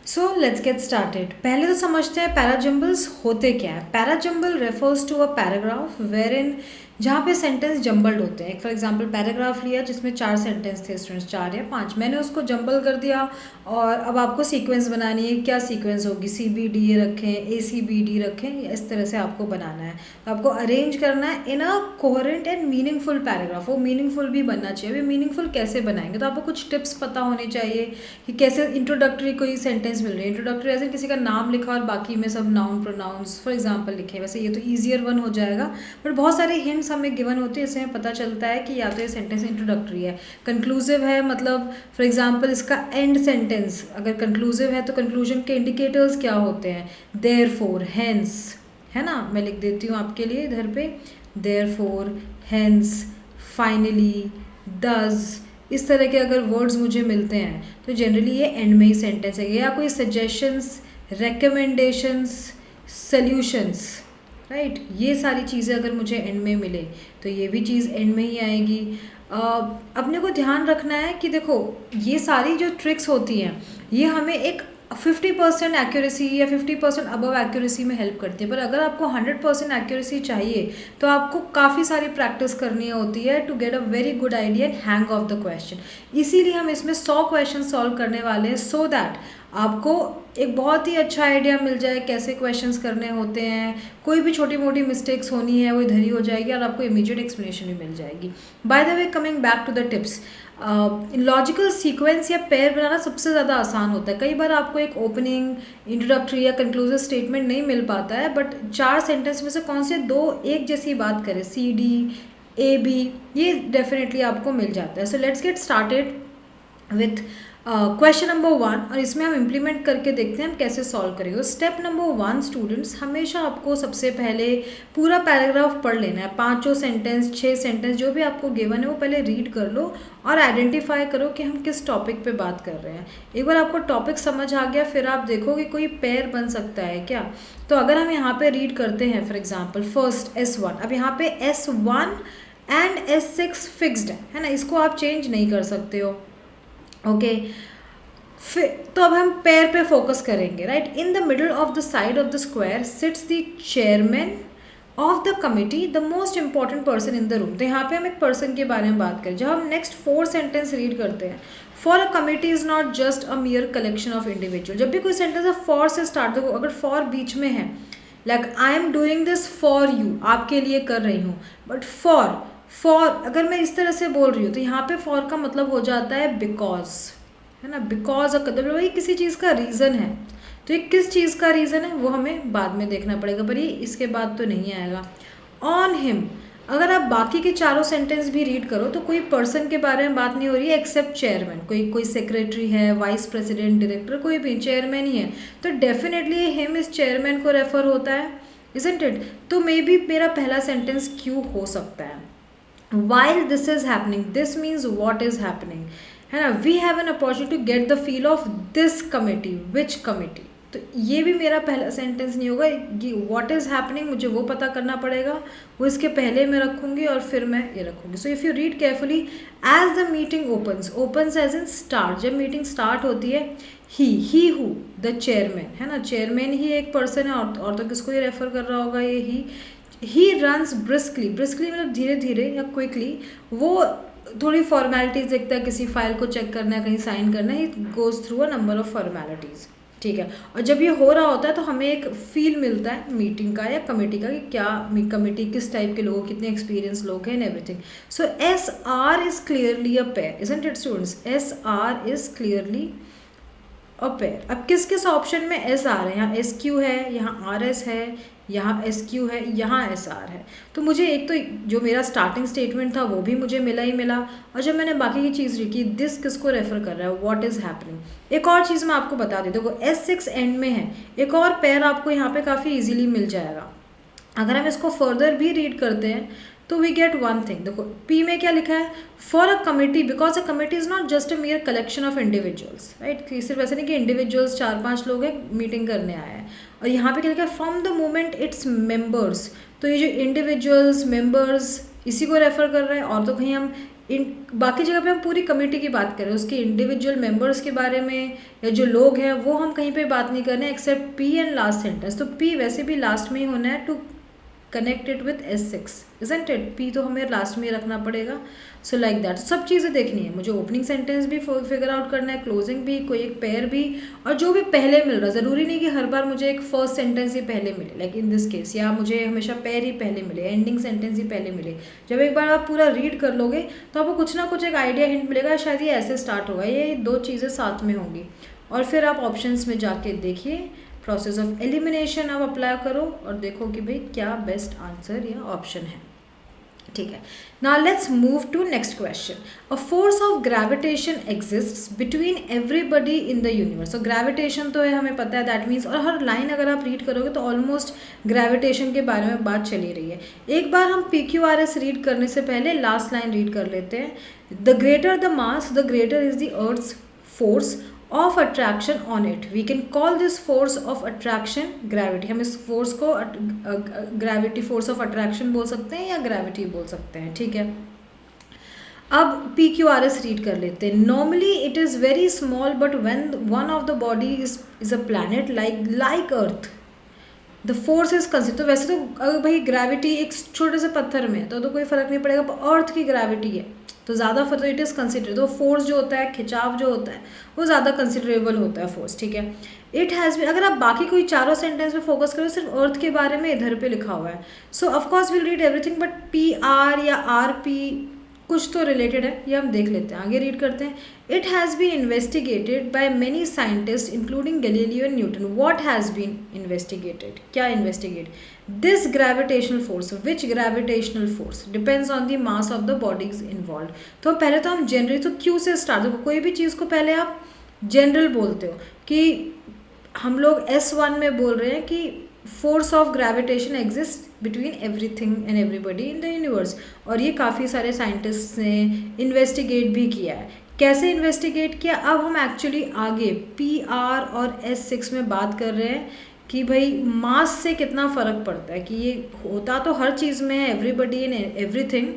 So let's get started. पहले तो समझते हैं पैराजम्बल्स होते क्या है। Parajumble refers to a paragraph wherein जहाँ पे सेंटेंस जम्बल्ड होते हैं। फॉर एग्जांपल पैराग्राफ लिया जिसमें 4 सेंटेंस थे स्टूडेंट्स, 4 या 5, मैंने उसको जंबल कर दिया और अब आपको सीक्वेंस बनानी है। क्या सीक्वेंस होगी, CBD रखें, ACBD रखें, इस तरह से आपको बनाना है। तो आपको अरेंज करना है इन अ कोहेरेंट एंड मीनिंगफुल पैराग्राफ। वो मीनिंगफुल भी बनना चाहिए। अभी मीनिंगफुल कैसे बनाएंगे तो आपको कुछ टिप्स पता होने चाहिए कि कैसे इंट्रोडक्टरी कोई सेंटेंस मिल रही है। इंट्रोडक्टरी ऐसे किसी का नाम लिखा और बाकी में सब नाउन प्रोनाउंस फॉर एग्जांपल लिखे। वैसे ये तो ईजियर वन हो जाएगा, बट बहुत सारे हिंट्स हमें गिवन होती है। इससे हमें पता चलता है कि या तो ये सेंटेंस इंट्रोडक्टरी है, कंक्लूसिव है, मतलब फॉर एग्जांपल इसका एंड सेंटेंस अगर कंक्लूसिव है तो कंक्लूजन के इंडिकेटर्स क्या होते हैं, देयरफॉर, हेंस, है ना। मैं लिख देती हूँ आपके लिए इधर पे, देयरफॉर, हेंस, फाइनली, डज, इस तरह के अगर वर्ड्स मुझे मिलते हैं तो जनरली ये एंड में ही सेंटेंस है। या कोई सजेशंस, रिकमेंडेशंस, सॉल्यूशंस, राइट, ये सारी चीज़ें अगर मुझे एंड में मिले तो ये भी चीज़ एंड में ही आएगी। अपने को ध्यान रखना है कि देखो ये सारी जो ट्रिक्स होती हैं ये हमें एक 50% एक्यूरेसी या 50% अबव एक्यूरेसी में हेल्प करती है। पर अगर आपको 100% एक्यूरेसी चाहिए तो आपको काफ़ी सारी प्रैक्टिस करनी होती है to get a very good idea and hang of the question. इसीलिए हम इसमें 100 क्वेश्चन सॉल्व करने वाले हैं सो दैट आपको एक बहुत ही अच्छा आइडिया मिल जाए कैसे क्वेश्चंस करने होते हैं। कोई भी छोटी मोटी मिस्टेक्स होनी है वो इधर ही हो जाएगी और आपको इमीडिएट एक्सप्लेनेशन भी मिल जाएगी। By the way, coming back to the tips, logical sequence या पेयर बनाना सबसे ज़्यादा आसान होता है। कई बार आपको एक ओपनिंग, इंट्रोडक्टरी या कंक्लूसिव स्टेटमेंट नहीं मिल पाता है, बट 4 सेंटेंस में से कौन से 2 एक जैसी बात करें, CD, AB, ये डेफिनेटली आपको मिल जाता है। So let's get started with question number 1 और इसमें हम इम्प्लीमेंट करके देखते हैं हम कैसे सॉल्व करेंगे। स्टेप नंबर 1 स्टूडेंट्स, हमेशा आपको सबसे पहले पूरा पैराग्राफ पढ़ लेना है। 5 सेंटेंस, 6 सेंटेंस जो भी आपको गिवन है वो पहले रीड कर लो और आइडेंटिफाई करो कि हम किस टॉपिक पे बात कर रहे हैं। एक बार आपको टॉपिक समझ आ गया फिर आप देखो कि कोई पेयर बन सकता है क्या। तो अगर हम यहाँ पे रीड करते हैं फॉर एग्जाम्पल फर्स्ट S1, अब यहाँ पे S1 एंड S6 फिक्स्ड है ना, इसको आप चेंज नहीं कर सकते हो। ओके, फिर तो अब हम पेयर पे फोकस करेंगे, right. In the middle of the side of the square sits the chairman of the committee, the most important person in the room. तो यहाँ पे हम एक पर्सन के बारे में बात करें। जब हम नेक्स्ट 4 सेंटेंस रीड करते हैं, for a committee is not just a मियर collection of individual. जब भी कोई सेंटेंस है फॉर से स्टार्ट, देखो अगर फॉर बीच में है, like I am doing this for you, आपके लिए कर रही हूँ, बट फॉर अगर मैं इस तरह से बोल रही हूँ तो यहाँ पे फॉर का मतलब हो जाता है बिकॉज, है ना। बिकॉज वही किसी चीज़ का रीज़न है। तो ये किस चीज़ का रीज़न है वो हमें बाद में देखना पड़ेगा, पर ये इसके बाद तो नहीं आएगा। ऑन हिम, अगर आप बाकी के चारों सेंटेंस भी रीड करो तो कोई पर्सन के बारे में बात नहीं हो रही है एक्सेप्ट चेयरमैन। कोई सेक्रेटरी है, वाइस प्रेसिडेंट, डायरेक्टर, कोई भी, चेयरमैन ही है, तो डेफिनेटली हिम इस चेयरमैन को रेफर होता है, इजंट इट। तो मे बी मेरा पहला सेंटेंस क्यों हो सकता है, while this is happening, this means what is happening, है ना। we have an opportunity to get the feel of this committee, which committee। तो ये भी मेरा पहला सेंटेंस नहीं होगा। ये what is happening मुझे वो पता करना पड़ेगा, वो इसके पहले मैं रखूँगी और फिर मैं ये रखूँगी। So if you read carefully, as the meeting opens as in start, जब मीटिंग स्टार्ट होती है, ही हु द चेयरमैन, है ना, चेयरमैन ही एक पर्सन है और तो किसको ये रेफर कर रहा होगा, ये ही रन्स ब्रिस्कली मतलब धीरे धीरे या क्विकली, वो थोड़ी फॉर्मेलिटीज़ देखता है, किसी फाइल को चेक करना है, कहीं साइन करना है, he goes through a number of formalities, ठीक है। और जब ये हो रहा होता है तो हमें एक फील मिलता है मीटिंग का या कमेटी का कि क्या कमेटी किस टाइप के लोग, कितने एक्सपीरियंस लोग हैं and everything. So SR is clearly a pair, isn't it students, SR is clearly a pair. अब किस किस ऑप्शन में S आ रहे हैं, यहाँ SQ है, यहाँ RS है, यहाँ SQ है, यहाँ SR है। तो मुझे एक तो जो मेरा स्टार्टिंग स्टेटमेंट था वो भी मुझे मिला ही मिला, और जब मैंने बाकी की चीज़ लिखी, दिस किसको रेफर कर रहा है, व्हाट इज़ हैपनिंग। एक और चीज़ मैं आपको बता दी, देखो S6 एंड में है, एक और पेयर आपको यहाँ पे काफ़ी ईजिली मिल जाएगा। अगर हम इसको फर्दर भी रीड करते हैं तो वी गेट वन थिंग। देखो P में क्या लिखा है, for a committee, because a committee is not just a मियर collection of individuals, right. सिर्फ ऐसे नहीं कि इंडिविजुअल्स 4-5 लोग हैं मीटिंग करने आए हैं। और यहाँ पे क्या लिखा है, from the moment its members, तो ये जो इंडिविजुअल्स, मेंबर्स, इसी को रेफर कर रहे हैं। और तो कहीं हम इन बाकी जगह पे हम पूरी कमेटी की बात करें, उसके इंडिविजुअल मेंबर्स के बारे में या जो लोग हैं वो हम कहीं पे बात नहीं कर रहे हैं except P and last sentence. तो पी वैसे भी लास्ट में ही होना है to connect it with S6, isn't it? P तो हमें लास्ट में रखना पड़ेगा। सो लाइक दैट सब चीज़ें देखनी है मुझे, ओपनिंग सेंटेंस भी फिगर आउट करना है, क्लोजिंग भी, कोई एक पेयर भी, और जो भी पहले मिल रहा है। ज़रूरी नहीं कि हर बार मुझे एक फर्स्ट सेंटेंस ही पहले मिले लाइक इन दिस केस, या मुझे हमेशा पेयर ही पहले मिले, एंडिंग सेंटेंस ही पहले मिले। जब एक बार आप पूरा रीड कर लोगे तो आपको कुछ ना कुछ एक आइडिया हिंट मिलेगा, शायद ये ऐसे स्टार्ट होगा, ये दो चीज़ें साथ में होंगी। और फिर आप ऑप्शंस में जाके देखिए, प्रोसेस ऑफ एलिमिनेशन आप अप्लाई करो और देखो कि भाई क्या बेस्ट आंसर या ऑप्शन है। ठीक है, now let's move to next question. A force of gravitation exists between everybody in the universe. तो ग्रेविटेशन तो है हमें पता है, दैट मीन्स, और हर लाइन अगर आप रीड करोगे तो ऑलमोस्ट ग्रेविटेशन के बारे में बात चली रही है। एक बार हम PQRS रीड करने से पहले लास्ट लाइन रीड कर लेते हैं। The greater the mass the greater is the earth's force of attraction on it, we can call this force of attraction gravity. हम इस फोर्स को ग्रेविटी, फोर्स ऑफ अट्रैक्शन बोल सकते हैं या ग्रेविटी बोल सकते हैं। ठीक है, अब PQRS रीड कर लेते हैं। Normally it is very small but when one of the body is a planet like earth the force is consider. तो वैसे तो अगर भाई ग्रेविटी एक छोटे से पत्थर में है तो कोई फर्क नहीं पड़ेगा, पर अर्थ की ग्रेविटी है तो ज़्यादा फर्क, इट इज़ कंसिडर। तो फोर्स जो होता है, खिंचाव जो होता है, वो ज़्यादा कंसिडरेबल होता है फोर्स। ठीक है, इट हैज़ बीन, अगर आप बाकी कोई चारों सेंटेंस में फोकस करो, सिर्फ अर्थ के बारे में इधर पे लिखा हुआ है। So of course will read everything, but PR या RP कुछ तो रिलेटेड है, ये हम देख लेते हैं। आगे रीड करते हैं। It has been investigated by many scientist including Galileo and Newton. What has been investigated, क्या investigate? This gravitational force, which gravitational force depends on the mass of the bodies involve. तो पहले तो हम generally तो Q से start हो, कोई भी चीज़ को पहले आप जनरल बोलते हो कि हम लोग S1 में बोल रहे हैं कि force of gravitation exist between everything and everybody in the universe, और ये काफ़ी सारे साइंटिस्ट ने इन्वेस्टिगेट भी किया है। कैसे इन्वेस्टिगेट किया, अब हम एक्चुअली आगे PR और S6 में बात कर रहे हैं कि भाई मास से कितना फ़र्क पड़ता है, कि ये होता तो हर चीज़ में है, everybody in everything,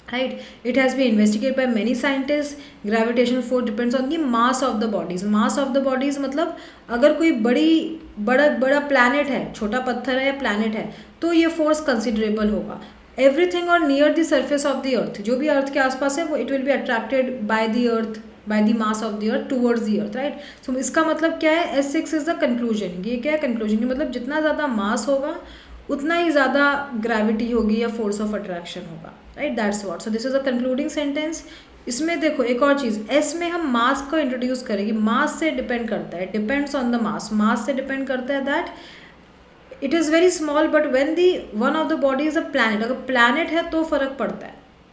right. It has been investigated by many scientist, gravitation force depends on the mass of the bodies. Mass of the bodies मतलब अगर कोई बड़ा प्लैनेट है, छोटा पत्थर है या प्लैनेट है, तो ये फोर्स कंसिडरेबल होगा। Everything or near the surface of the earth, जो भी अर्थ के आसपास है वो it will be attracted by the earth, by the mass of the earth towards the earth, right. So इसका मतलब क्या है, S6 इज द कंक्लूजन। ये क्या है कंक्लूजन की, मतलब जितना ज़्यादा मास होगा उतना ही ज़्यादा ग्रेविटी होगी या फोर्स ऑफ अट्रैक्शन होगा, right. That's what, so this is a concluding sentence. इसमें देखो एक और चीज़, S में हम मास को इंट्रोड्यूस करेंगे। मास से डिपेंड करता है, डिपेंड्स ऑन द मास, मास से डिपेंड करता है that it is very small but when the one of the body is a planet. अगर प्लैनेट है तो फ़र्क पड़ता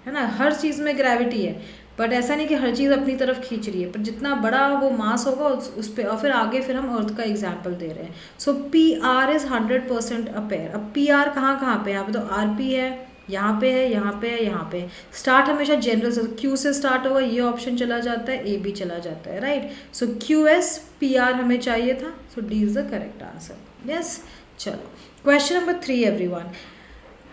है ना। हर चीज़ में ग्रेविटी है, बट ऐसा नहीं कि हर चीज़ अपनी तरफ खींच रही है, पर जितना बड़ा वो मास होगा उस पर। और फिर आगे फिर हम अर्थ का एग्जाम्पल दे रहे हैं। सो PR इज़ 100% अ पेयर। अब PR कहाँ पे है, यहाँ पे तो RP है, यहाँ पे है, यहाँ पे है, यहाँ पे। स्टार्ट हमेशा जनरल से, Q से स्टार्ट होगा, ये ऑप्शन चला जाता है, AB चला जाता है, राइट। सो QS PR हमें चाहिए था, so D is the correct answer. Yes, चलो question number 3 everyone.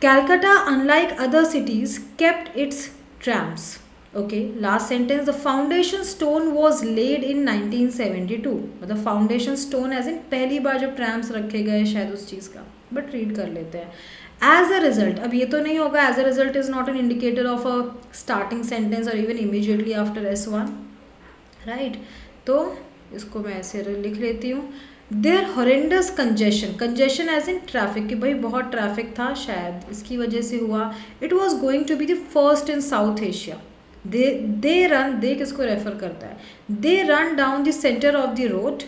Calcutta unlike other cities kept its trams. Okay, last sentence, the foundation stone was laid in 1972। मतलब फाउंडेशन स्टोन एज इन पहली बार जब ट्रैम्स रखे गए शायद उस चीज़ का, बट रीड कर लेते हैं। एज अ रिजल्ट, अब ये तो नहीं होगा, as a result is not an indicator of a starting sentence or even immediately after S1, right. तो इसको मैं ऐसे लिख लेती हूँ। Their horrendous congestion, congestion as in traffic, कि भाई बहुत ट्रैफिक था शायद इसकी वजह से हुआ। It was going to be the first in South Asia. They run, they किसको रेफर करता है, they run down the centre of the road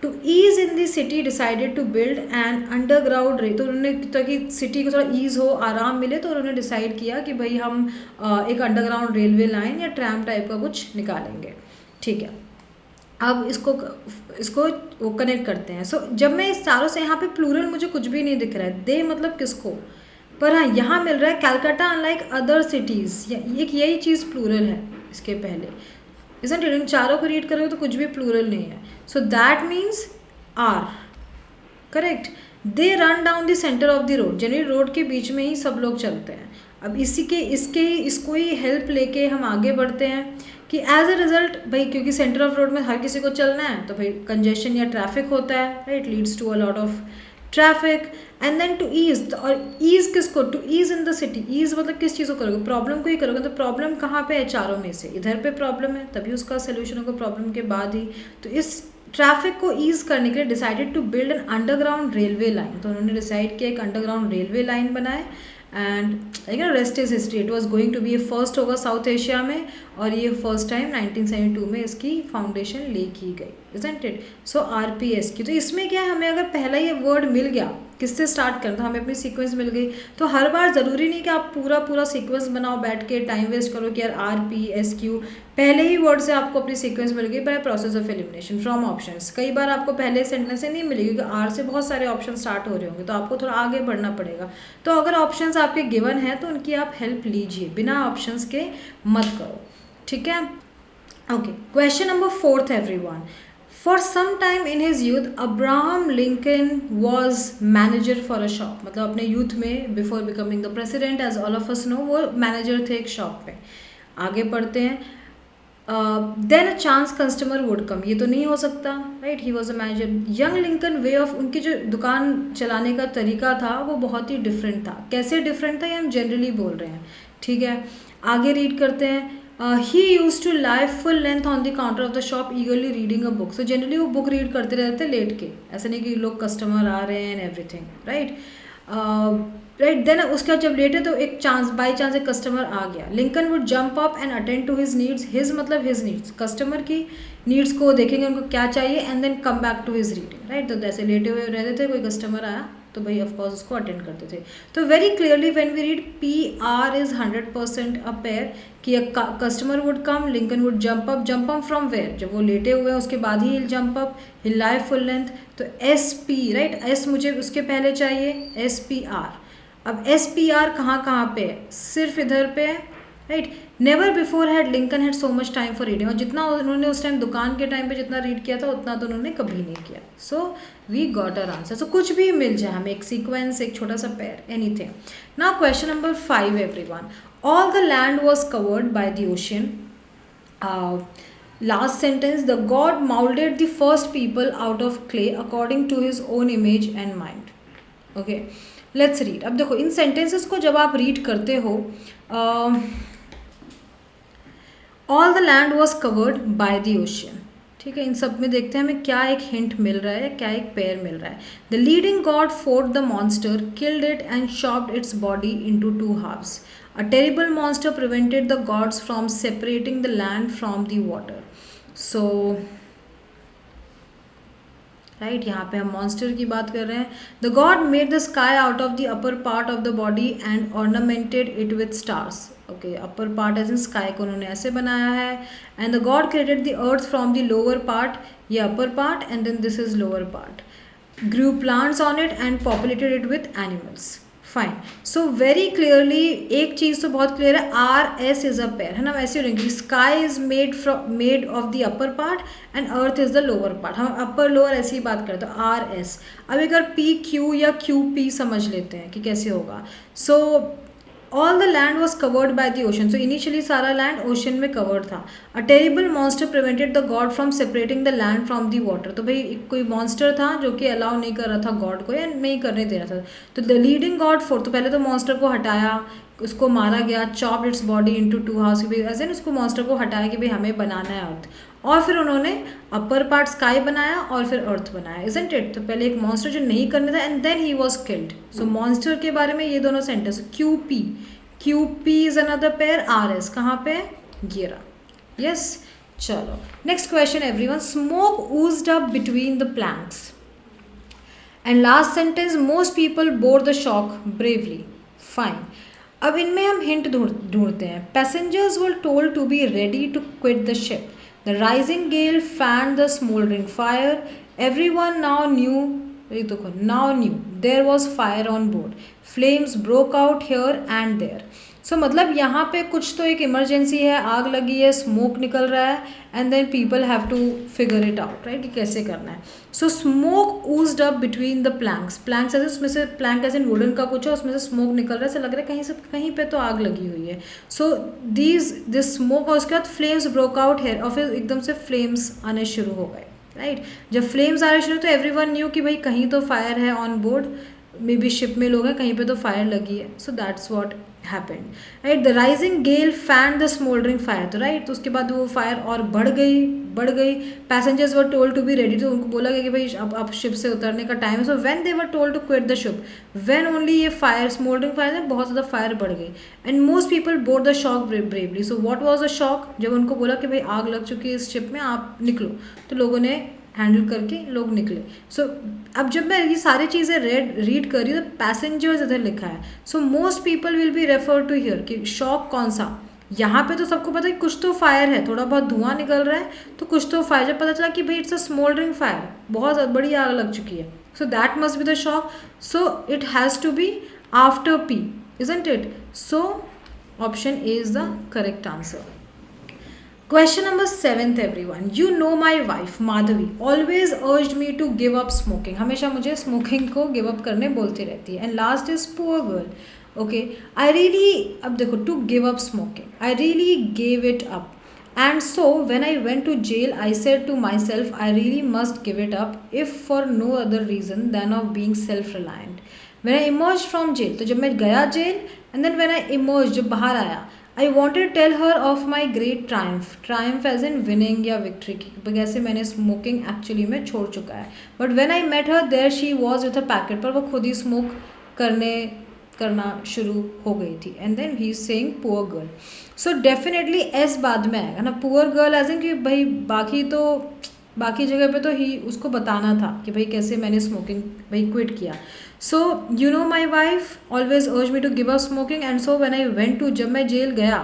to ease in the city decided to build an underground ray. तो उन्होंने, ताकि city को थोड़ा ease हो, आराम मिले, तो उन्होंने डिसाइड किया कि भाई हम एक अंडरग्राउंड रेलवे लाइन या ट्रैम टाइप का कुछ निकालेंगे। ठीक है, अब इसको वो कनेक्ट करते हैं। सो जब मैं इस चारों से, यहाँ पे प्लूरल मुझे कुछ भी नहीं दिख रहा है, दे मतलब किसको, पर हाँ यहाँ मिल रहा है कैलकाटा अनलाइक अदर सिटीज़, एक यही चीज़ प्लूरल है इसके पहले। इसंट इट, इन चारों को रीड करोगे तो कुछ भी प्लूरल नहीं है। So that means are correct. They run down the centre of the road, generally road के बीच में ही सब लोग चलते हैं। अब इसी के इसको ही हेल्प लेके हम आगे बढ़ते हैं कि एज अ रिजल्ट भाई, क्योंकि सेंटर ऑफ रोड में हर किसी को चलना है, तो भाई कंजेशन या ट्रैफिक होता है, right, leads to a lot of traffic. And then to ease, और ईज किसको, to ease in the city, ease मतलब किस चीज़ को करोगे, प्रॉब्लम को ही करोगे। तो प्रॉब्लम कहाँ पे है, चारों में से इधर पे प्रॉब्लम है, तभी उसका सोल्यूशन होगा प्रॉब्लम के बाद ही। तो इस ट्रैफिक को ईज करने के लिए decided to build an underground railway line, तो उन्होंने डिसाइड किया एक अंडरग्राउंड रेलवे लाइन बनाए। And rest is history, it was going to be a first होगा साउथ एशिया में, और ये फर्स्ट टाइम 1972 में इसकी फाउंडेशन ले की गई, इजंट इट। सो RPS की, तो इसमें क्या है, हमें अगर पहला ये वर्ड मिल गया, किससे स्टार्ट करना, तो हमें अपनी सीक्वेंस मिल गई। तो हर बार ज़रूरी नहीं कि आप पूरा सीक्वेंस बनाओ, बैठ के टाइम वेस्ट करो कि यार RPSQ, पहले ही वर्ड से आपको अपनी सीक्वेंस मिल गई by process of elimination from options. कई बार आपको पहले सेंटेंस से नहीं मिलेगी क्योंकि R से बहुत सारे ऑप्शन स्टार्ट हो रहे होंगे, तो आपको थोड़ा आगे बढ़ना पड़ेगा। तो अगर ऑप्शंस आपके गिवन हैं तो उनकी आप हेल्प लीजिए, बिना ऑप्शंस के मत करो, ठीक है। Okay, question number 4 everyone. For some time in his youth, Abraham Lincoln was manager for a shop, मतलब अपने यूथ में before becoming the president, as all of us know, वो मैनेजर थे एक शॉप पे। आगे पढ़ते हैं, then a chance customer would come, ये तो नहीं हो सकता, right, he was a manager. Young Lincoln way off, उनकी जो दुकान चलाने का तरीका था वो बहुत ही डिफरेंट था। कैसे डिफरेंट था ये हम जनरली बोल रहे हैं, ठीक है। आगे रीड करते हैं, he use to lie full length on the counter of the shop eagerly reading a book, so generally वो बुक रीड करते रहते लेट के, ऐसा नहीं कि लोग कस्टमर आ रहे हैं and everything, right, right. Then उसके बाद जब लेटे तो एक चांस, बाई चांस एक कस्टमर आ गया, Lincoln would jump up and attend to his needs, his मतलब हिज नीड्स, कस्टमर की नीड्स को देखेंगे उनको क्या चाहिए, and then come back to his reading, right. तो जैसे लेटे हुए रहते थे, कोई कस्टमर आया तो भाई ऑफकोर्स उसको अटेंड करते थे। तो very clearly when we read PR is 100% a pair, कि customer would come, Lincoln would jump up from where, जब वो लेटे हुए हैं उसके बाद ही he'll jump up, he'll lie full length. तो SP, राइट, S मुझे उसके पहले चाहिए, SPR। अब SPR कहाँ पे है, सिर्फ इधर पे है, right. Never before had Lincoln had so much time for reading, और जितना उन्होंने उस टाइम दुकान के टाइम पे जितना रीड किया था उतना तो उन्होंने कभी नहीं किया। So we got our answer. So कुछ भी मिल जाए हमें, एक सीक्वेंस, एक छोटा सा pair, anything. Now question number 5 everyone. All the land was covered by the ocean. Last sentence, the God molded the first people out of clay according to his own image and mind. Okay, let's read. अब देखो इन sentences को जब आप read करते हो, all the land was covered by the ocean, ठीक है। इन सब में देखते हैं हमें क्या एक हिंट मिल रहा है, क्या एक पेयर मिल रहा है। The leading god fought the monster, killed it and chopped its body into 2 halves. A terrible monster prevented the gods from separating the land from the water. So right, यहाँ पे हम monster की बात कर रहे हैं। The god made the sky out of the upper part of the body and ornamented it with stars. Okay, upper part as in sky को उन्होंने ऐसे बनाया है। And the god created the earth from the lower part, ये upper part, and then this is lower part, grew plants on it and populated it with animals. Fine. So very clearly एक चीज़ तो बहुत clear है, RS is a pair, है ना। वैसे ही रहेंगी, sky is made of the upper part and earth is the lower part. हम upper lower ऐसी ही बात करते हैं, RS। अब अगर PQ या QP समझ लेते हैं कि कैसे होगा। So all the land was covered by the ocean, so initially सारा लैंड ओशन में कवर्ड था। A terrible monster prevented the God from separating the land from the water, तो भाई कोई मॉन्स्टर था जो कि अलाउ नहीं कर रहा था गॉड को, या नहीं करने दे रहा था। तो द लीडिंग गॉड फोर, तो पहले तो मॉन्स्टर को हटाया, उसको मारा गया, chopped its body into 2 halves, as in उसको मॉन्स्टर को हटाया कि भाई हमें बनाना है अर्थ, और फिर उन्होंने अपर पार्ट स्काई बनाया और फिर अर्थ बनाया, इजंट इट। तो पहले एक मॉन्स्टर जो नहीं करने था and then he was killed. So monster के बारे में ये दोनों sentence. QP is another pair, RS कहाँ पे, ये रहा, यस। चलो next question everyone. Smoke oozed up between the planks and last sentence, most people bore the shock bravely. Fine. अब इनमें हम हिंट ढूंढते हैं। Passengers were told to be ready to quit the ship, the rising gale fan the smouldering fire, everyone now new, now knew there was fire on board, flames broke out here and there, सो मतलब यहाँ पे कुछ तो एक emergency है, आग लगी है, स्मोक निकल रहा है, and then people have to figure it out, right, कि कैसे करना है. So smoke oozed up between the planks. Planks ऐसे उसमें से, प्लैंक ऐसे वुडन का कुछ है, उसमें से स्मोक निकल रहा है, ऐसा लग रहा है कहीं से कहीं पे तो आग लगी हुई है. सो दिस स्मोक, और उसके बाद फ्लेम्स ब्रोक आउट हेयर, और फिर एकदम से फ्लेम्स आने शुरू हो गए, राइट. जब फ्लेम्स आने शुरू तो एवरीवन न्यू कि भाई कहीं तो फायर है on board, maybe ship में लोग हैं, कहीं पे तो फायर लगी है. So that's what happened, right. The rising gale fan the smouldering fire. तो राइट, तो उसके बाद वो फायर और बढ़ गई. Passengers were told to be ready. तो उनको बोला गया कि भाई अब शिप से उतरने का टाइम है. So when they were told to quit the ship, when only ये फायर, स्मोल्डरिंग फायर में बहुत ज़्यादा फायर बढ़ गई. And most people bore the shock bravely. So what was the shock, जब उनको बोला कि भाई आग लग चुकी है इस शिप में, आप निकलो, तो लोगों ने हैंडल करके लोग निकले. सो अब जब मैं ये सारी चीज़ें रीड कर रही हूँ, तो पैसेंजर्स इधर लिखा है. So most people will be refer to here कि शॉक कौन सा. यहाँ पे तो सबको पता है कुछ तो फायर है, थोड़ा बहुत धुआं निकल रहा है, तो कुछ तो फायर. जब पता चला कि भाई इट्स अ स्मोल्डरिंग फायर, बहुत बड़ी आग लग चुकी है, so that must be the shock. So it has to be after P, isn't it. So option A is the correct answer. Question number 7th everyone. You know my wife Madhavi always urged me to give up smoking. हमेशा मुझे smoking को give up करने बोलती रहती है. And last is poor girl. Okay, I really, अब देखो, to give up smoking, I really gave it up. And so when I went to jail, I said to myself, I really must give it up, if for no other reason than of being self-reliant. When I emerged from jail, तो जब मैं गया jail, and then when I emerged, जब बाहर आया, I wanted to tell her of my great triumph as in winning या victory की, कैसे मैंने smoking actually में छोड़ चुका है. But when I met her there, she was with a packet, पर वो खुद ही smoke करना शुरू हो गई थी. And then he is saying poor girl. So definitely S बाद में आएगा ना, poor girl as in कि भाई बाकी जगह पे तो ही उसको बताना था कि भाई कैसे मैंने स्मोकिंग भाई क्विट किया. So you know my wife always urge me to give up smoking. And so when I went to, जब मैं जेल गया,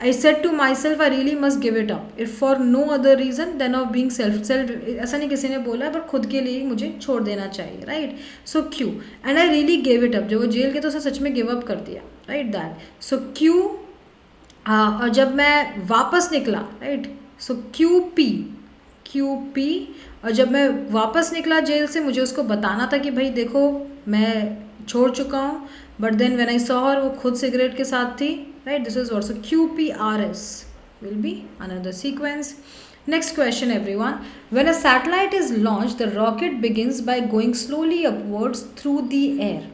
I said to myself I really must give it up, if for no other reason than of being self. ऐसा नहीं किसी ने बोला, पर खुद के लिए मुझे छोड़ देना चाहिए, right. So Q, and I really give it up. जब वो जेल के तो उसे सच में गिव अप कर दिया, राइट, दैट. सो क्यू, और जब मैं वापस निकला, राइट, सो क्यू पी, और जब मैं वापस निकला जेल से, मुझे उसको बताना था कि भाई देखो मैं छोड़ चुका हूँ. But then when I saw her, वो खुद सिगरेट के साथ थी, right. This is also QPRS will be another sequence. Next question everyone. When a satellite is launch, the rocket begins by going slowly upwards through the air.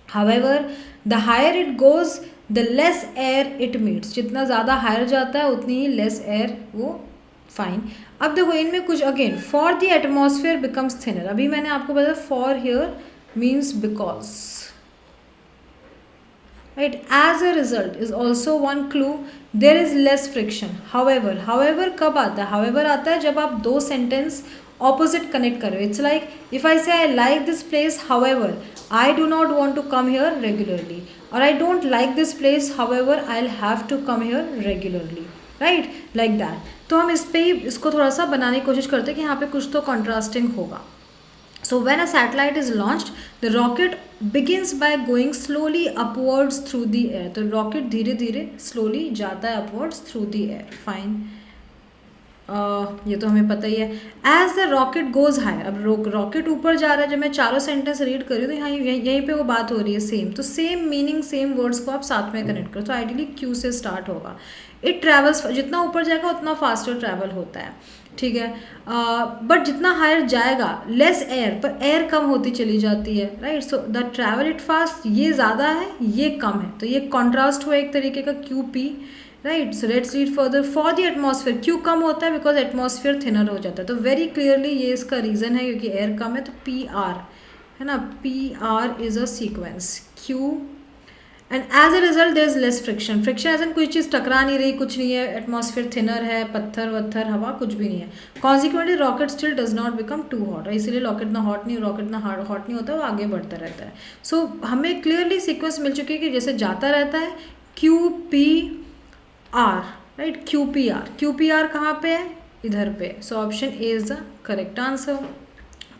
However the higher it goes the less air it meets. जितना ज़्यादा higher जाता है उतनी ही less air वो, fine. अब देखो इनमें कुछ, again, for the atmosphere becomes thinner. अभी मैंने आपको बताया for here means because, right. As a result is also one clue. There is less friction. However कब आता है? हाउएवर आता है जब आप दो सेंटेंस ऑपोजिट कनेक्ट करो. It's like if I say I like this place, however I do not want to come here regularly, और I don't like this place, however I will have to come here regularly, right, like that. तो हम इस पे ही इसको थोड़ा सा बनाने की कोशिश करते हैं कि यहाँ पे कुछ तो कॉन्ट्रास्टिंग होगा. So when a satellite is launched, the rocket begins by going slowly upwards through the air. तो रॉकेट धीरे धीरे स्लोली जाता है upwards through the air, fine. ये तो हमें पता ही है. As the rocket goes higher, अब रॉकेट ऊपर जा रहा है. जब मैं चारों सेंटेंस रीड कर रही हूँ तो यहाँ यहीं पे वो बात हो रही है सेम. तो सेम मीनिंग, सेम वर्ड्स को आप साथ में कनेक्ट करो. तो आइडियली क्यू से स्टार्ट होगा. इट ट्रैवल्स, जितना ऊपर जाएगा उतना फास्टर ट्रैवल होता है, ठीक है. बट जितना हायर जाएगा, लेस एयर, पर एयर कम होती चली जाती है, right. So the travel it fast, ये ज़्यादा है, ये कम है, तो ये कॉन्ट्रास्ट हुआ एक तरीके का QP, right. So let's read further. For the atmosphere, क्यों कम होता है? बिकॉज एटमॉस्फेयर थिनर हो जाता है. तो वेरी क्लियरली ये इसका रीज़न है, क्योंकि एयर कम है. तो PR है ना, PR is a sequence. Q, and as a result there is less friction. Friction as an कोई चीज़ टकरा नहीं रही, कुछ नहीं है, एटमॉस्फेयर थिनर है, पत्थर वत्थर हवा कुछ भी नहीं है. Consequently rocket still does not become too hot. इसलिए रॉकेट ना हॉट नहीं होता, वो आगे बढ़ता रहता है. सो हमें क्लियरली सीक्वेंस मिल चुकी है कि जैसे जाता रहता है QPR, राइट. QPR कहाँ पे है? इधर पे. सो option A is the correct answer.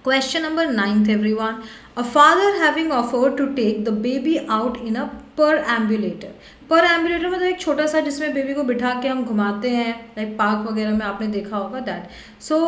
Question number 9th everyone. A father having offered to take the baby out in a पर एम्बुलेटर। पर एम्बुलेटर मतलब एक छोटा सा जिसमें बेबी को बिठा के हम घुमाते हैं, लाइक पार्क वगैरह में आपने देखा होगा that. So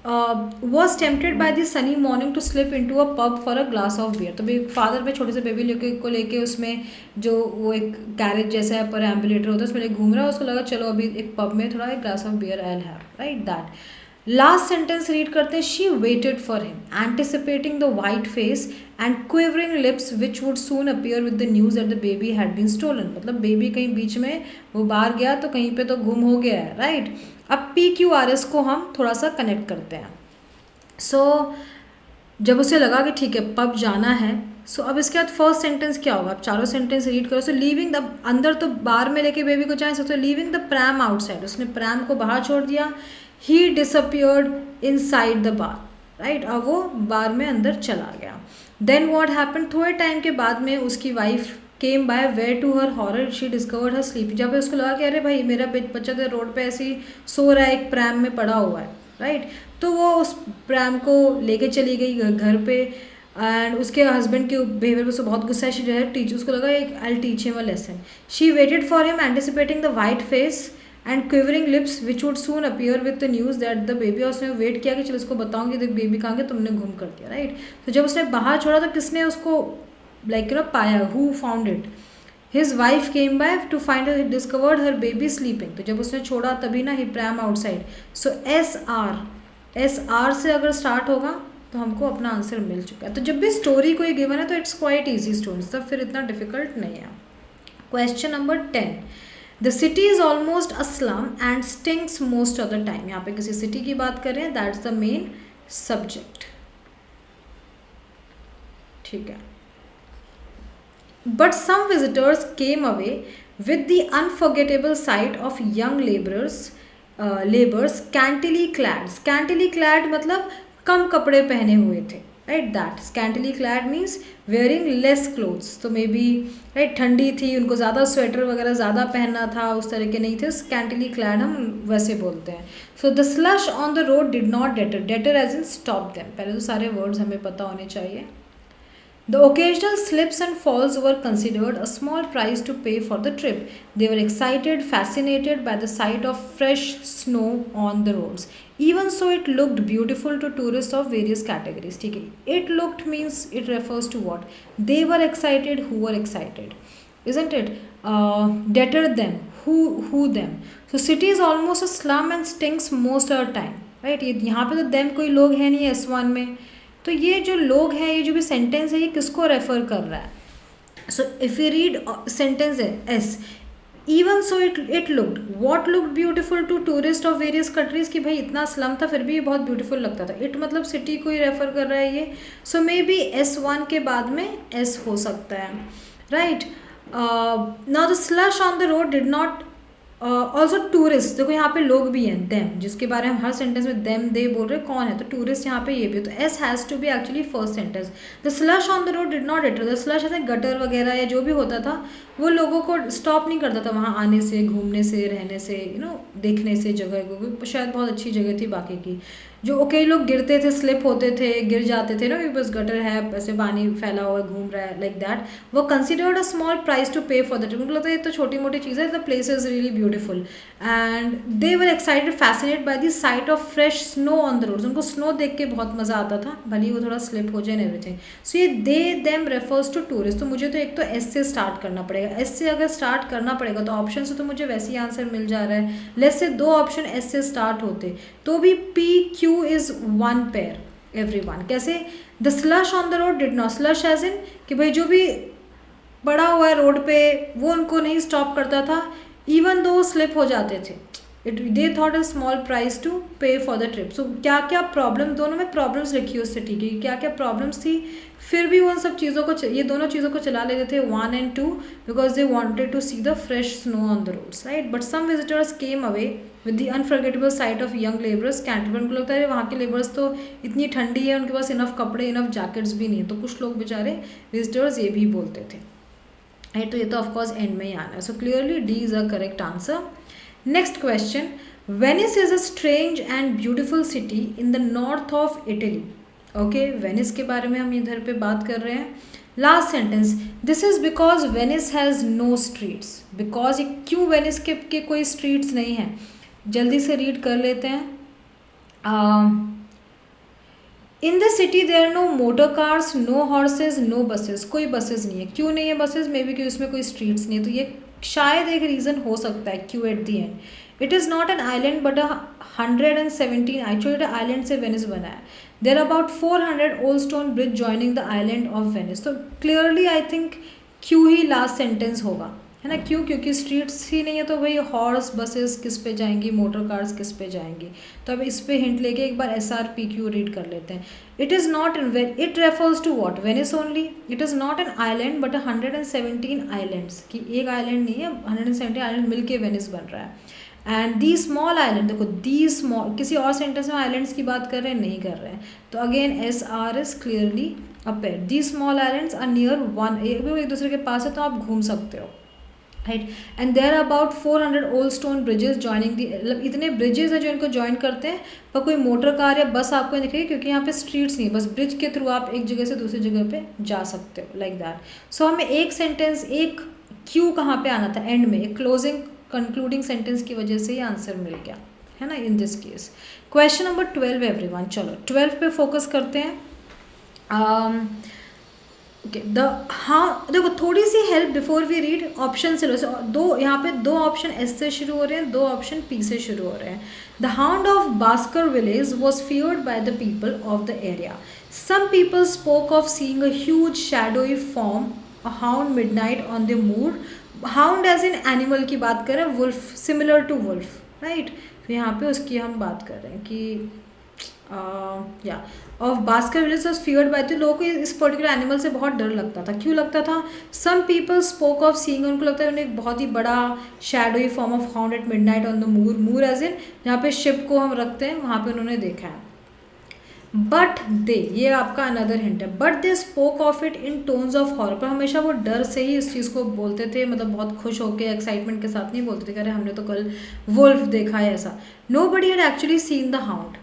was tempted by the sunny morning to slip into a pub for a glass of beer. तो फादर पे छोटे से बेबी लेके उसमें जो वो एक कैरेज जैसा है पर एम्बुलेटर होता है उसमें लेके घूम रहा है, उसको लगा चलो अभी एक पब में थोड़ा एक glass of beer I will have, right that. Last sentence read करते हैं, she waited for him anticipating the white face and quivering lips which would soon appear with the news that the baby had been stolen. मतलब baby कहीं बीच में वो बाहर गया तो कहीं पे तो गुम हो गया है, राइट। अब PQRS को हम थोड़ा सा कनेक्ट करते हैं। सो जब उसे लगा कि ठीक है पब जाना है, सो अब इसके बाद फर्स्ट सेंटेंस क्या होगा, आप चारों सेंटेंस रीड करो। सो लीविंग द, अंदर तो बार में लेके बेबी को जाए सकते, लीविंग द प्रैम आउटसाइड, उसने प्रैम को बाहर छोड़ दिया। He disappeared inside the bar, right, अब वो बार में अंदर चला गया। देन व्हाट हैपेंड, थोड़े टाइम के बाद में उसकी wife came by, where to her horror she discovered her sleep. जब उसको लगा कि अरे भाई मेरा बच्चा तो रोड पे ऐसे ही सो रहा है, एक प्रैम में पड़ा हुआ है, राइट। तो वो उस प्रैम को लेके चली गई घर पे, एंड उसके हस्बैंड के बिहेवियर पर उसको बहुत गुस्सा है। शी डिड टीच, उसको लगा I teach him a lesson. She waited for him anticipating the white face and quivering lips which would soon appear with the news that the baby, और उसने वेट किया कि चलो उसको बताऊंगी देख बेबी कहाँ गया, तुमने घूम कर दिया, राइट। तो जब उसने बाहर छोड़ा तो किसने उसको लाइक पाया, who found it, his wife came by two find discovered her baby sleeping. तो जब उसने छोड़ा तभी ना, ही प्रैम आउटसाइड। सो SR से अगर स्टार्ट होगा तो हमको अपना आंसर मिल चुका है। तो जब भी स्टोरी कोई गिवन है तो इट्स क्वाइट ईजी स्टोरी, तब फिर इतना डिफिकल्ट नहीं है। Question number 10, the city is almost a slum and stinks most of the time. यहाँ पे किसी सिटी की बात कर रहे हैं, दैट्स द मेन सब्जेक्ट, ठीक है। But some visitors came away with the unforgettable sight of young labours scantily clad. Scantily clad मतलब कम कपड़े पहने हुए थे, right that. Scantily clad means wearing less clothes, तो मे बी राइट ठंडी थी, उनको ज़्यादा स्वेटर वगैरह ज़्यादा पहनना था, उस तरह के नहीं थे, स्कैंटिली क्लैड हम वैसे बोलते हैं। So the slush on the road did not deter, deter as in stop them. पहले तो सारे वर्ड्स हमें पता होने चाहिए। The occasional slips and falls were considered a small price to pay for the trip. They were excited, fascinated by the sight of fresh snow on the roads. Even so, it looked beautiful to tourists of various categories. ठीक है, it looked means it refers to what? They were excited. Who were excited? Isn't it? Deter them. Who them? So city is almost a slum and stinks most of the time. Right? यहाँ पे तो them कोई लोग है नहीं S1 में, तो ये जो लोग हैं, ये जो भी सेंटेंस है, ये किसको रेफर कर रहा है? So if you read sentence है S, even so it looked, what looked beautiful to tourist of various countries, कि भाई इतना स्लम था फिर भी ये बहुत ब्यूटीफुल लगता था। इट मतलब सिटी को ही रेफर कर रहा है ये। सो मे बी S1 के बाद में S हो सकता है, right. Now the slush on the road did not also tourist, देखो यहाँ पे लोग भी हैं, देम, जिसके बारे में हम हर सेंटेंस में देम दे बोल रहे हैं, कौन है? तो टूरिस्ट यहाँ पे ये भी, तो S has to be actually first sentence. The slush on the road did not deter, the slush ऐसे गटर वगैरह या जो भी होता था वो लोगों को स्टॉप नहीं करता था वहाँ आने से, घूमने से, रहने से, देखने से जगह को, शायद बहुत अच्छी जगह थी बाकी की। जो कई लोग गिरते थे, स्लिप होते थे, गिर जाते थे ना, कि बस गटर है, ऐसे पानी फैला हुआ घूम रहा है, लाइक दैट, वो considered a small price to pay for that. उनको लगता है ये तो छोटी मोटी चीज़ है, the place is really beautiful and they were excited fascinated by the sight of fresh snow on the roads. उनको स्नो देख के बहुत मज़ा आता था, भले ही वो थोड़ा स्लिप हो जाए एंड एवरीथिंग। सो ये they them refers to tourist. तो मुझे तो एक तो एस से स्टार्ट करना पड़ेगा, एस से अगर स्टार्ट करना पड़ेगा तो ऑप्शन से तो मुझे वैसे ही आंसर मिल जा रहा है। लेट्स से दो ऑप्शन एस से स्टार्ट होते तो भी PQ is one pair everyone. कैसे? The slush on the road did not, slush as in कि भाई जो भी पड़ा हुआ है रोड पे वो उनको नहीं स्टॉप करता था, इवन दो स्लिप हो जाते थे। They thought a small price to pay for the trip. सो क्या क्या प्रॉब्लम, दोनों में प्रॉब्लम्स लिखी उस सिटी की, क्या क्या प्रॉब्लम्स थी, फिर भी उन सब चीज़ों को, ये दोनों चीज़ों को चला लेते थे 1 and 2 because they wanted to see the fresh snow on the roads, right. But some visitors came away with the unforgettable sight of young labourers कैंटरबर्ग। उनको लगता है वहाँ के लेबर्स तो इतनी ठंडी है, उनके पास इनफ कपड़े, इनफ जैकेट्स भी नहीं है, तो कुछ लोग बेचारे विजिटर्स ये भी बोलते थे, राइट। तो ये तो ऑफकोर्स एंड में ही आना है। So clearly D is a correct answer. Next question, Venice is a strange and beautiful city in the north of Italy. Okay, Venice के बारे में हम इधर पे बात कर रहे हैं। Last sentence, this is because Venice has no streets, because ये क्यों वेनिस के कोई स्ट्रीट्स नहीं है, जल्दी से रीड कर लेते हैं. In the city there are no motor cars, no horses, no buses, कोई बसेस नहीं है. क्यों नहीं है बसेस? मे बी क्योंकि उसमें कोई स्ट्रीट्स नहीं है. तो ये शायद एक रीज़न हो सकता है Q at the end. It is not an island but 117 actually island से वेनिस बना है. There about 400 old stone bridge joining the island of Venice. तो क्लियरली आई थिंक क्यू ही लास्ट सेंटेंस होगा, है ना. क्यों? क्योंकि स्ट्रीट्स ही नहीं है तो भाई हॉर्स बसेस किस पे जाएंगी, मोटर कार्स किस पे जाएंगी. तो अब इस पे हिंट लेके एक बार SRPQ रीड कर लेते हैं. It is not in it refers to what? Venice only. It is not an island but 117 islands, की एक आइलैंड नहीं है, 117 आइलैंड मिलके वेनिस बन रहा है. एंड दी स्मॉल आइलैंड, देखो दी स्मॉल, किसी और सेंटेंस में आइलैंड्स की बात कर रहे हैं? नहीं कर रहे हैं. तो again SR is clearly a pair. The small islands are near one, एक दूसरे के पास है तो आप घूम सकते हो, right. And there about 400 old stone bridges joining the, मतलब इतने ब्रिजेस हैं जो इनको ज्वाइन करते हैं, पर कोई मोटर कार या बस आपको नहीं दिखेगी क्योंकि यहाँ पे स्ट्रीट्स नहीं, बस ब्रिज के थ्रू आप एक जगह से दूसरी जगह पे जा सकते हो, लाइक दैट. सो हमें एक सेंटेंस, एक क्यू कहाँ पे आना था? एंड में. एक क्लोजिंग कंक्लूडिंग सेंटेंस की वजह से ये आंसर मिल गया, है ना, इन this case. Question number 12 everyone. चलो 12 पे फोकस करते हैं. ओके हाँ देखो, थोड़ी सी help before we read. Option से लो. दो यहाँ पे दो ऑप्शन S से शुरू हो रहे हैं, दो ऑप्शन P से शुरू हो रहे हैं. The hound of Baskervilles was feared by the people of the area. Some people spoke of seeing a huge shadowy form, a hound midnight on the moor. Hound as in animal की बात करें, wolf, similar to wolf, right. तो यहाँ पे उसकी हम बात कर रहे हैं कि या of Baskervilles was feared by. तो लोगों को इस पर्टिकुलर एनिमल से बहुत डर लगता था. क्यों लगता था? Some people spoke of seeing, उनको लगता है उन्हें एक बहुत ही बड़ा shadowy form of hound at midnight on the moor. Moor as in जहाँ पे शिप को हम रखते हैं, वहाँ पे उन्होंने देखा है. बट दे, ये आपका अनदर हिंट है. But they spoke of it in tones of horror. पर हमेशा वो डर से ही इस चीज़ को बोलते थे, मतलब बहुत खुश होकर एक्साइटमेंट के साथ नहीं बोलते थे कि अरे हमने तो कल वुल्फ देखा है ऐसा. Nobody had actually seen the hound.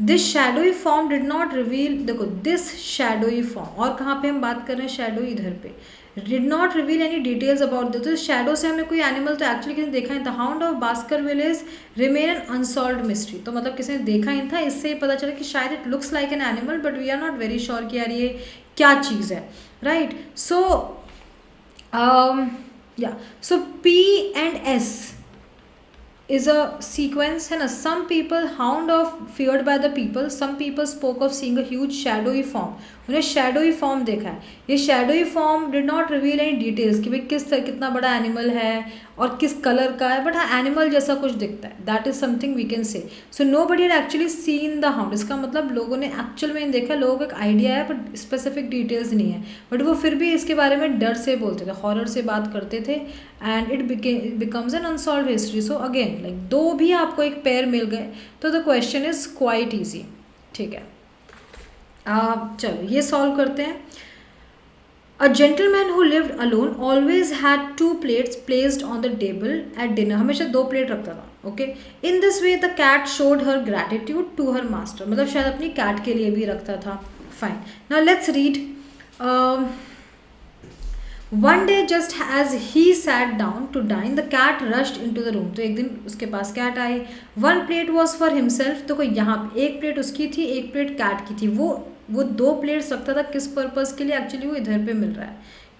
This shadowy form did not reveal, देखो दिस शैडोई फॉर्म, और कहाँ पे हम बात कर रहे हैं? शैडो इधर पे. Did not reveal any details about this. तो शैडो से हमें कोई एनिमल तो एक्चुअली किसी ने देखा है. The hound of Baskervilles remain an unsolved mystery. तो मतलब किसी ने देखा ही था, इससे ही पता चला कि शायद it looks like an animal but we are not very sure कि यार ये क्या चीज़ है, राइट. सो या सो P and S is a sequence, है ना. some people, hound of feared by the people, some people spoke of seeing a huge shadowy form. उन्हें shadowy form देखा है. ये shadowy form did not reveal any details कि भाई कितना बड़ा एनिमल है और किस कलर का है, बट हाँ एनिमल जैसा कुछ दिखता है. That is something we can say. So nobody had actually seen the hound. इसका मतलब लोगों ने एक्चुअल में देखा, लोगों को एक आइडिया है बट स्पेसिफिक डिटेल्स नहीं है, बट वो फिर भी इसके बारे में डर से बोलते थे, हॉरर से बात करते थे. And it becomes an unsolved history. So again like दो भी आपको एक पेयर मिल गए, तो the question is quite easy, ठीक है. चलो ये सॉल्व करते हैं. A gentleman who lived alone always had 2 plates placed on the table at dinner. हमेशा 2 प्लेट रखता था. Okay. In this way the cat showed her gratitude to her master. मतलब शायद अपनी कैट के लिए भी रखता था. Fine. Now let's read. One day just as he sat down to dine, the cat rushed into the room. तो एक दिन उसके पास कैट आई. One plate was for himself. तो कोई यहाँ एक प्लेट उसकी थी, एक प्लेट कैट की थी. वो 2 प्लेट्स रखता था किस पर्पज़ के लिए? एक्चुअली वो इधर पे मिल रहा है.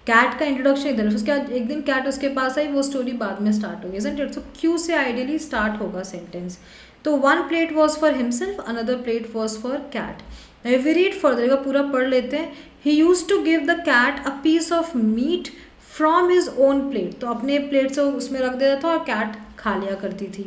कैट का इंट्रोडक्शन इधर, उसके बाद एक दिन कैट उसके पास आई, वो स्टोरी बाद में स्टार्ट होगी. Isn't it? सो क्यू से आइडियली स्टार्ट होगा सेंटेंस. तो 1 plate was for himself, another plate was for cat. If we read further, पूरा पढ़ लेते हैं. He use to give the cat a piece of meat from his own plate. तो अपने plate से उसमें रख देता था और कैट खा लिया करती थी,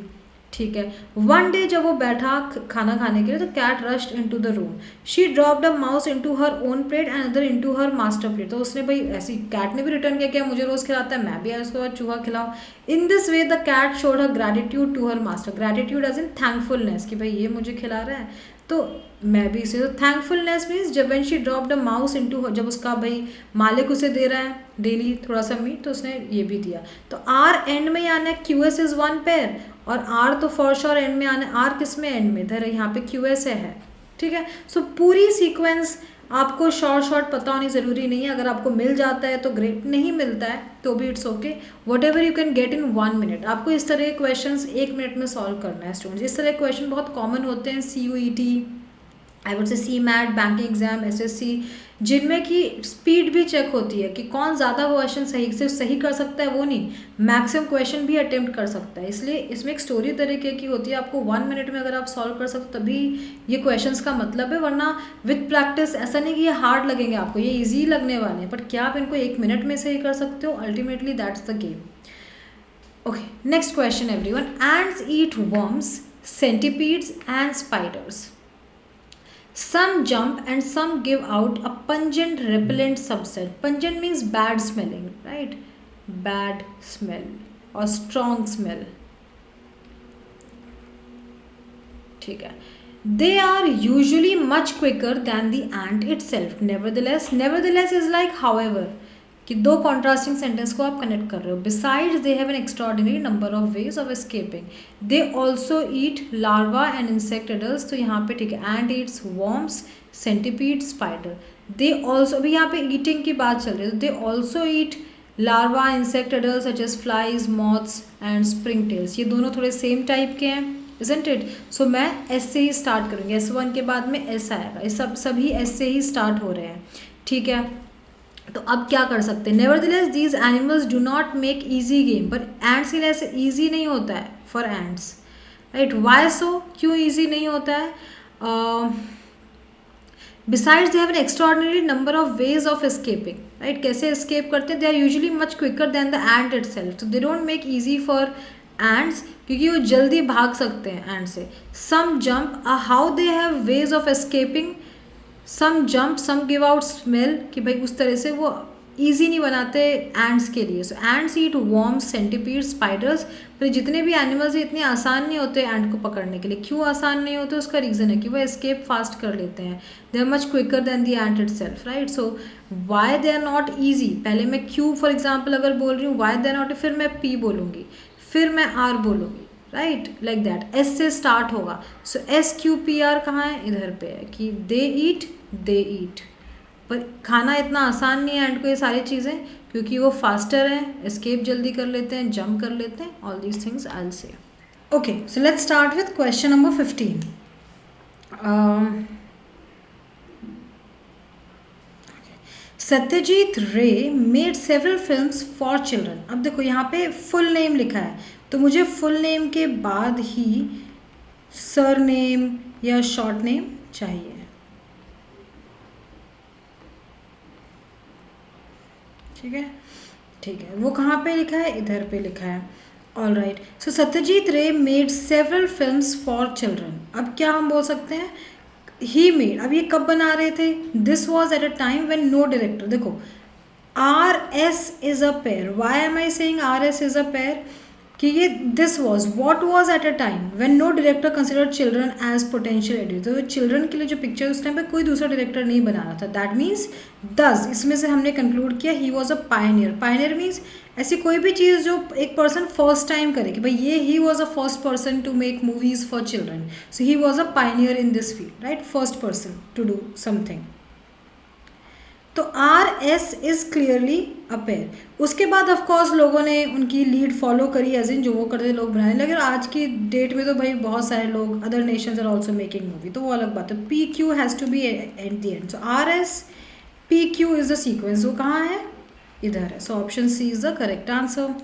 ठीक है. वन डे जब वो बैठा खाना खाने के लिए, तो cat rushed into the room. She dropped a mouse into her own plate and other into her master plate. तो उसने भाई ऐसी कैट ने भी रिटर्न किया, क्या मुझे रोज़ खिलाता है, मैं भी उसके बाद चूहा खिलाऊं. In this way the cat showed her gratitude to her master. Gratitude as in thankfulness कि भाई ये मुझे खिला रहा है तो मैं भी इसे. तो थैंकफुलनेस मीन्स जब when she dropped a mouse into, जब उसका भाई मालिक उसे दे रहा है डेली थोड़ा सा मीट, तो उसने ये भी दिया. तो आर एंड में आना है, QS इज 1 पेयर, और आर तो फॉर श्योर एंड में आना है. आर किस में? एंड में. इधर यहाँ पे QS है, ठीक है. सो पूरी सीक्वेंस आपको शॉर्ट पता होनी ज़रूरी नहीं है, अगर आपको मिल जाता है तो ग्रेट, नहीं मिलता है तो भी it's okay, what ever you can get in 1 minute. आपको इस तरह के क्वेश्चन 1 मिनट में सॉल्व करना है स्टूडेंट्स। इस तरह के क्वेश्चन बहुत कॉमन होते हैं CUET, I would say CMAT, banking exam, SSC, जिनमें कि स्पीड भी चेक होती है कि कौन ज़्यादा क्वेश्चन सही से सही कर सकता है, वो नहीं, मैक्सिमम क्वेश्चन भी अटेम्प्ट कर सकता है। इसलिए इसमें एक स्टोरी तरीके की होती है, आपको 1 मिनट में अगर आप सॉल्व कर सकते तभी ये क्वेश्चंस का मतलब है, वरना विथ प्रैक्टिस ऐसा नहीं कि ये हार्ड लगेंगे आपको, ये ईजी लगने वाले हैं, बट क्या आप इनको 1 मिनट में सही कर सकते हो? Ultimately that's the game. Okay, next question everyone. Ends eat worms, centipedes and spiders. Some jump and some give out a pungent repellent substance. Pungent means bad smelling, right? Bad smell or strong smell. ठीक है. They are usually much quicker than the ant itself. Nevertheless is like however. कि दो contrasting sentence को आप connect कर रहे हो. Besides they have an extraordinary number of ways of escaping. They also eat larva and insect adults. तो यहाँ पे ठीक है, and eats worms, centipede, spider. They also, अभी यहाँ पे ईटिंग की बात चल रही है, they also eat larva, insect adult such as flies, moths and spring tails. ये दोनों थोड़े सेम टाइप के हैं, isn't it? सो मैं S से ही स्टार्ट करूँगी. S1 के बाद में S आएगा. ये सभी S से ही स्टार्ट हो रहे हैं. ठीक है, तो अब क्या कर सकते हैं? Nevertheless these animals do not make easy game. पर एंड्स के लिए ऐसे ईजी नहीं होता है for ants, right? Why so? क्यों ईजी नहीं होता है? Besides they have an extraordinary number of ways of escaping, right? कैसे एस्केप करते हैं? They are usually much quicker than the ant itself. तो they don't make easy for ants, क्योंकि वो जल्दी भाग सकते हैं एंड से. Some jump, how they have ways of escaping. Some jump, some give out smell, कि भाई उस तरह से वो ईजी नहीं बनाते एंड्स के लिए. सो एंड्स ईट वॉर्म्स, सेंटीपीड, स्पाइडर्स. पर जितने भी एनिमल्स हैं इतने आसान नहीं होते एंड को पकड़ने के लिए. क्यों आसान नहीं होते? उसका रीज़न है कि वो एस्केप फास्ट कर लेते हैं. They are much quicker than the ant itself, right? So why they are not easy, पहले मैं क्यू फॉर एग्जाम्पल अगर बोल रही हूँ, वाई दे आर नॉट, फिर मैं पी बोलूँगी, फिर मैं आर बोलूँगी, राइट? Like that. एस से स्टार्ट होगा. सो SQPR कहाँ है? इधर पे है कि दे ईट, दे ईट. पर खाना इतना आसान नहीं है एंड को ये सारी चीज़ें, क्योंकि वो फास्टर हैं, एस्केप जल्दी कर लेते हैं, जंप कर लेते हैं. All these things I will say. Okay, so let's start with question number 15. Satyajit Ray made several films for children. अब देखो यहाँ पे फुल नेम लिखा है, तो मुझे फुल नेम के बाद ही सर नेम या शॉर्ट नेम चाहिए. ठीक है, ठीक है. वो कहाँ पे लिखा है? इधर पे लिखा है. All right. So Satyajit Ray made several films for children. अब क्या हम बोल सकते हैं? He made. अब ये कब बना रहे थे? This was at a time when no director. देखो, RS is a pair. Why am I saying RS is a pair? कि ये this was, what was at a time when no director considered children as potential editor. तो children के लिए जो picture उस time पे कोई दूसरा डायरेक्टर नहीं बना रहा था. दैट मीन्स दस, इसमें से हमने कंक्लूड किया ही was a Pioneer. Pioneer means ऐसी कोई भी चीज़ जो एक पर्सन फर्स्ट टाइम करे, कि भाई ये he was a first person to make movies for children. So he was a pioneer in this field, right? First person to do something. तो RS is clearly a pair. उसके बाद of course लोगों ने उनकी लीड फॉलो करी, as in जो वो करते लोग बनाने लगे. आज की डेट में तो भाई बहुत सारे लोग, other nations are also making movie, तो वो अलग बात है. PQ has to be at the end. So RS PQ is the sequence. वो कहाँ है? इधर है. So option C is the correct answer.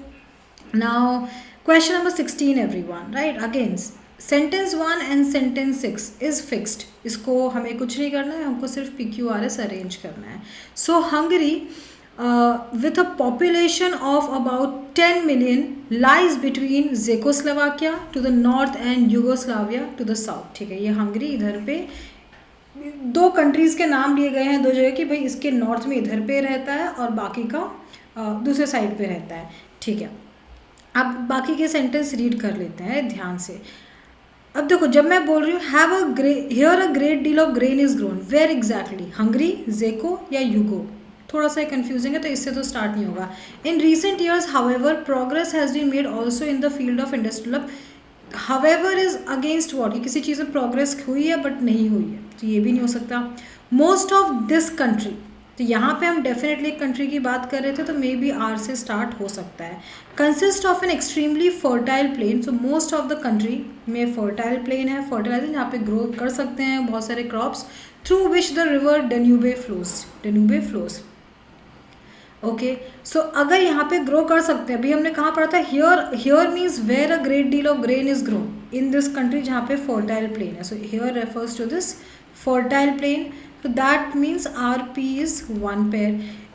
Now question number 16 everyone, right? Again sentence 1 and sentence 6 is fixed. इसको हमें कुछ नहीं करना है, हमको सिर्फ PQRS अरेंज करना है. सो Hungary with a population of about 10 million lies between Czechoslovakia to the north and Yugoslavia to the south. ठीक है, ये हंगरी इधर पे दो कंट्रीज़ के नाम लिए गए हैं, दो जगह की. भाई इसके नॉर्थ में इधर पे रहता है और बाकी का दूसरे साइड पे रहता है. ठीक है, अब बाकी के सेंटेंस रीड कर लेते हैं ध्यान से. अब देखो, जब मैं बोल रही हूँ have a here a great deal of grain is grown, where exactly? Hungary, जेको या यूगो? थोड़ा सा कंफ्यूजिंग है, तो इससे तो स्टार्ट नहीं होगा. In recent years however progress has been made also in the field of industrial. However is against what, कि किसी चीज़ में प्रोग्रेस हुई है बट नहीं हुई है, तो ये भी नहीं हो सकता. मोस्ट ऑफ दिस कंट्री, तो यहाँ पे हम डेफिनेटली एक कंट्री की बात कर रहे थे, तो मे बी आर से स्टार्ट हो सकता है. Consist of an extremely fertile plain, so most of the country में फर्टाइल प्लेन है, फर्टाइल जहाँ पे ग्रो कर सकते हैं बहुत सारे crops, through which the river Danube flows. Okay, so अगर यहाँ पे ग्रो कर सकते हैं, अभी हमने कहाँ पढ़ा था, here means where a great deal of grain is grown in this country, जहाँ पे फर्टाइल प्लेन है. So here refers to this fertile plain. So that means RP is 1 pair.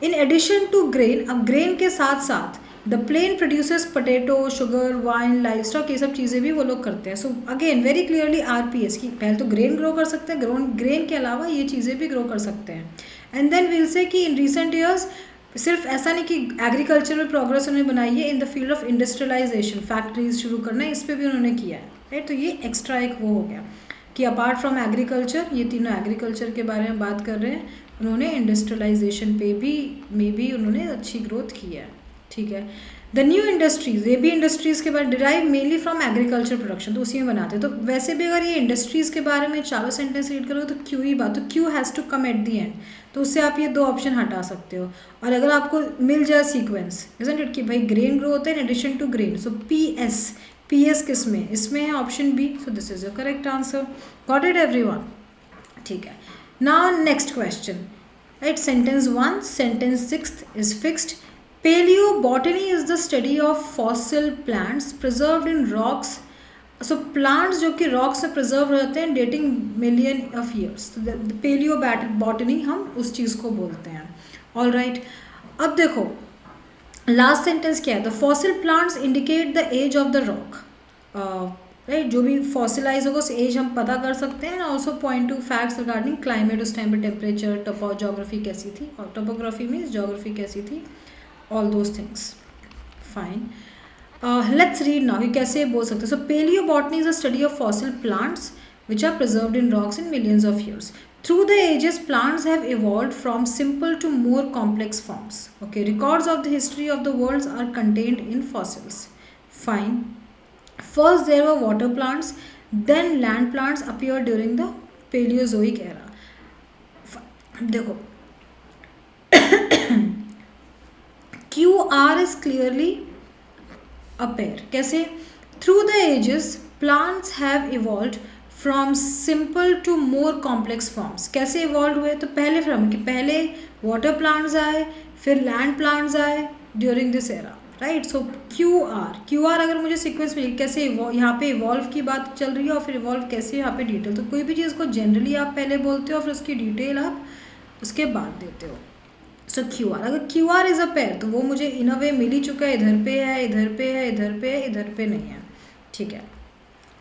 In addition to grain, अब grain के साथ साथ the plain produces potato, sugar, wine, livestock, ये सब चीज़ें भी वो लोग करते हैं. So again very clearly RPS की पहले तो grain grow कर सकते हैं, grain के अलावा ये चीज़ें भी grow कर सकते हैं. And then we'll say कि in recent years सिर्फ ऐसा नहीं कि एग्रीकल्चर में प्रोग्रेस उन्होंने बनाई है, in the field of industrialisation, factories शुरू करना है, इस पर भी उन्होंने किया है, राइट. तो ये एक्स्ट्रा एक वो हो गया कि अपार्ट फ्रॉम एग्रीकल्चर, ये तीनों एग्रीकल्चर के बारे में बात कर रहे हैं, उन्होंने इंडस्ट्रियलाइजेशन पे भी मे बी उन्होंने अच्छी ग्रोथ की है. ठीक है. द न्यू इंडस्ट्रीज, ये भी इंडस्ट्रीज़ के बारे derive mainly from agriculture production, तो उसी में बनाते हैं. तो वैसे भी अगर ये इंडस्ट्रीज़ के बारे में चारों सेंटेंस रीड करोगे तो क्यू ही बात, तो Q has to come at the end, तो उससे आप ये 2 ऑप्शन हटा सकते हो. और अगर आपको मिल जाए सीक्वेंस, इजंट इट, कि भाई ग्रेन ग्रो होता है in addition to grain, so PS किस में, इसमें है option B. So this is the correct answer. Got it everyone? ठीक है. Now next question, right. Sentence 1, sentence 6 is fixed. Paleobotany is the study of fossil plants preserved in rocks. So plants जो कि rocks में preserve रहते हैं dating million of years. So the paleobotany हम उस चीज़ को बोलते हैं. All right. अब देखो लास्ट सेंटेंस क्या है, the fossil plants indicate the age of the rock, right. जो भी फॉसिलाइज होगा उस एज हम पता कर सकते हैं. Also point to facts regarding climate, उस टाइम पे टेम्परेचर, टोपोग्राफी कैसी थी, और टोपोग्राफी मीन्स जोग्राफी कैसी थी, all those things. Fine. Let's read now कि कैसे बोल सकते हैं. So palaeobotany is a study of fossil plants which are preserved in rocks in millions of years. Through the ages, plants have evolved from simple to more complex forms. Okay, records of the history of the world are contained in fossils. Fine. First there were water plants, then land plants appeared during the Paleozoic era. देखो QR is clearly a pair. कैसे? Through the ages, plants have evolved from simple to more complex forms. कैसे evolve हुए? तो पहले from कि पहले water plants आए, फिर लैंड प्लांट्स आए during this era, right. So Q R अगर मुझे सीक्वेंस मिली कैसे यहाँ पे इवॉल्व की बात चल रही है और फिर इवॉल्व कैसे यहाँ पे डिटेल, तो कोई भी चीज़ को जनरली आप पहले बोलते हो और फिर उसकी डिटेल आप उसके बाद देते हो. सो क्यू आर, अगर Q R is a pair तो वो मुझे इन अ वे मिल ही चुका है, इधर पे है, इधर पे है, इधर पे है, इधर पे नहीं है. ठीक है.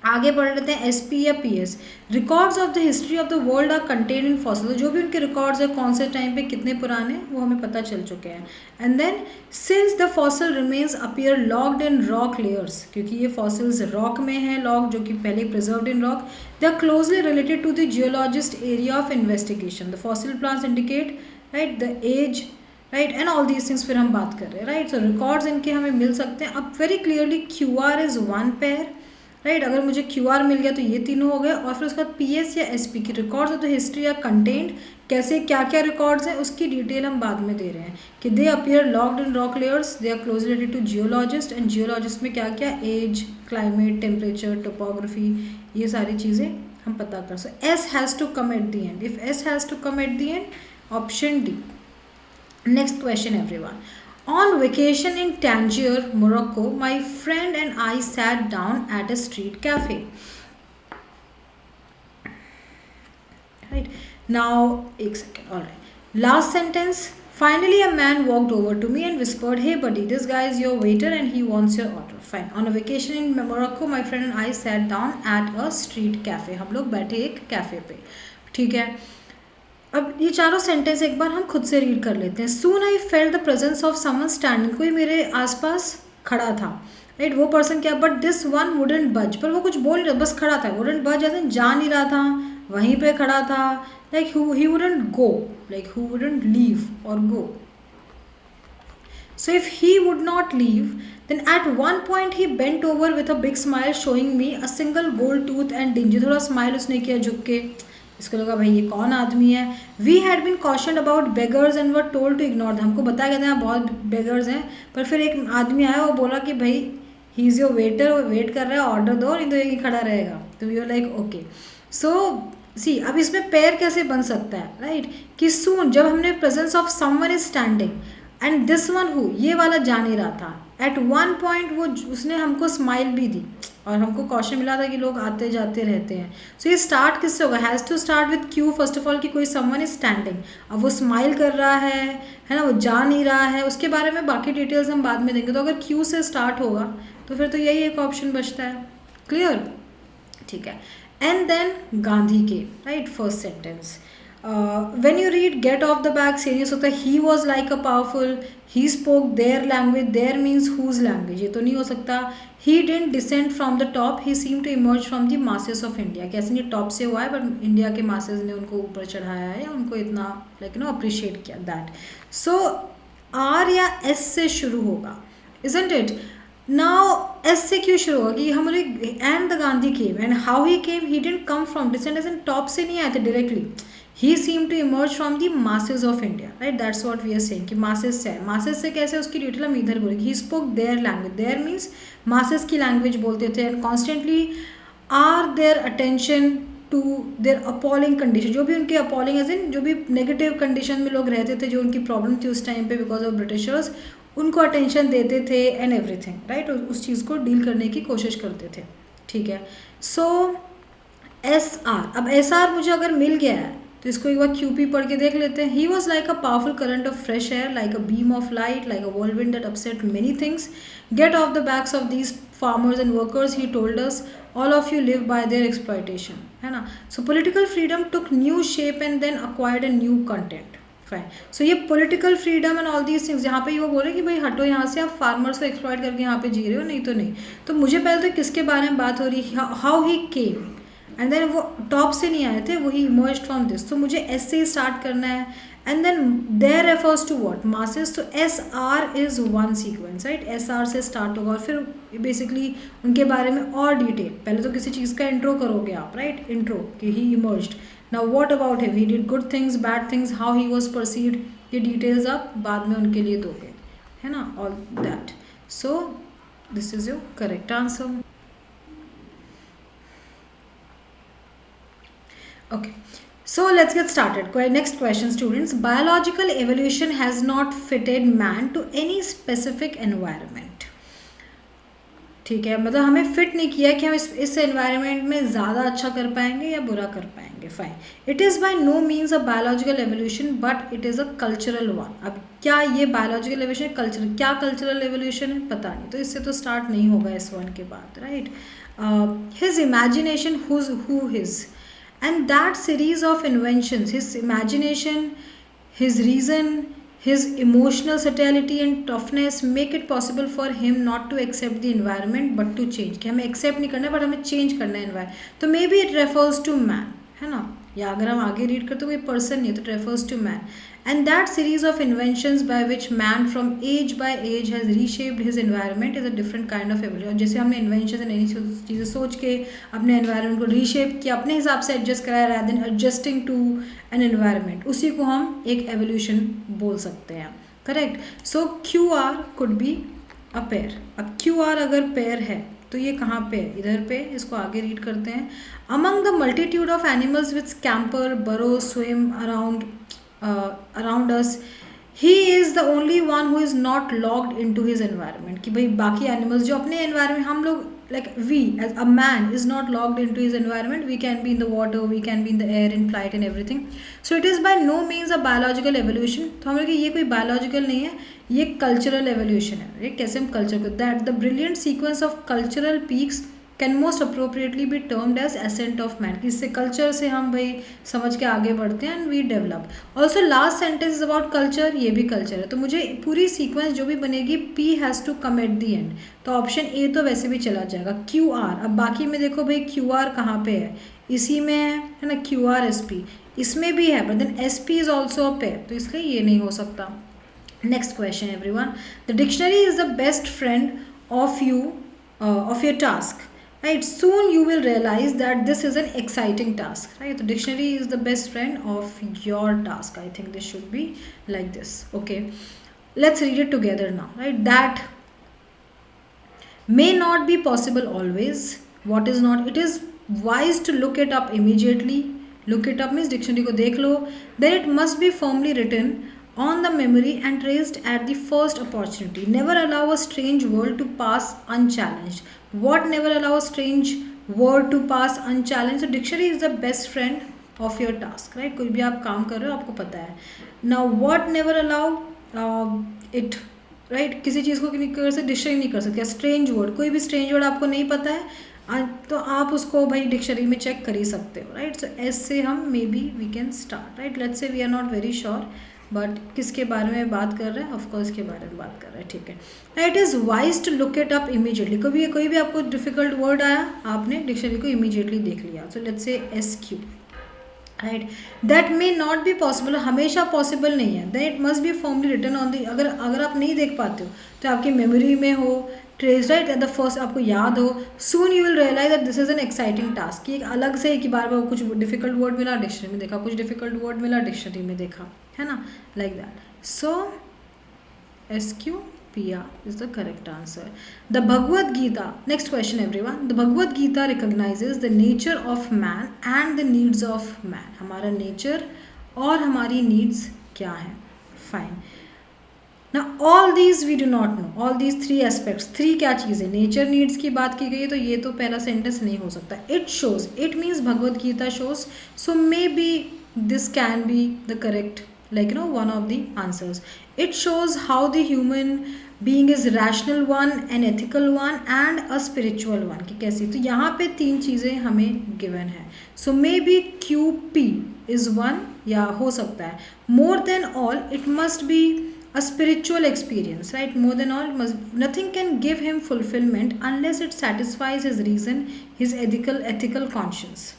आगे बढ़ लेते हैं. SP या PS, records of the history of the world are contain in fossil, जो भी उनके रिकॉर्ड्स है कौन से टाइम पे कितने पुराने वो हमें पता चल चुके हैं. And then since the fossil remains appear locked in rock layers, क्योंकि ये फॉसिल्स रॉक में है लॉक, जो कि पहले preserved in rock, they are closely related to the geologist area of investigation. The fossil plants indicate, right, the age, right, and all these things फिर हम बात कर रहे हैं, राइट. सो रिकॉर्ड्स इनके हमें मिल सकते हैं. अब very clearly QR is 1 pair, right. अगर मुझे QR मिल गया तो ये तीनों हो गए. और फिर उसके बाद PS या SP की records of the history are content, कैसे क्या क्या रिकॉर्ड्स हैं उसकी डिटेल हम बाद में दे रहे हैं कि they appear locked in rock layers, they are closely related to geologist, and geologist में क्या क्या एज, क्लाइमेट, टेम्परेचर, टोपोग्राफी, ये सारी चीज़ें हम पता कर सकते. S has to come at the end. If S has to come at the end, option D. Next question everyone. On vacation in Tangier, Morocco, my friend and I sat down at a street cafe. Right now, एक second. All right. Last sentence. Finally, a man walked over to me and whispered, "Hey, buddy, this guy is your waiter and he wants your order." Fine. On a vacation in Morocco, my friend and I sat down at a street cafe. हम लोग बैठे एक cafe पे. ठीक है. अब ये चारों सेंटेंस एक बार हम खुद से रीड कर लेते हैं. Soon I felt the presence of someone standing, कोई मेरे आसपास खड़ा था, राइट. वो पर्सन क्या, बट दिस वन वुडंट बज, पर वो कुछ बोल नहीं रहा, बस खड़ा था. वुडंट बज ऐसे जा नहीं रहा था, वहीं पे खड़ा था. Like he wouldn't go, like he wouldn't leave और go. So if he would not leave Then at one point he bent over with a big smile showing me a single gold tooth and dingy. थोड़ा smile उसने किया झुक के, इसको लगा भाई ये कौन आदमी है. We had been cautioned about beggars and were told to ignore them. हमको बताया गया था यहाँ बहुत बेगर्स हैं, पर फिर एक आदमी आया और बोला कि भाई he is your waiter, wait कर रहा है, ऑर्डर दो नहीं तो यही खड़ा रहेगा. तो वी आर लाइक ओके. सो सी अब इसमें पेयर कैसे बन सकता है, राइट, कि सून जब हमने presence of someone is standing and this one who, ये वाला जा नहीं रहा था. एट वन पॉइंट वो उसने हमको स्माइल भी दी और हमको कॉशन मिला था कि लोग आते जाते रहते हैं. सो ये स्टार्ट किससे होगा, has to start with Q first of all, कि कोई समवन इज स्टैंडिंग. अब वो स्माइल कर रहा है ना, वो जा नहीं रहा है, उसके बारे में बाकी डिटेल्स हम बाद में देंगे. तो अगर क्यू से स्टार्ट होगा तो फिर तो यही एक ऑप्शन बचता है. क्लियर, ठीक है. एंड देन गांधी के, right, first sentence. when you read get off the back serious होता है he was like a powerful, he spoke their language, their means whose language, ये तो नहीं हो सकता. he didn't descend from the top, he seemed to emerge from the masses of India. कैसे नहीं top से हुआ है बट इंडिया के masses ने उनको ऊपर चढ़ाया है, उनको इतना लाइक अप्रिशिएट किया. दैट सो आर या एस से शुरू होगा, isn't it? नाउ एस से क्यों शुरू होगा कि हम and the Gandhi came and how he came, he didn't come from descent as in top से नहीं आए थे directly. He seem to emerge from the masses of India, right, that's what we are saying कि masses से है. Masses से कैसे, उसकी डिटेल हम इधर बोलेंगे. He spoke their language, their means masses की लैंग्वेज बोलते थे. And constantly are their attention to their appalling condition, जो भी उनके अपॉलिंग एज इन जो भी नेगेटिव कंडीशन में लोग रहते थे, जो उनकी प्रॉब्लम थी उस टाइम पे बिकॉज ऑफ ब्रिटिशर्स, उनको अटेंशन देते थे एंड एवरीथिंग, राइट, उस चीज़ को डील करने की कोशिश करते थे. ठीक है. सो एस आर, अब एस आर मुझे अगर मिल गया है तो इसको एक बार क्यूपी पढ़ के देख लेते हैं. He was like a powerful current of fresh air, like a beam of light, like a whirlwind that upset many things. Get off the backs of these farmers and workers, he told us, all of you live by their exploitation, है ना. So political freedom took new shape and then acquired a new content. Fine. So ये political freedom and all these things, यहाँ पे वो बोले कि भाई हटो यहाँ से, आप फार्मर्स को एक्सप्लॉइट करके यहाँ पे जी रहे हो, नहीं तो नहीं. तो मुझे पहले तो किसके बारे में बात हो रही है, how he came, and then वो टॉप से नहीं आए थे, वो ही इमर्ज्ड फ्रॉम दिस. तो मुझे एस से ही स्टार्ट करना है. And then there refers to what, masses. तो S R is one sequence, right, S R से स्टार्ट होगा और फिर बेसिकली उनके बारे में और डिटेल. पहले तो किसी चीज़ का इंट्रो करोगे आप, राइट, इंट्रो कि ही emerged. Now what about him? He did good things, bad things, how he was perceived. ये details आप बाद में उनके लिए दोगे, है ना, all that. So this is your correct answer. Okay. So let's get started. Next question, students. Biological evolution has not fitted man to any specific environment. ठीक है, मतलब हमें फिट नहीं किया कि हम इस एनवायरनमेंट में ज़्यादा अच्छा कर पाएंगे या बुरा कर पाएंगे. Fine. It is by no means a biological evolution but it is a cultural one. अब क्या ये बायोलॉजिकल एवोल्यूशन कल्चरल, क्या कल्चरल एवोल्यूशन है पता नहीं, तो इससे तो स्टार्ट नहीं होगा इस वन के बाद, right. His imagination who his and that series of inventions, his imagination, his reason, his emotional subtlety and toughness make it possible for him not to accept the environment but to change. कि हमें accept नहीं करना है but हमें change करना है environment. तो may be it refers to man, है ना, या अगर हम आगे रीड करते कोई पर्सन नहीं है तो it refers to man. And that series of inventions by which man from age by age has reshaped his environment is a different kind of evolution. जैसे हमने inventions and नई चीज़ें सोच के अपने environment को reshape किया, अपने हिसाब से adjust कराया rather than adjusting to an environment, उसी को हम एक evolution बोल सकते हैं. Correct. So QR could be a pair. अब QR अगर pair है तो ये कहाँ पे है, इधर पे. इसको आगे रीड करते हैं. Among the multitude of animals which scamper, burrow, swim around us, he is the only one who is not logged into his environment. कि भाई बाकी animals जो अपने environment, हम लोग like we as a man is not logged into his environment. We can be in the water, we can be in the air, in flight and everything. So it is by no means a biological evolution. तो हम लोग ये कोई biological नहीं है, ये cultural evolution है. ये कैसे हम culture को, that the brilliant sequence of cultural peaks can most appropriately be termed as ascent of man. इससे culture से हम भाई समझ के आगे बढ़ते हैं and we develop. Also last sentence is about culture, ये भी culture है. तो मुझे पूरी sequence जो भी बनेगी P has to come at the end. तो ऑप्शन A तो वैसे भी चला जाएगा. QR, अब बाकी में देखो भाई QR कहाँ पे है, इसी में है ना, QR SP इसमें भी है, but then SP is also a pair, तो इसलिए ये नहीं हो सकता. Next question everyone. The dictionary is the best friend of you of your task, right? Soon you will realize that this is an exciting task, right? The dictionary is the best friend of your task. I think this should be like this. Okay, let's read it together now, right? That may not be possible always. What is not? It is wise to look it up immediately. Look it up means dictionary को देख लो. Then it must be firmly written on the memory and traced at the first opportunity. Never allow a strange word to pass unchallenged. What never allow a strange word to pass unchallenged? So dictionary is the best friend of your task, right? कोई भी आप काम कर रहे हो आपको पता है. Now what never allow it, right? किसी चीज़ को नहीं कर सकते, डिक्शनरी नहीं कर सकते. स्ट्रेंज वर्ड, कोई भी स्ट्रेंज वर्ड आपको नहीं पता है तो आप उसको भाई डिक्शनरी में चेक कर ही सकते हो, राइट? सो एस से हम maybe we can start, right? Let's say we are not very sure, but किसके बारे में बात कर रहे हैं? ऑफकोर्स के बारे में बात कर रहे हैं, ठीक है. It is wise to look it up immediately. कोई भी आपको डिफिकल्ट वर्ड आया, आपने डिक्शनरी को इमीजिएटली देख लिया. So let's say S Q, right? That may not be possible, हमेशा पॉसिबल नहीं है. Then it must be formally written on the. अगर आप नहीं देख पाते हो तो आपकी मेमोरी में हो trace, right? At the first आपको याद हो. Soon you will realise that this is an exciting task. कि एक अलग से एक बार कुछ डिफिकल्ट वर्ड मिला डिक्शनरी में देखा, कुछ डिफिकल्ट वर्ड मिला डिक्शनरी में देखा, है ना? Like that. So SQ PR is the correct answer. The Bhagavad Gita, next question everyone. The Bhagavad Gita recognizes the nature of man and the needs of man. हमारा nature और हमारी needs क्या है? Fine. Now all these we do not know. All these three aspects. Three क्या चीज़ है? Nature needs की बात की गई है तो ये तो पहला sentence नहीं हो सकता. It shows. It means Bhagavad Gita shows. So maybe this can be the correct, like one of the answers. It shows how the human being is rational one, an ethical one and a spiritual one. कि कैसी? तो यहाँ पे तीन चीज़ें हमें given है. So maybe QP is one, या हो सकता है. More than all, it must be a spiritual experience, right? More than all, nothing can give him fulfillment unless it satisfies his reason, his ethical conscience.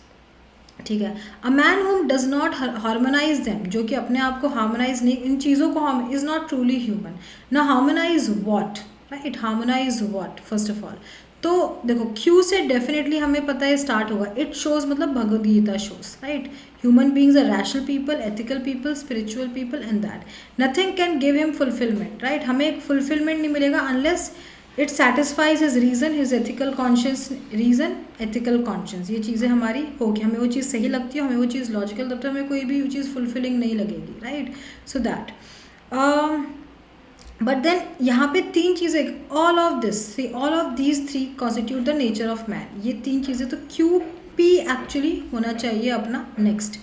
ठीक है. A man home does not harmonise them, जो कि अपने आप को harmonise नहीं, इन चीज़ों को हम इज़ नॉट ट्रूली ह्यूमन. ना harmonise what, right? Harmonise what first of all. तो देखो क्यू से डेफिनेटली हमें पता है स्टार्ट होगा. इट शोज मतलब Bhagavad Gita shows, right? Human beings are rational people, ethical people, spiritual people and that nothing can give him fulfilment, right? हमें एक फुलफिलमेंट नहीं मिलेगा unless it satisfies his reason, his ethical conscious reason, ethical conscious. ये चीज़ें हमारी होगी, हमें वो चीज़ सही लगती है, हमें वो चीज़ लॉजिकल, तब तक हमें कोई भी चीज़ फुलफिलिंग नहीं लगेगी, right? So that. But then यहाँ पे तीन चीज़ें, all of this, see all of these three constitute the nature of man. ये तीन चीज़ें तो QP एक्चुअली होना चाहिए अपना next,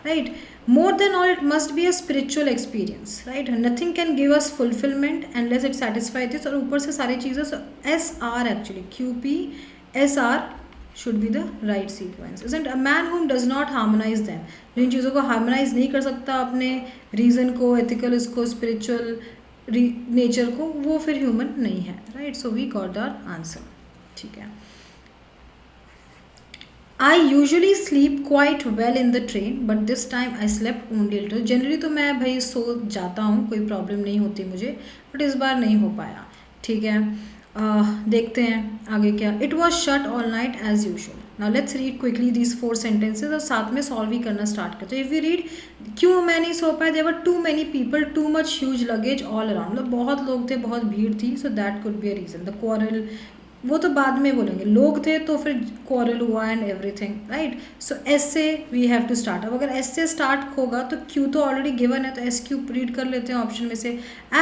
right? More than all, it must be a spiritual experience, right? Nothing can give us fulfillment unless it satisfies this. और ऊपर से सारी चीज़ें, so SR actually, QP, SR should be the right sequence. Isn't a man whom does not harmonize them, जो इन चीज़ों को harmonize नहीं कर सकता अपने reason को, ethical इसको, spiritual nature को, वो फिर human नहीं है, right? So we got our answer. ठीक है. I usually sleep quite well in the train, but this time I slept only a little. Generally तो मैं भाई सो जाता हूँ, कोई प्रॉब्लम नहीं होती मुझे, बट इस बार नहीं हो पाया. ठीक है. देखते हैं आगे क्या. It was shut all night as usual. Now let's read quickly these 4 sentences और साथ में सॉल्व ही करना स्टार्ट करते हैं. If we read, क्यों मैं नहीं सो पाया? There were too many people, too much huge luggage all around. मतलब बहुत लोग थे, बहुत भीड़ थी. So that could be a reason. The quarrel, वो तो बाद में बोलेंगे. लोग थे तो फिर क्वारल हुआ and everything, right? So S से वी हैव टू स्टार्ट. अब अगर एस से स्टार्ट होगा तो क्यू तो ऑलरेडी गिवन है, तो एस क्यू रीड कर लेते हैं ऑप्शन में से.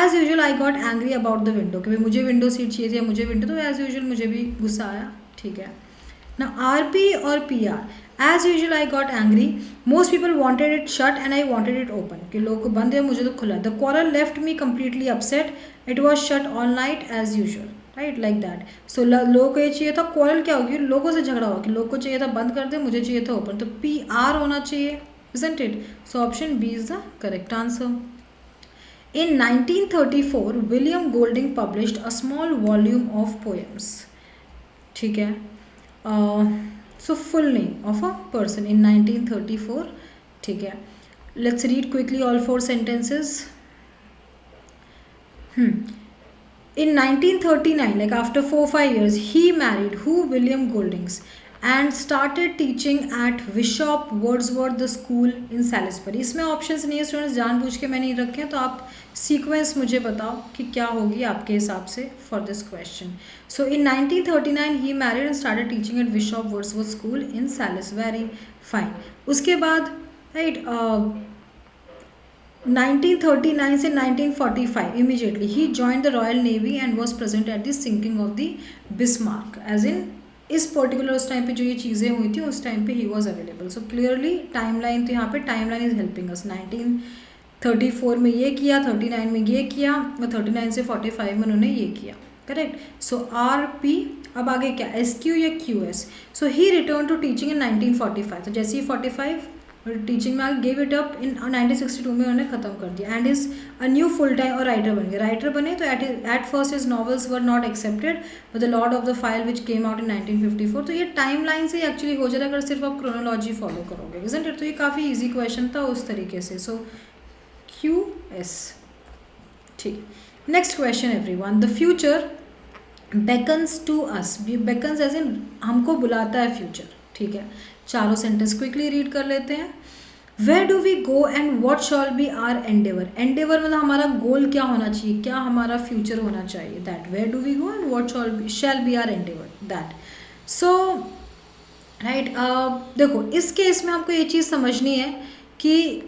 As usual I got angry about the window, कि भाई मुझे विंडो सीट चाहिए थी, मुझे विंडो, तो एज यूजुअल मुझे भी गुस्सा आया. ठीक है ना. RP और PR, as usual I got angry, most people wanted it shut and I wanted it open, कि लोग को बंद है, मुझे तो खुला. The quarrel left me completely upset, it was shut all night as usual, right? Like that. So लोगों को ये चाहिए था, क्वारल क्या होगी? लोगों से झगड़ा होगा कि लोग को चाहिए था बंद कर दे, मुझे चाहिए था ओपन, तो PR होना चाहिए, isn't it? So option B is the correct answer. In 1934, William Golding published a small volume of poems. ठीक है. So full name of a person in 1934. ठीक है. Let's read quickly all 4 sentences. In 1939, like after 4-5 years, he married who? William Goldings, and started teaching at Bishop Wordsworth School in Salisbury. इसमें options नहीं है students, जानबूझ के मैं नहीं रखे हैं, तो आप सीक्वेंस मुझे बताओ कि क्या होगी आपके हिसाब से for this question. So in 1939 he married and started teaching eight Bishop Wordsworth school in Salisbury. Fine. उसके बाद राइट 1939 से 1945 immediately he joined the Royal Navy and was present at the sinking of the Bismarck. As in इस particular उस time पे जो ये चीज़ें हुई थी उस टाइम पे he was available. So clearly timeline, तो यहाँ पे टाइमलाइन इज हेल्पिंग अस. 1934 में ये किया, 39 में ये किया, और 39 से 45 में उन्होंने ये किया. करेक्ट. So RP. अब आगे क्या, SQ या QS. So he return to teaching in 1945. तो जैसे ही 45 टीचिंग में आगे गेव इट अप इन 1962 में उन्होंने ख़त्म कर दिया and is a new full time और राइटर बन गए. राइटर बने तो at first his novels were not accepted but the Lord of the file which came out in 1954. तो ये टाइम लाइन से एक्चुअली हो जाएगा अगर सिर्फ आप क्रोनोलॉजी फॉलो करोगे. Isn't it? तो ये काफ़ी ईजी क्वेश्चन था उस तरीके से. So QS. ठीक. Next question everyone. The future beckons to us. Beckons as in हमको बुलाता है फ्यूचर. ठीक है. चारों सेंटेंस क्विकली रीड कर लेते हैं. Where do we go and what shall be our endeavour. Endeavour मतलब हमारा गोल क्या होना चाहिए, क्या हमारा फ्यूचर होना चाहिए. That where do we go and what shall be our endeavour. That. So right. देखो इस केस में हमको ये चीज़ समझनी है कि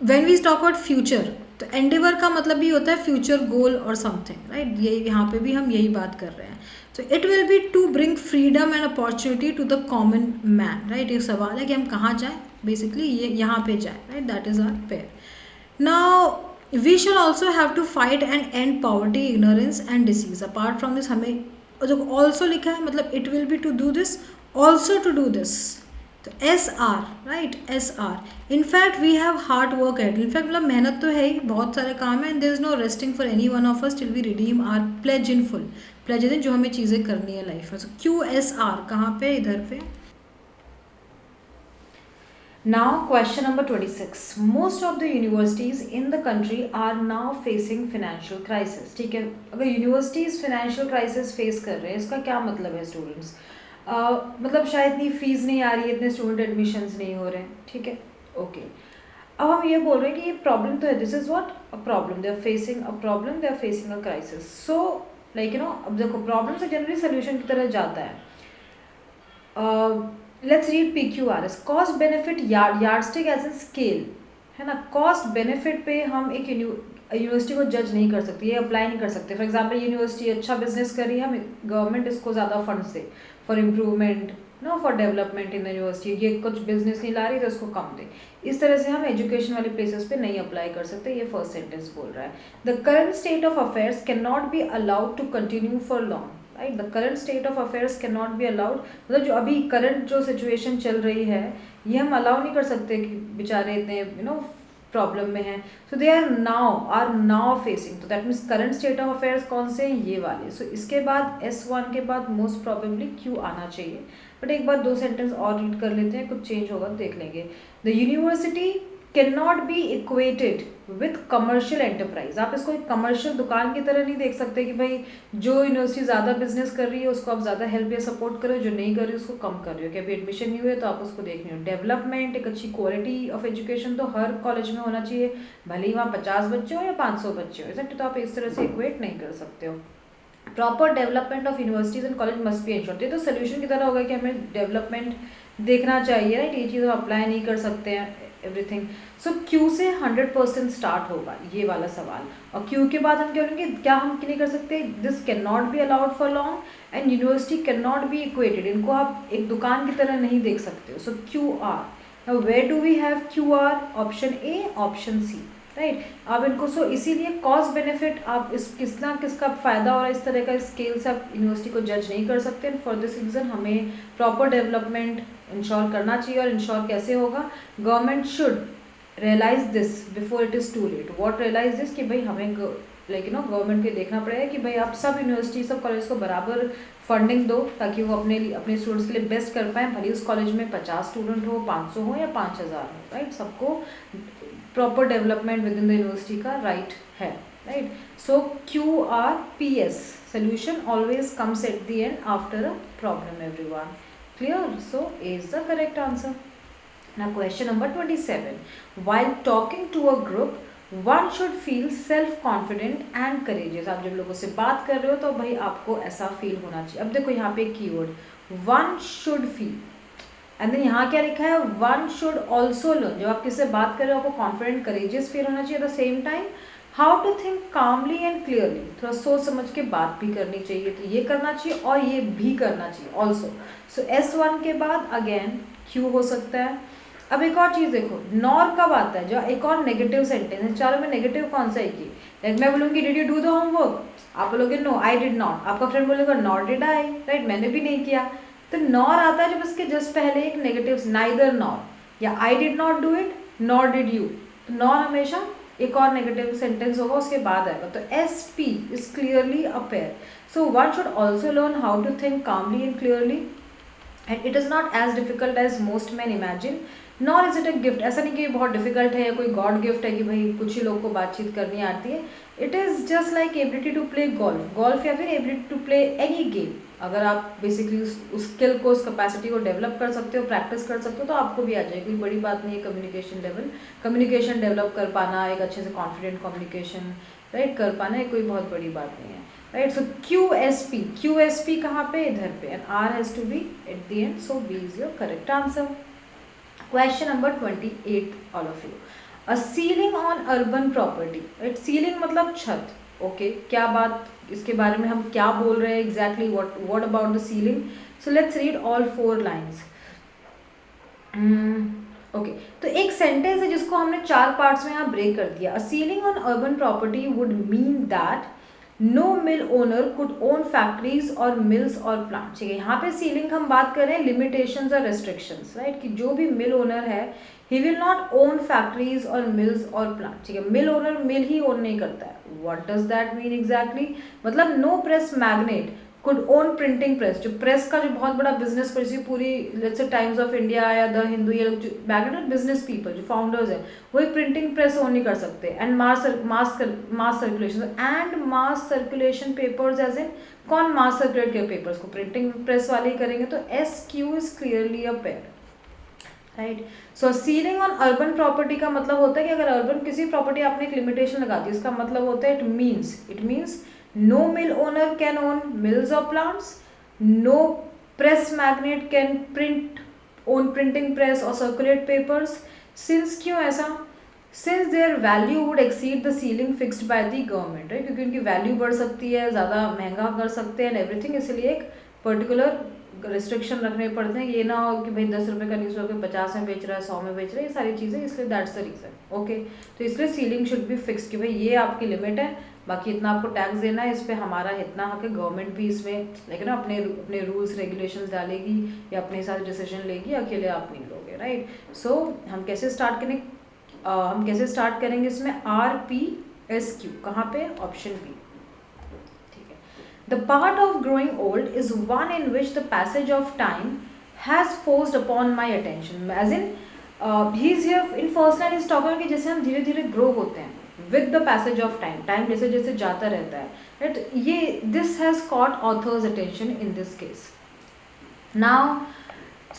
when we talk about future, तो एंडेवर का मतलब भी होता है फ्यूचर गोल और समथिंग. राइट. ये यहाँ पे भी हम यही बात कर रहे हैं. तो it will be to bring freedom and opportunity to the common man. Right. एक सवाल है कि हम कहाँ जाएँ, बेसिकली ये यहाँ पे जाए. Right. That is our pair. Now we shall also have to fight and and poverty, ignorance and disease. Apart from this हमें जो ऑल्सो लिखा है मतलब it will be to do this, also to do this. तो SR. Right. SR. In fact we have hard work at. In fact मतलब मेहनत तो है ही, बहुत सारे काम है. And there is no resting for any one of us till we redeem our pledge in full. Pledge in जो हमें चीज़ें करनी है लाइफ में. सो QSR कहाँ पे, इधर पे. Now question number 26. Most of the universities in the country are now facing financial crisis. ठीक है. अगर universities financial crisis face कर रहे हैं इसका क्या मतलब है स्टूडेंट्स. मतलब शायद इतनी फीस नहीं आ रही है, इतने स्टूडेंट एडमिशन्स नहीं हो रहे हैं. ठीक है. ओके. अब हम ये बोल रहे हैं कि ये प्रॉब्लम तो है. This is what a problem. They are facing a problem, they are facing a crisis. So like you know, अब देखो प्रॉब्लम से जनरली सोल्यूशन की तरह जाता है. Let's read PQRS. Cost benefit yardstick as an scale है ना. Cost benefit पे हम एक यूनिवर्सिटी को जज नहीं कर सकते, ये अप्लाई नहीं कर सकते. फॉर एग्जांपल यूनिवर्सिटी अच्छा बिजनेस कर रही है, हम गवर्नमेंट इसको ज़्यादा फंड्स दे for improvement, no for development in the university. ये कुछ बिजनेस नहीं ला रही तो इसको कम दे. इस तरह से हम एजुकेशन वाले प्लेसेस पे नहीं अप्लाई कर सकते. ये फर्स्ट सेंटेंस बोल रहा है. The current state of affairs can not be allowed to continue for long. Right. The current state of affairs can not be allowed. मतलब जो अभी करंट जो सिचुएशन चल रही है ये हम अलाउ नहीं कर सकते कि बेचारे इतने प्रॉब्लम में हैं. सो दे आर नाउ फेसिंग. तो that means current state of affairs कौन से हैं, ये वाले. सो इसके बाद S1 के बाद मोस्ट प्रॉबेबली Q आना चाहिए. बट एक बार 2 सेंटेंस और रीड कर लेते हैं, कुछ चेंज होगा तो देख लेंगे. The university can not be equated with commercial enterprise. आप इसको एक कमर्शियल दुकान की तरह नहीं देख सकते कि भाई जो यूनिवर्सिटी ज़्यादा बिजनेस कर रही है उसको आप ज़्यादा हेल्प या सपोर्ट करो, जो नहीं कर रही है उसको कम कर रही हो. कि अभी एडमिशन नहीं हुए तो आप उसको देख रहे हो. डेवलपमेंट, एक अच्छी क्वालिटी ऑफ एजुकेशन तो हर कॉलेज में होना चाहिए, भले ही वहाँ 50 बच्चे हो या 500 बच्चे हो. तो आप इस तरह से इक्वेट नहीं कर सकते हो. Proper development of universities and college must be insured. तो सोल्यूशन की तरह होगा कि हमें डेवलपमेंट देखना चाहिए. राइट. ये चीज़ हम अप्लाई नहीं कर सकते हैं एवरीथिंग. सो Q से 100% स्टार्ट होगा ये वाला सवाल. और Q के बाद हम क्या बोलेंगे, क्या हम नहीं कर सकते, this can not be allowed for long and university can not be equated. इनको आप एक दुकान की तरह नहीं देख सकते हो. So QR. Now where do we have QR. Option A, option C. Right. अब इनको सो इसीलिए कॉस्ट बेनिफिट आप किसका फ़ायदा हो रहा है इस तरह का स्केल से आप यूनिवर्सिटी को जज नहीं कर सकते. फॉर दिस रीज़न हमें प्रॉपर डेवलपमेंट इंश्योर करना चाहिए. और इंश्योर कैसे होगा, government should realise this before it is too late. What realise this, कि भाई हमें लाइक गवर्नमेंट को देखना पड़ेगा कि भाई आप सब यूनिवर्सिटी सब कॉलेज को बराबर फंडिंग दो ताकि वो अपने स्टूडेंट्स के लिए बेस्ट कर पाएँ. भले उस कॉलेज में 50 स्टूडेंट हो, 500 हो या 5000 हो. राइट. सबको proper development with in the university का राइट है. right? So QRPS, solution always comes at the end after a problem, everyone. Clear? So A is the correct answer. Now question number 27. While talking to a group, one should feel self confident and courageous. आप जब लोगों से बात कर रहे हो तो भाई आपको ऐसा फील होना चाहिए. अब देखो यहाँ पे keyword one should feel, and then यहाँ क्या लिखा है, वन शुड ऑल्सो लर्न. जब आप किससे बात कर रहे हो आपको कॉन्फिडेंट करेजियस फील होना चाहिए. At the same time how to think calmly and clearly, थोड़ा सोच समझ के बात भी करनी चाहिए. तो ये करना चाहिए और ये भी करना चाहिए ऑल्सो. सो S1 के बाद अगेन Q हो सकता है. अब एक और चीज़ देखो, नॉर कब आता है, जो एक और नेगेटिव सेंटेंस है. चारों में नेगेटिव कौन सा है कि लाइक मैं बोलूँगी did you do the homework, आप बोलोगे नो आई डिड नॉट, आपका फ्रेंड बोलेगा नॉट डिड आई, राइट, मैंने भी नहीं किया. तो नॉर आता है जब इसके जस्ट पहले एक नेगेटिव नाइदर नॉर या I did not do it nor did you. तो नॉर हमेशा एक और नेगेटिव सेंटेंस होगा उसके बाद आएगा. तो SP is clearly a pair. So one should also learn how to think calmly and clearly, and it is not as difficult as most man imagine. Nor is it a gift. ऐसा नहीं कि बहुत difficult है या कोई God gift है कि भाई कुछ ही लोग को बातचीत करनी आती है. It is just like ability to play golf या फिर ability to play any game. अगर आप बेसिकली उस स्किल को, उस कैपेसिटी को डेवलप कर सकते हो, प्रैक्टिस कर सकते हो, तो आपको भी आ जाएगी. कोई बड़ी बात नहीं है. कम्युनिकेशन डेवलप कर पाना, एक अच्छे से कॉन्फिडेंट कम्युनिकेशन राइट कर पाना, कोई बहुत बड़ी बात नहीं है. राइट, सो QSP कहाँ पे, इधर पे, and R has to be at the end. So B is your correct answer. Question number 28, all of you. A ceiling on urban property. Right? Ceiling मतलब छत. Okay. क्या बात इसके बारे में हम क्या बोल रहे हैं exactly? What about the ceiling? So let's read all 4 lines. Okay. तो एक सेंटेंस है जिसको हमने 4 पार्ट्स में यहाँ ब्रेक कर दिया. A ceiling on urban property would mean that no mill owner could own factories और मिल्स और प्लांट. ठीक है, यहाँ पे सीलिंग हम बात कर रहे हैं लिमिटेशंस और रेस्ट्रिक्शंस, राइट, कि जो भी मिल ओनर है he will not own factories और मिल्स और प्लांट. ठीक है, मिल ओनर मिल ही ओन नहीं करता है. What does that mean exactly? मतलब no press magnet could own printing press. जो प्रेस का जो बहुत बड़ा बिजनेस पर जैसे पूरी let's say Times of India या द हिंदू, ये लोग जो मैग्नेट बिजनेस पीपल जो फाउंडर्स हैं वही प्रिंटिंग प्रेस ओन नहीं कर सकते. And mass circulation papers as in कौन मास सर्कुलेट के पेपर्स को प्रिंटिंग प्रेस वाले ही करेंगे. तो SQ is clearly a pair. Right, so ceiling on urban property का मतलब होता है कि अगर अर्बन किसी प्रॉपर्टी आपने एक लिमिटेशन लगा दी, इसका मतलब होता है it means no mill owner can own mills or plants, no press magnate can own printing press or circulate papers. Since क्यों ऐसा? Since their value would exceed the ceiling fixed by the government, right? क्योंकि उनकी value बढ़ सकती है, ज़्यादा महंगा कर सकते हैं एवरीथिंग, इसलिए एक पर्टिकुलर रिस्ट्रिक्शन रखने पड़ते हैं. ये ना हो कि भाई 10 रुपये का न्यूज़ होकर 50 में बेच रहा है, 100 में बेच रहा है, ये सारी चीज़ें, इसलिए दैट्स द रीज़न. ओके, तो इसलिए सीलिंग शुड बी फिक्स कि भाई ये आपकी लिमिट है, बाकी इतना आपको टैक्स देना है, इस पर हमारा इतना हक है. गवर्नमेंट भी इसमें लेकिन अपने रूल्स रेगुलेशंस डालेगी या अपने साथ डिसीजन लेगी, अकेले आप नहीं लोगे. राइट, सो हम कैसे स्टार्ट करेंगे इसमें RPSQ कहाँ पे? Option B. The part of growing old is one in which the passage of time has forced upon my attention. As in, he is here in first line is talking कि जैसे हम धीरे धीरे grow होते हैं with the passage of time. Time जैसे जैसे जाता रहता है. Right? ये this has caught author's attention in this case. Now,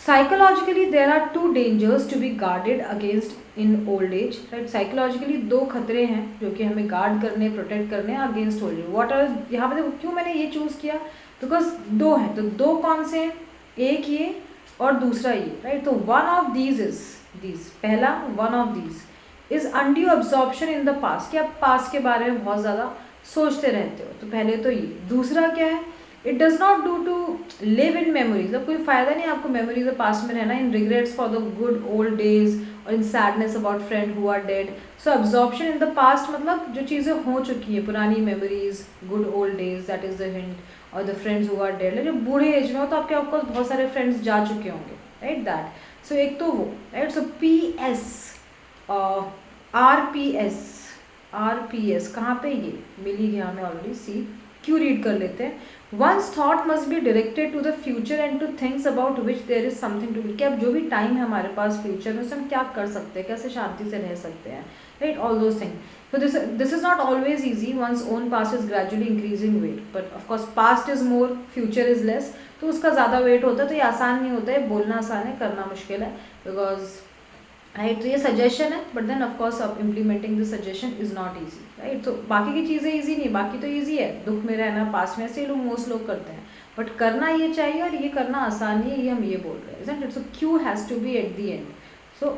psychologically there are 2 dangers to be guarded against in old age. Right? Psychologically 2 खतरे हैं जो कि हमें गार्ड करने, प्रोटेक्ट करने against old age. What are, यहाँ पे देखो क्यों मैंने ये चूज़ किया, बिकॉज 2 हैं. तो 2 कौन से हैं? एक ये और दूसरा ये. राइट, तो वन ऑफ दीज इज पहला one of these is undue absorption in the past, कि आप पास्ट के बारे में बहुत ज़्यादा सोचते रहते हो. तो पहले तो ये. दूसरा क्या है? It does not do to live in memories. अब कोई फ़ायदा नहीं आपको मेमोरीज पास्ट में रहना. In regrets for the good old days और in sadness about friend who are dead. So absorption in the past मतलब जो चीज़ें हो चुकी हैं, पुरानी memories, good old days, that is the hint, और the friends who are dead. लेकिन बूढ़े एज में हो तो आपके ऑफकोर्स बहुत सारे फ्रेंड्स जा चुके होंगे. Right, that. सो एक तो वो. राइट, सो RPS कहाँ पे? ये मिल ही गया हमें ऑलरेडी. क्यों रीड कर लेते हैं. One's thought must be directed to the future and to things about which there is something to be, कि अब जो भी टाइम है हमारे पास फ्यूचर में, उसमें हम क्या कर सकते हैं, कैसे शांति से रह सकते हैं, right, all those thing. So this is not always easy. One's own past is gradually increasing weight, but of course past is more, future is less. तो उसका ज़्यादा वेट होता है, तो ये आसान नहीं होता है, बोलना आसान है, करना मुश्किल है, बिकॉज राइट. तो ये सजेशन है, बट देन ऑफ कोर्स अब implementing this suggestion is not easy, right. तो बाकी की चीज़ें ईजी नहीं, बाकी तो ईजी है, दुख में रहना, पास्ट में, ऐसे लोग मोस्ट लोग करते हैं, बट करना ये चाहिए और ये करना आसान नहीं है, ये हम ये बोल रहे हैं, isn't it? So Q has to be at the end. So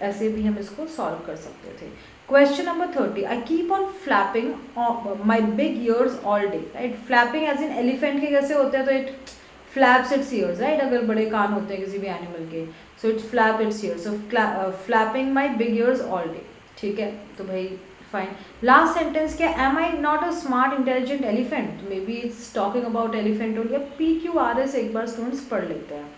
ऐसे भी हम इसको सॉल्व कर सकते थे. Question number 30. I keep on flapping my big ears all day. Right? Flapping as in elephant के कैसे होते हैं, तो it flaps its ears. Right? अगर बड़े कान होते हैं किसी भी animal के, so it flap its ears. So flapping my big ears all day. ठीक है, तो भाई fine. Last sentence क्या? Am I not a smart intelligent elephant? Maybe it's talking about elephant only. PQRS एक बार students पढ़ लेते हैं.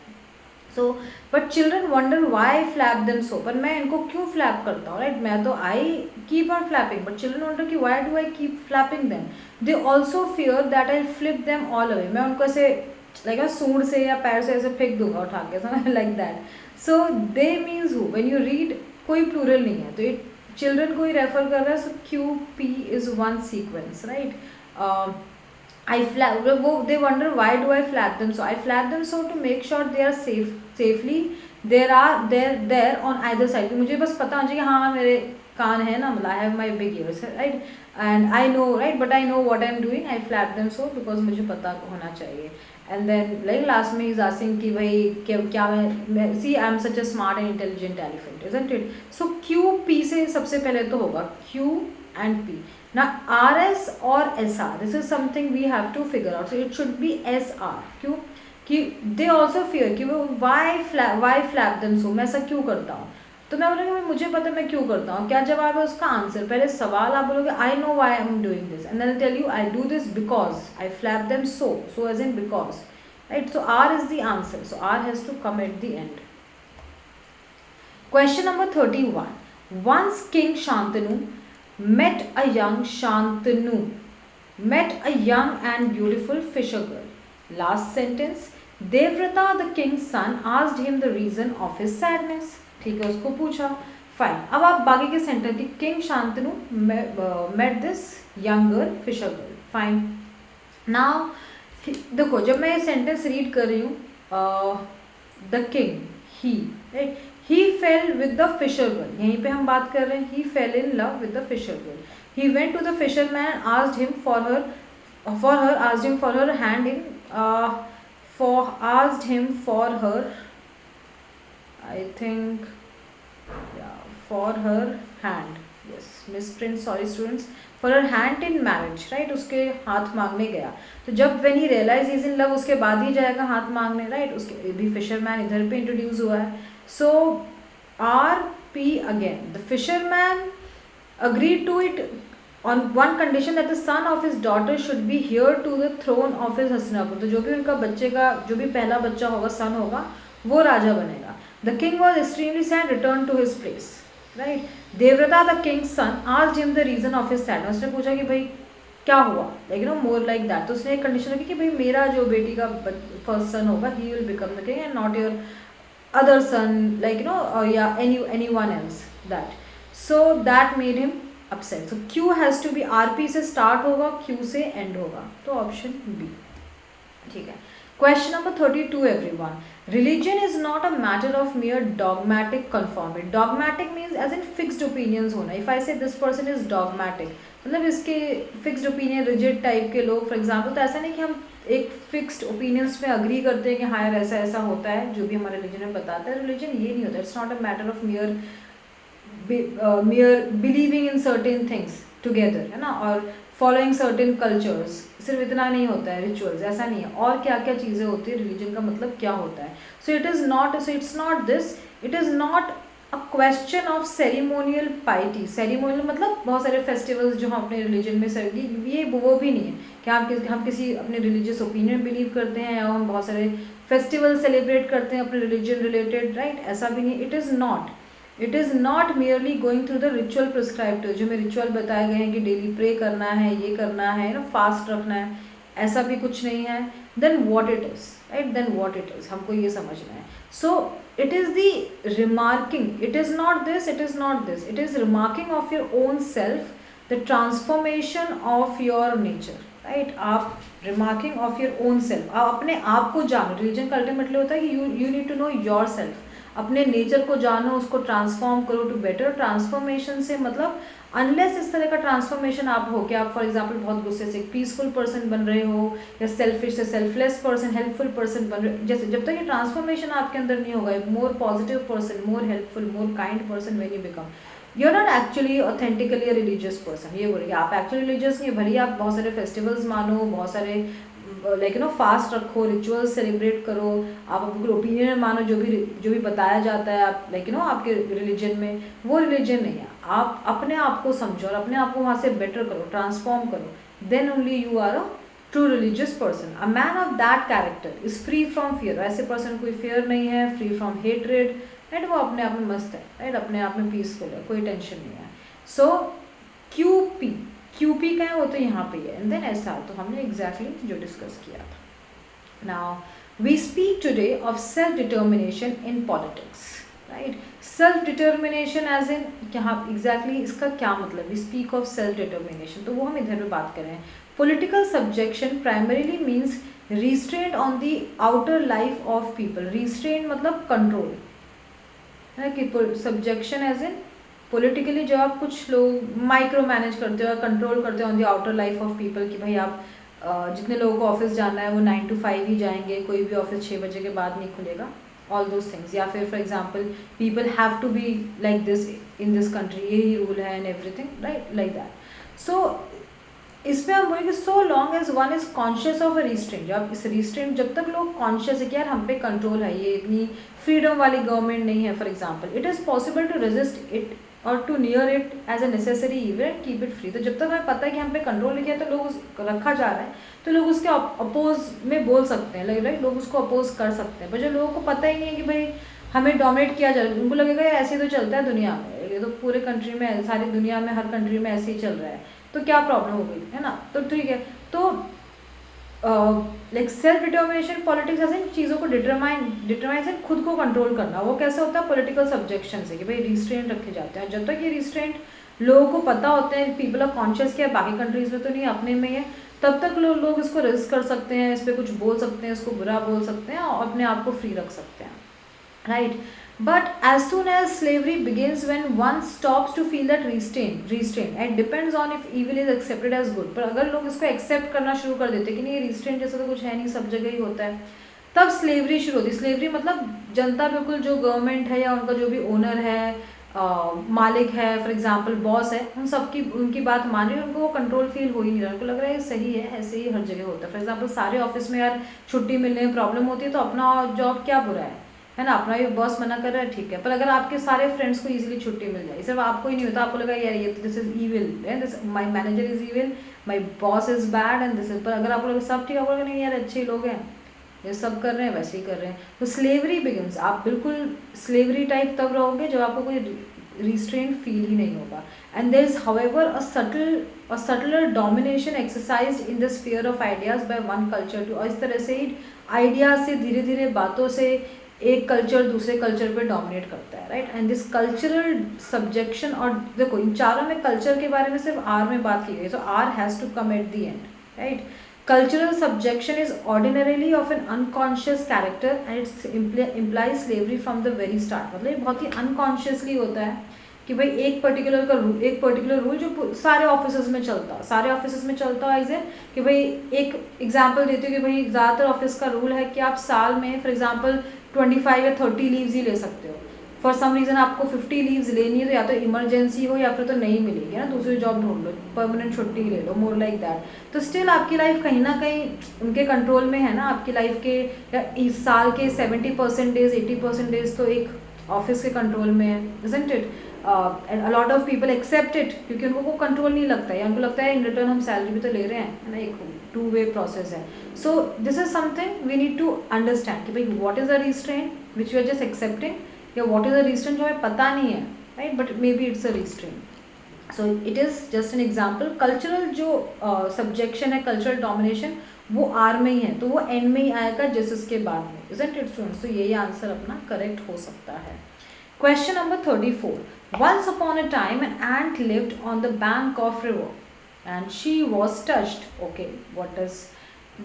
So but children wonder why I flap them so. पर मैं इनको क्यों flap करता हूँ, right? मैं तो I keep on flapping, but children wonder कि why do I keep flapping them? They also fear that I'll flip them all away. मैं उनको ऐसे like सूंड से या पैर से ऐसे फेंक दूंगा उठा के, something like that. So they means who? When you read कोई plural नहीं है, तो ये children को ही refer कर रहा है. So QP is one sequence, right? I flap, they wonder why do I flap them so. I flap them so to make sure they are safely there on either side. मुझे बस पता होना चाहिए कि हाँ मेरे कान है ना, मतलब I have my big ears, right, and I know, right, but I know what I'm doing. I flap them so because मुझे पता होना चाहिए. And then like last में he's asking कि भाई क्या मैं see I'm such a smart and intelligent elephant, isn't it? So Q P से सबसे पहले तो होगा Q and P. Now RS or SR, this is something we have to figure out. So it should be SR. क्यों? कि they also fear कि वो why flap them so, मैं ऐसा क्यों करता हूँ. तो मैं बोलूँगी मुझे पता मैं क्यों करता हूँ. क्या जवाब है उसका? आंसर. पहले सवाल आप बोलोगे I know why I'm doing this, and then I'll tell you I do this because I flap them so as in because, right? So R is the answer. So R has to come at the end. Question number 31. Once King Shantanu met a young and beautiful fisher girl. Last sentence. Devrata the king's son asked him the reason of his sadness. ठीक है, उसको पूछा. Fine. अब आप बाकी के sentence की king Shantanu met this young girl fisher girl. Fine. Now देखो जब मैं ये सेंटेंस रीड कर रही हूँ, the king he, right, he fell with the fisher girl. यहीं पे हम बात कर रहे हैं. He fell in love with the fisher girl. He went to the fisherman and asked him for her hand in asked him for her, I think, yeah, for her hand. Yes, misprint, sorry students. For her hand in marriage, right? उसके हाथ मांगने गया. तो जब when he realized he is in love, उसके बाद ही जाएगा हाथ मांगने, right? उसके भी fisherman इधर पे इंट्रोड्यूस हुआ है. So RP again. The fisherman agreed to it on one condition that the son of his daughter should be heir to the throne of his Hastinapur. तो जो भी उनका बच्चे का जो भी पहला बच्चा होगा, सन होगा, वो राजा बनेगा. The king was extremely sad, returned to his place. Right? Devrata the king's son asked him the reason of his sadness. उसने पूछा कि भाई क्या हुआ, like you know more like that. तो उसने एक कंडीशन रखी कि भाई मेरा जो बेटी का फर्स्ट सन होगा, he will become the king and not your other son, like you know, yeah, anyone else that. So that made him upset. So Q has to be RP से start होगा, Q से end होगा, तो option B. ठीक है. Question number 32 everyone. Religion is not a matter of mere dogmatic conformity. Dogmatic means as in fixed opinions होना. If I say this person is dogmatic, मतलब इसके fixed opinion, rigid type के लोग, for example, तो ऐसा नहीं कि हम एक फिक्स्ड ओपिनियंस में अग्री करते हैं कि हाँ यार ऐसा ऐसा होता है, जो भी हमारे रिलीजन में बताता है. रिलीजन ये नहीं होता. It's not a matter of मियर believing in certain things together, है ना, और फॉलोइंग सर्टेन कल्चर्स. सिर्फ इतना नहीं होता है, रिचुअल्स, ऐसा नहीं है. और क्या क्या चीज़ें होती है, रिलीजन का मतलब क्या होता है. So it's not this. It is not a question of ceremonial पाइटी. Ceremonial मतलब बहुत सारे फेस्टिवल्स जो हम अपने रिलीजन में ये वो भी नहीं है कि हम किसी अपने रिलीजियस ओपिनियन बिलीव करते हैं या हम बहुत सारे फेस्टिवल सेलिब्रेट करते हैं अपने रिलीजन रिलेटेड, राइट, ऐसा भी नहीं. It is not. It is not merely going through the ritual prescribed, जो में रिचुअल बताए गए हैं कि डेली प्रे करना है, ये करना है ना, फास्ट रखना है, ऐसा भी कुछ नहीं है. Then what it is, right, then what it is, हमको ये समझना है. सो it is the remarking, it is not this, it is not this, it is remarking of your own self, the transformation of your nature, right. आप remarking of your own self, आप अपने आप को जानो. रिलीजन का ultimately होता है कि you need to know yourself, अपने नेचर को जानो, उसको ट्रांसफॉर्म करो टू बेटर. ट्रांसफॉर्मेशन से मतलब अनलेस इस तरह का ट्रांसफॉर्मेशन आप हो कि आप फॉर एग्जांपल बहुत गुस्से से एक पीसफुल पर्सन बन रहे हो, या सेल्फिश से सेल्फलेस पर्सन, हेल्पफुल पर्सन बन रहे हो, जैसे जब तक ये ट्रांसफॉर्मेशन आपके अंदर नहीं होगा, एक more positive person, more helpful, more kind person when you become, you are not actually authentically a religious person. ये बोलेंगे आप एक्चुअली रिलीजियस नहीं, भले आप बहुत सारे फेस्टिवल्स मानो, बहुत सारे लाइक फास्ट रखो, रिचुअल सेलिब्रेट करो, आप अपने ओपिनियन मानो, जो भी बताया जाता है आप लाइक आपके रिलीजन में, वो रिलीजन नहीं है. आप अपने आप को समझो और अपने आप को वहाँ से बेटर करो, ट्रांसफॉर्म करो, then only you are a true religious person. A man of that character is free from fear. ऐसे पर्सन कोई फियर नहीं है, फ्री फ्रॉम हेट्रेड, राइट. वो अपने आप में मस्त है, राइट, अपने आप में पीसफुल है, कोई टेंशन नहीं है. सो क्यूपी का है वो तो यहाँ पे है. एंड देन एसआर तो हमने एग्जैक्टली जो डिस्कस किया था. Now we speak today of self determination in politics, right. Self determination as in यहाँ एग्जैक्टली इसका क्या मतलब, we speak of self determination, तो वो हम इधर पे बात कर रहे हैं. Political subjection primarily means restraint on the outer life of people. Restraint मतलब कंट्रोल है कि सब्जेक्शन एज इन पॉलिटिकली जब आप कुछ लोग माइक्रो मैनेज करते हो या कंट्रोल करते हो on the outer life of people, कि भाई आप जितने लोगों को ऑफिस जाना है वो 9 to 5 ही जाएंगे, कोई भी ऑफिस 6 बजे के बाद नहीं खुलेगा, ऑल दोज थिंग्स. या फिर for example people have to be like this in this country, यही रूल है and everything, right, like that. So इसमें हम बोलेंगे so long as one is conscious of a restraint. जब इस रिस्ट्रेंट, जब तक लोग कॉन्शियस है कि यार हम पे कंट्रोल है, ये इतनी फ्रीडम वाली गवर्नमेंट नहीं है for example, it is possible to resist it और to near it as a necessary even, keep it free. तो जब तक हमें पता है कि हम पे कंट्रोल नहीं किया तो लोग रखा जा रहा है, तो लोग उसके अपोज में बोल सकते हैं, राइट, लोग उसको अपोज कर सकते हैं. पर जो लोगों को पता ही नहीं है कि भाई हमें डोमिनेट किया जा रहा है, उनको लगेगा यार ऐसे ही तो चलता है दुनिया में, ये तो पूरे कंट्री में, सारी दुनिया में, हर कंट्री में ऐसे ही चल रहा है, तो क्या प्रॉब्लम हो गई है ना. तो ठीक है, तो लाइक सेल्फ डिटर्मिनेशन पॉलिटिक्स ऐसे चीज़ों को डिटरमाइन से खुद को कंट्रोल करना. वो कैसे होता है पॉलिटिकल सब्जेक्शन से, कि भाई रिस्ट्रेंट रखे जाते हैं. जब तक ये रिस्ट्रेंट लोगों को पता होते हैं, पीपल आर कॉन्शियस किया, बाकी कंट्रीज में तो नहीं, अपने में है, तब तक लोग इसको रेजिस्ट कर सकते हैं, इस पर कुछ बोल सकते हैं, इसको बुरा बोल सकते हैं और अपने आप को फ्री रख सकते हैं, right. But as soon as slavery begins, when one stops to feel that restraint, it depends on if evil is accepted as good. पर अगर लोग इसको एक्सेप्ट करना शुरू कर देते कि नहीं, ये रिस्ट्रेंट जैसा तो कुछ है नहीं, सब जगह ही होता है, तब स्लेवरी शुरू होती है. स्लेवरी मतलब जनता बिल्कुल जो गवर्नमेंट है या उनका जो भी ओनर है, मालिक है, फॉर एग्जांपल बॉस है, उन सबकी उनकी बात मान रही है, उनको वो कंट्रोल फील हो ही नहीं रहा, उनको लग रहा है सही है, ऐसे ही हर जगह होता है. फॉर एग्जांपल सारे ऑफिस में यार छुट्टी मिलने में प्रॉब्लम होती है, तो अपना जॉब क्या बुरा है ना, अपना ये बॉस मना कर रहा है, ठीक है. पर अगर आपके सारे फ्रेंड्स को इजीली छुट्टी मिल जाए, सिर्फ आपको ही नहीं होता, आपको लगा यार ये this is evil, this my manager is evil, my boss is bad and this is, पर अगर आपको लगा सब ठीक है, आपको लगा नहीं यार अच्छे लोग हैं, ये सब कर रहे हैं, वैसे ही कर रहे हैं, तो स्लेवरी बिगिंस. आप बिल्कुल स्लेवरी टाइप तब रहोगे जब आपको कोई रिस्ट्रेंट फील ही नहीं होगा. And there is however a subtler domination exercised in the sphere of ideas by one culture to, और इस तरह से आइडियाज से धीरे धीरे बातों से एक कल्चर दूसरे कल्चर पे डोमिनेट करता है, right. And this cultural subjection, और देखो इन चारों में कल्चर के बारे में सिर्फ आर में बात की गई, so R has to come at the end, right. Cultural subjection is ordinarily of an unconscious character and it implies slavery from the very start. मतलब ये बहुत ही unconsciously होता है कि भाई एक पर्टिकुलर रूल जो सारे ऑफिस में चलता है एग्जाम कि भाई एक एग्जांपल देती हूँ कि भाई ज़्यादातर ऑफिस का रूल है कि आप साल में फॉर एग्जांपल 25 या 30 लीव्स ही ले सकते हो. फॉर सम रीज़न आपको 50 लीव्स लेनी है, तो या तो इमरजेंसी हो या फिर तो नहीं मिलेगी ना, दूसरी जॉब ढूंढ लो, परमानेंट छुट्टी ले लो, मोर लाइक दैट. तो स्टिल आपकी लाइफ कहीं ना कहीं उनके कंट्रोल में है ना. आपकी लाइफ के इस साल के 70% डेज 80% डेज तो एक ऑफिस के कंट्रोल में है, isn't it. And a lot of people accept it क्योंकि उनको को कंट्रोल नहीं लगता है, उनको लगता है इन रिटर्न हम सैलरी भी तो ले रहे हैं, है ना, एक 2-way प्रोसेस है. So this is something we need to understand कि भाई what is a restraint which you are just accepting या व्हाट इज अ रिस्ट्रेंट जो हमें पता नहीं है, राइट, but may be it's a restraint. So it is just an example. Cultural जो सब्जेक्शन है, कल्चरल डोमिनेशन, वो आर में ही है, तो वो एंड में ही आएगा जिस के बाद में. Isn't it students? तो यही आंसर अपना करेक्ट हो सकता है. Question number 34. Once upon a time an ant lived on the bank of river and she was touched. Okay, what does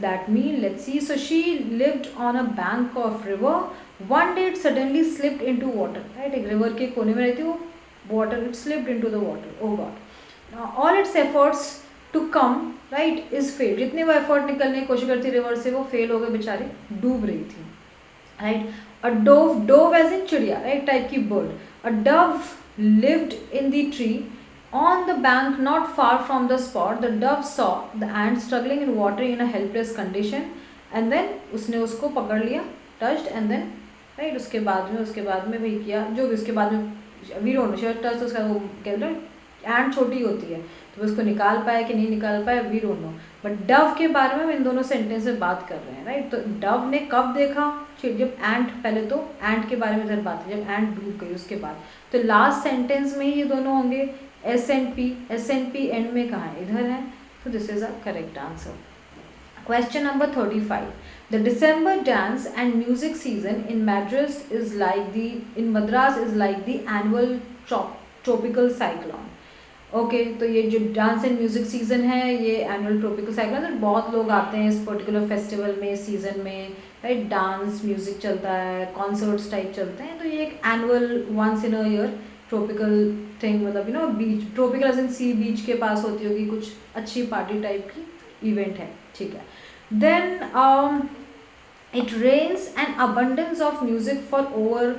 that mean? Let's see. So she lived on a bank of river. One day it suddenly slipped into water. Right, एक river के कोने में रहती है वो, water, it slipped into the water. Oh God. Now all its efforts to come, right, is failed. जितने वो effort निकलने की कोशिश करती river से, वो fail हो गए, बेचारी डूब रही थी. Right, a dove as in चिड़िया, right, type की bird. A dove lived in the tree on the bank not far from the spot. The dove saw the ant struggling in water in a helpless condition and then उसने उसको पकड़ लिया, touched, and then right, उसके बाद में वही किया जो भी उसके बाद में वी डोंट नो, शायद टच उसका वो कहते हैं एंड छोटी होती है तो उसको निकाल पाया कि नहीं निकाल पाया, we don't know. But Dove के बारे में हम इन दोनों सेंटेंस में बात कर रहे हैं, राइट. तो डव ने कब देखा? जब एंट, पहले तो एंट के बारे में इधर बात है, जब एंट डूब गई उसके बाद. तो लास्ट सेंटेंस में ही ये दोनों होंगे. एस एंड पी एंड में कहाँ है? इधर है. तो this is a correct answer. Question number 35. The December dance and music season in Madras is like the annual tropical cyclone. Okay, तो ये जो डांस एंड म्यूजिक सीजन है, ये एनुअल ट्रॉपिकल साइक्लोन है. बहुत लोग आते हैं इस पर्टिकुलर फेस्टिवल में, सीजन में, राइट. डांस म्यूजिक चलता है, कॉन्सर्ट्स टाइप चलते हैं. तो ये एक annual once in a year tropical thing, मतलब you know beach, tropical as in sea beach के पास होती होगी, कुछ अच्छी पार्टी टाइप की इवेंट है, ठीक है. Then it rains an abundance of music for over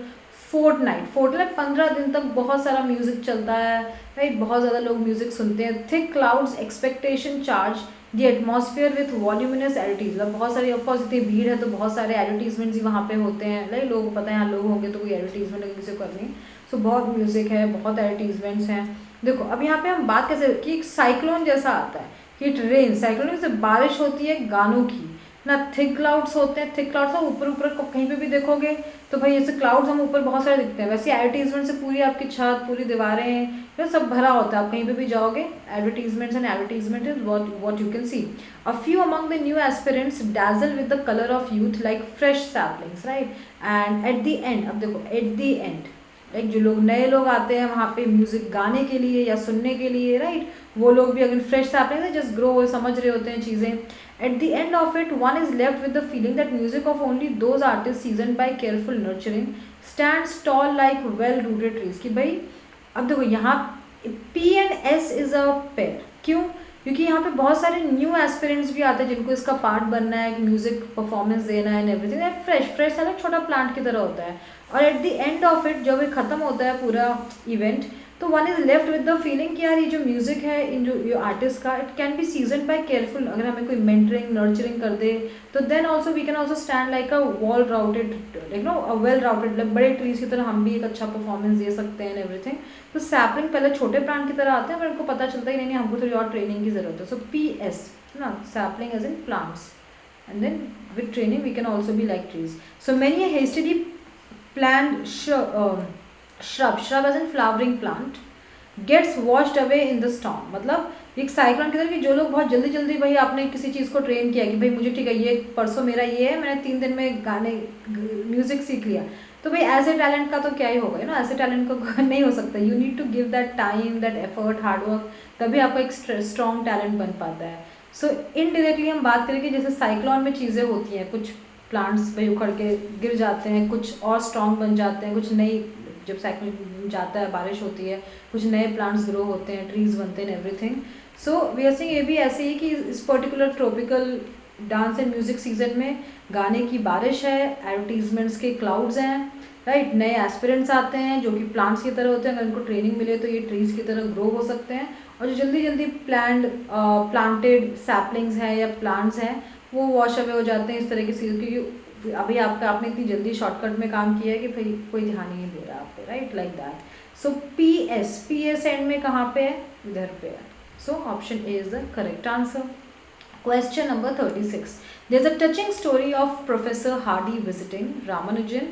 fortnight. 15 दिन तक बहुत सारा म्यूजिक चलता है, राइट. बहुत ज़्यादा लोग म्यूजिक सुनते हैं. Thick clouds expectation charge the atmosphere with voluminous oddities. मतलब बहुत सारी, ऑफकोर्स इतनी भीड़ है तो बहुत सारे एडवर्टीजमेंट्स ही वहाँ पे होते हैं, लाइक लोगों को पता है यहाँ लोग होंगे तो कोई एडवर्टीजमेंट किसी को करनी है. सो बहुत म्यूजिक है, बहुत एडवर्टीजमेंट्स हैं. देखो अब यहाँ पे हम बात कैसे कि एक साइक्लोन जैसा आता है, हिट रेन. साइक्लोन से बारिश होती है गानों की ना. थिक क्लाउड्स होते हैं, थिक क्लाउड्स ऊपर कहीं पे भी देखोगे तो भाई ऐसे क्लाउड्स हम ऊपर बहुत सारे दिखते हैं. वैसे एडवर्टीजमेंट से पूरी आपकी छत, पूरी दीवारें, ये सब भरा होता है. आप कहीं पे भी जाओगे, advertisements and advertisement is what you can see. A few among the new aspirants dazzle with the color of youth like fresh saplings, right. And at the end, अब देखो at the end, लाइक जो लोग नए लोग आते हैं वहाँ पे म्यूजिक गाने के लिए या सुनने के लिए, राइट, वो लोग भी अगर फ्रेश सैपलिंग है, जस्ट ग्रो, समझ रहे होते हैं चीज़ें. At the end of it one is left with the feeling that music of only those artist season by careful nurturing stands tall like well rooted trees. कि भाई अब देखो यहाँ P and S is a pair. क्यों? क्योंकि यहाँ पे बहुत सारे न्यू एस्पिरेंट्स भी आते हैं जिनको इसका पार्ट बनना है, म्यूजिक परफॉर्मेंस देना है एंड एवरीथिंग. फ्रेश अलग छोटा प्लांट की तरह होता है. और eight the end of it जब ये खत्म होता है पूरा इवेंट, तो one is left with the feeling कि यार ये जो म्यूजिक है इन जो आर्टिस्ट का, it can be season by careful. अगर हमें कोई मेंटरिंग नर्चरिंग कर दे तो then also we can also stand like a wall rooted, like no a well rooted, like बड़े ट्रीज की तरह हम भी एक अच्छा परफॉर्मेंस दे सकते हैं एंड एवरीथिंग. तो सैपलिंग पहले छोटे प्लांट की तरह आते हैं, पर उनको पता चलता है कि नहीं हमको थोड़ी और ट्रेनिंग की जरूरत है. सो पी एस ना, sapling as in plants, and then with training we can also be like trees. So many a hastily planned shrub as in flowering plant gets washed away in the storm. मतलब एक cyclone की तरह कि जो लोग बहुत जल्दी जल्दी, भाई आपने किसी चीज़ को ट्रेन किया कि भाई मुझे ठीक है ये परसों मेरा ये है, मैंने 3 दिन में गाने म्यूजिक सीख लिया, तो भाई ऐसे टैलेंट का तो क्या ही होगा, ना ऐसे टैलेंट को नहीं हो सकता. You need to give that time, that effort, hard work, तभी आपका एक स्ट्रॉन्ग टैलेंट बन पाता है. सो इनडायरेक्टली हम बात करें कि जैसे साइक्लोन में चीज़ें होती हैं, कुछ प्लांट्स भाई उखड़ के गिर जाते हैं, कुछ और स्ट्रॉन्ग बन जाते हैं, कुछ नई, जब साइक्लोन जाता है बारिश होती है, कुछ नए प्लांट्स ग्रो होते हैं, ट्रीज बनते हैं, everything. So we are saying ये भी ऐसे ही कि इस particular tropical dance and music season में गाने की बारिश है, एडवर्टीजमेंट्स के क्लाउड्स हैं, राइट. नए एस्पिरेंट्स आते हैं जो कि प्लांट्स की तरह होते हैं, अगर उनको ट्रेनिंग मिले तो ये ट्रीज की तरह ग्रो हो सकते हैं. और जो जल्दी जल्दी प्लांटेड सैपलिंग्स हैं या प्लांट्स हैं वो वॉश अवे हो जाते हैं इस तरह की चीज़, क्योंकि अभी आपने इतनी जल्दी शॉर्टकट में काम किया है कि भाई कोई ध्यान ही नहीं दे रहा आप पे, right, like that. So P S and में कहाँ पे है? इधर पे है. So option A is the correct answer. Question number 36. There's a touching story of Professor Hardy visiting Ramanujan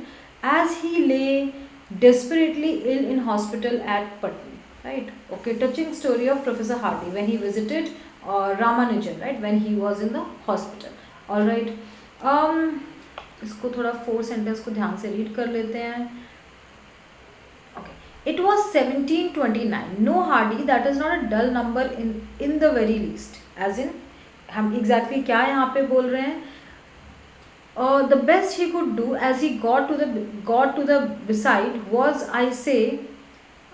as he lay desperately ill in hospital at Patni, right? Okay, touching story of Professor Hardy when he visited Ramanujan, right? When he was in the hospital. All right. इसको थोड़ा 4 sentence को ध्यान से read कर लेते हैं. Okay. It was 1729. No Hardy, that is not a dull number in the very least. As in, हम exactly क्या यहाँ पे बोल रहे हैं? The best he could do as he got to the beside was, I say,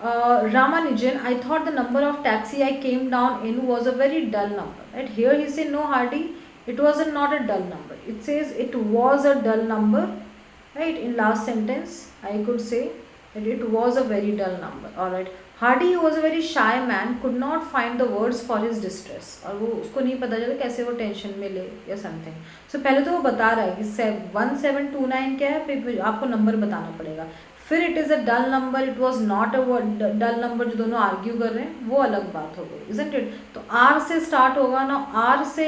Ramanujan, I thought the number of taxi I came down in was a very dull number. Right here he say no Hardy, it was not a dull number. It says it was a dull number. Right, in last sentence I could say that it was a very dull number. Alright, Hardy, who was a very shy man, could not find the words for his distress. और वो उसको नहीं पता चला कैसे वो tension में ले या समथिंग. सो पहले तो वो बता रहा है कि 1729 क्या है, फिर आपको नंबर बताना पड़ेगा. फिर it is a dull number, it was not a dull number, जो दोनों आर्ग्यू कर रहे हैं वो अलग बात हो गई, इजंट इट. तो आर से स्टार्ट होगा ना, आर से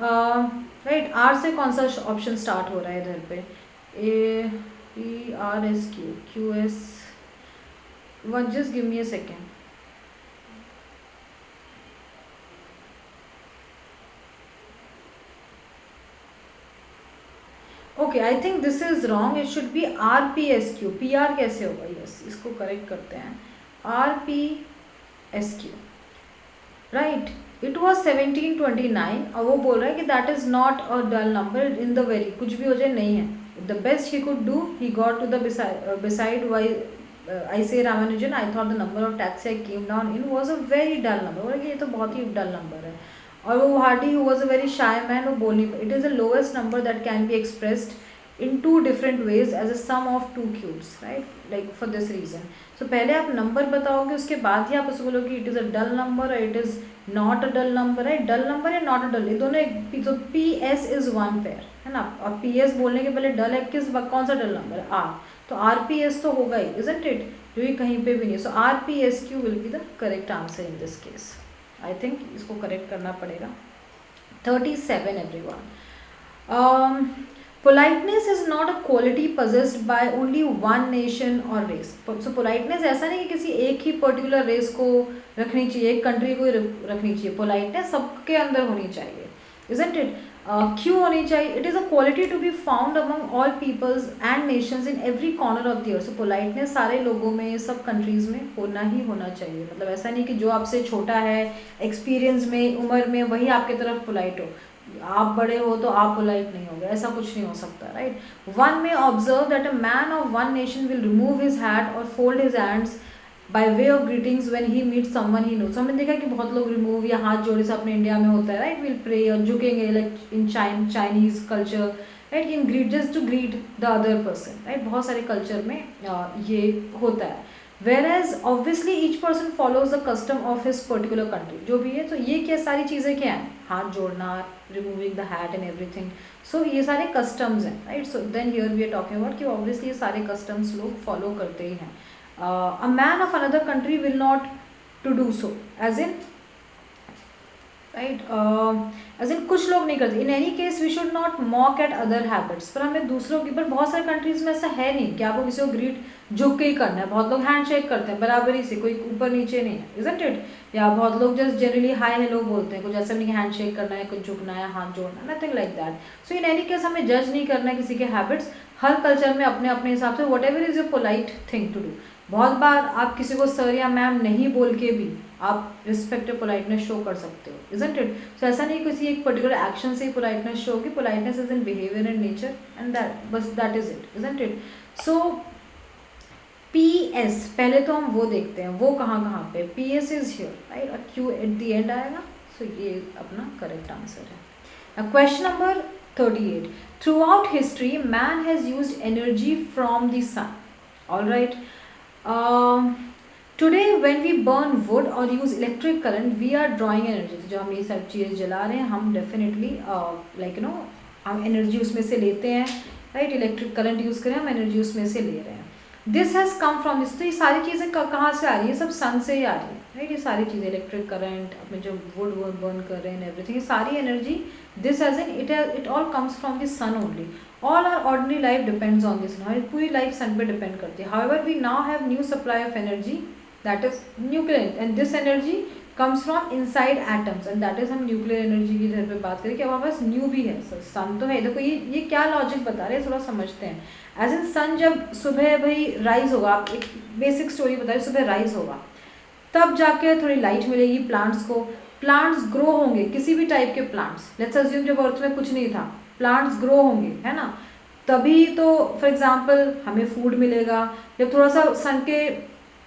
राइट, आर से कौन सा ऑप्शन स्टार्ट हो रहा है इधर पे? A P R S Q Q S. One just give me a second. Okay, I think this is wrong. It should be R P S Q. P R कैसे होगा? यस, इसको correct करते हैं. R P S Q, right. It was 1729 और वो बोल रहा है कि that is not a dull number in the very, कुछ भी हो जाए नहीं है. The best he could do, he got to the beside why I say Ramanujan, I thought the number of taxi I came down in was a very dull number. बोला कि ये तो बहुत ही डल नंबर है. और वो Hardy, who was a very shy man, वो बोल नहीं, it is the lowest number that can be expressed in two different ways as a sum of two cubes, right? Like for this reason. So पहले आप number बताओगे, उसके बाद ही आप उसको बोलोगे it is a dull number or it is not a dull number, right? Dull number या not a dull, ये दोनों एक. तो P S is one pair है ना, और पी एस बोलने के पहले डल है, कौन सा डल नंबर है? आर. तो आर पी एस तो होगा ही, इजंट इट, जो ये कहीं पे भी नहीं. So R P S Q will be the correct answer in this case. I think इसको करेक्ट करना पड़ेगा. 37 everyone. Politeness is not a quality possessed by only one nation or race. So politeness ऐसा नहीं कि किसी एक ही particular race को रखनी चाहिए, एक कंट्री को रखनी चाहिए. पोलाइटनेस सबके अंदर होनी चाहिए, isn't it? क्यों होनी चाहिए? It is a quality to be found among all peoples and nations in every corner of the earth. So politeness सारे लोगों में, सब कंट्रीज़ में होना ही होना चाहिए. मतलब ऐसा नहीं कि जो आपसे छोटा है एक्सपीरियंस में, उम्र में, वही आपकी तरफ पोलाइट हो. आप बड़े हो तो आप पोलाइट नहीं होगे, ऐसा कुछ नहीं हो सकता, right. One may observe that a man of one nation will remove his hat or fold his hands by way of greetings when he meet someone he knows. हमने देखा कि बहुत लोग रिमूव या हाथ जोड़े से अपने इंडिया में होता है, राइट. विल प्रे और झुकेंगे, like in Chinese culture, right, in greet just to greet the other person, right. बहुत सारे कल्चर में ये होता है. Whereas obviously each person follows the custom of his particular country, जो भी है. तो ये क्या सारी चीज़ें क्या हैं? हाथ जोड़ना, removing the hat and everything. So ये सारे कस्टम्स हैं, right. So then here we are talking about कि ऑब्वियसली ये सारे कस्टम्स लोग फॉलो करते ही हैं. A man of another country will not to do so, as in, right, as in कुछ लोग नहीं करते. In any case we should not mock at other habits. पर हमें दूसरों की, पर बहुत सारे कंट्रीज में ऐसा है नहीं कि आपको किसी को ग्रीट झुक के ही करना है. बहुत लोग हैंड शेक करते हैं बराबरी से, कोई ऊपर नीचे नहीं है, इजंट इट. या बहुत लोग जस्ट जनरली हाय हेलो बोलते हैं, कुछ ऐसा नहीं कि हैंड शेक करना है, कुछ झुकना है, हाथ जोड़ना, nothing like that. So in any case हमें जज नहीं करना है किसी के हैबिट्स. हर कल्चर में अपने अपने हिसाब से whatever is a polite thing to do. बहुत बार आप किसी को सर या मैम नहीं बोल के भी आप रिस्पेक्ट और पोलाइटनेस शो कर सकते हो, इजंट इट. सो ऐसा नहीं किसी एक पर्टिकुलर एक्शन से ही पोलाइटनेस शो होगी. Politeness is in behaviour and nature and that बस that is it, isn't it. So P S पहले तो हम वो देखते हैं, वो कहाँ पे. P S is here, right. और क्यू एट द एंड आएगा. सो ये अपना करेक्ट आंसर है. Question number 38. Throughout history man has used energy from the sun. All right. Today when we burn would और use electric current we are drawing energy. तो जो हम ये सब चीज़ें जला रहे हैं, हम डेफिनेटली लाइक नो हम एनर्जी उसमें से लेते हैं, राइट. इलेक्ट्रिक करंट यूज़ करें, हम एनर्जी उसमें से ले रहे हैं. This has come from this. तो ये सारी चीज़ें कहाँ से आ रही है? सब सन से ही आ रही है, राइट. ये सारी चीज़ें, इलेक्ट्रिक करंट, अपने जो वुड बर्न कर रहे हैं एवरीथिंग, ये सारी energy, this as in it all comes from the sun only. All our ordinary life depends on this, हमारी पूरी लाइफ सन पे डिपेंड करती है. However we now have new supply of energy that is nuclear, and this energy comes from inside atoms, and that is हम nuclear energy की इधर पे बात करें कि हमारे पास न्यू भी है. सन तो है, देखो ये क्या लॉजिक बता रहे हैं, थोड़ा समझते हैं. एज इन सन जब सुबह भाई राइज होगा, आप एक बेसिक स्टोरी बता रहे, सुबह राइज होगा तब जाके थोड़ी लाइट मिलेगी प्लांट्स को, प्लांट्स ग्रो होंगे, किसी भी टाइप के प्लांट्स. लेट्स अज्यूम जब अर्थ में कुछ नहीं था, प्लांट्स ग्रो होंगे, है ना, तभी तो फॉर एग्जांपल हमें फूड मिलेगा. जब थोड़ा सा सन के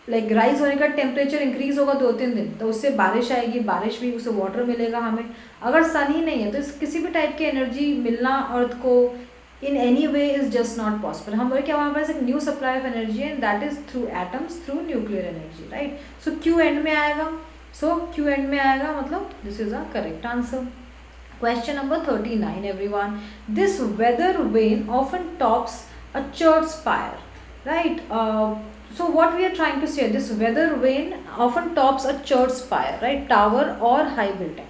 लाइक राइज होने का टेम्परेचर इंक्रीज होगा 2-3 दिन, तो उससे बारिश आएगी, बारिश भी उससे वाटर मिलेगा हमें. अगर सन ही नहीं है तो किसी भी टाइप की एनर्जी मिलना अर्थ को in any way is just not possible. हम बोले कि हमारे पास एक न्यू सप्लाई ऑफ एनर्जी है, and that is through atoms, through nuclear energy, right. So Q and में आएगा, क्यू एंड में आएगा, मतलब this is a correct answer. Question number 39, everyone. This weather vane often tops a church spire, right? So what we are trying to say, this weather vane often tops a church spire, right? Tower or high building.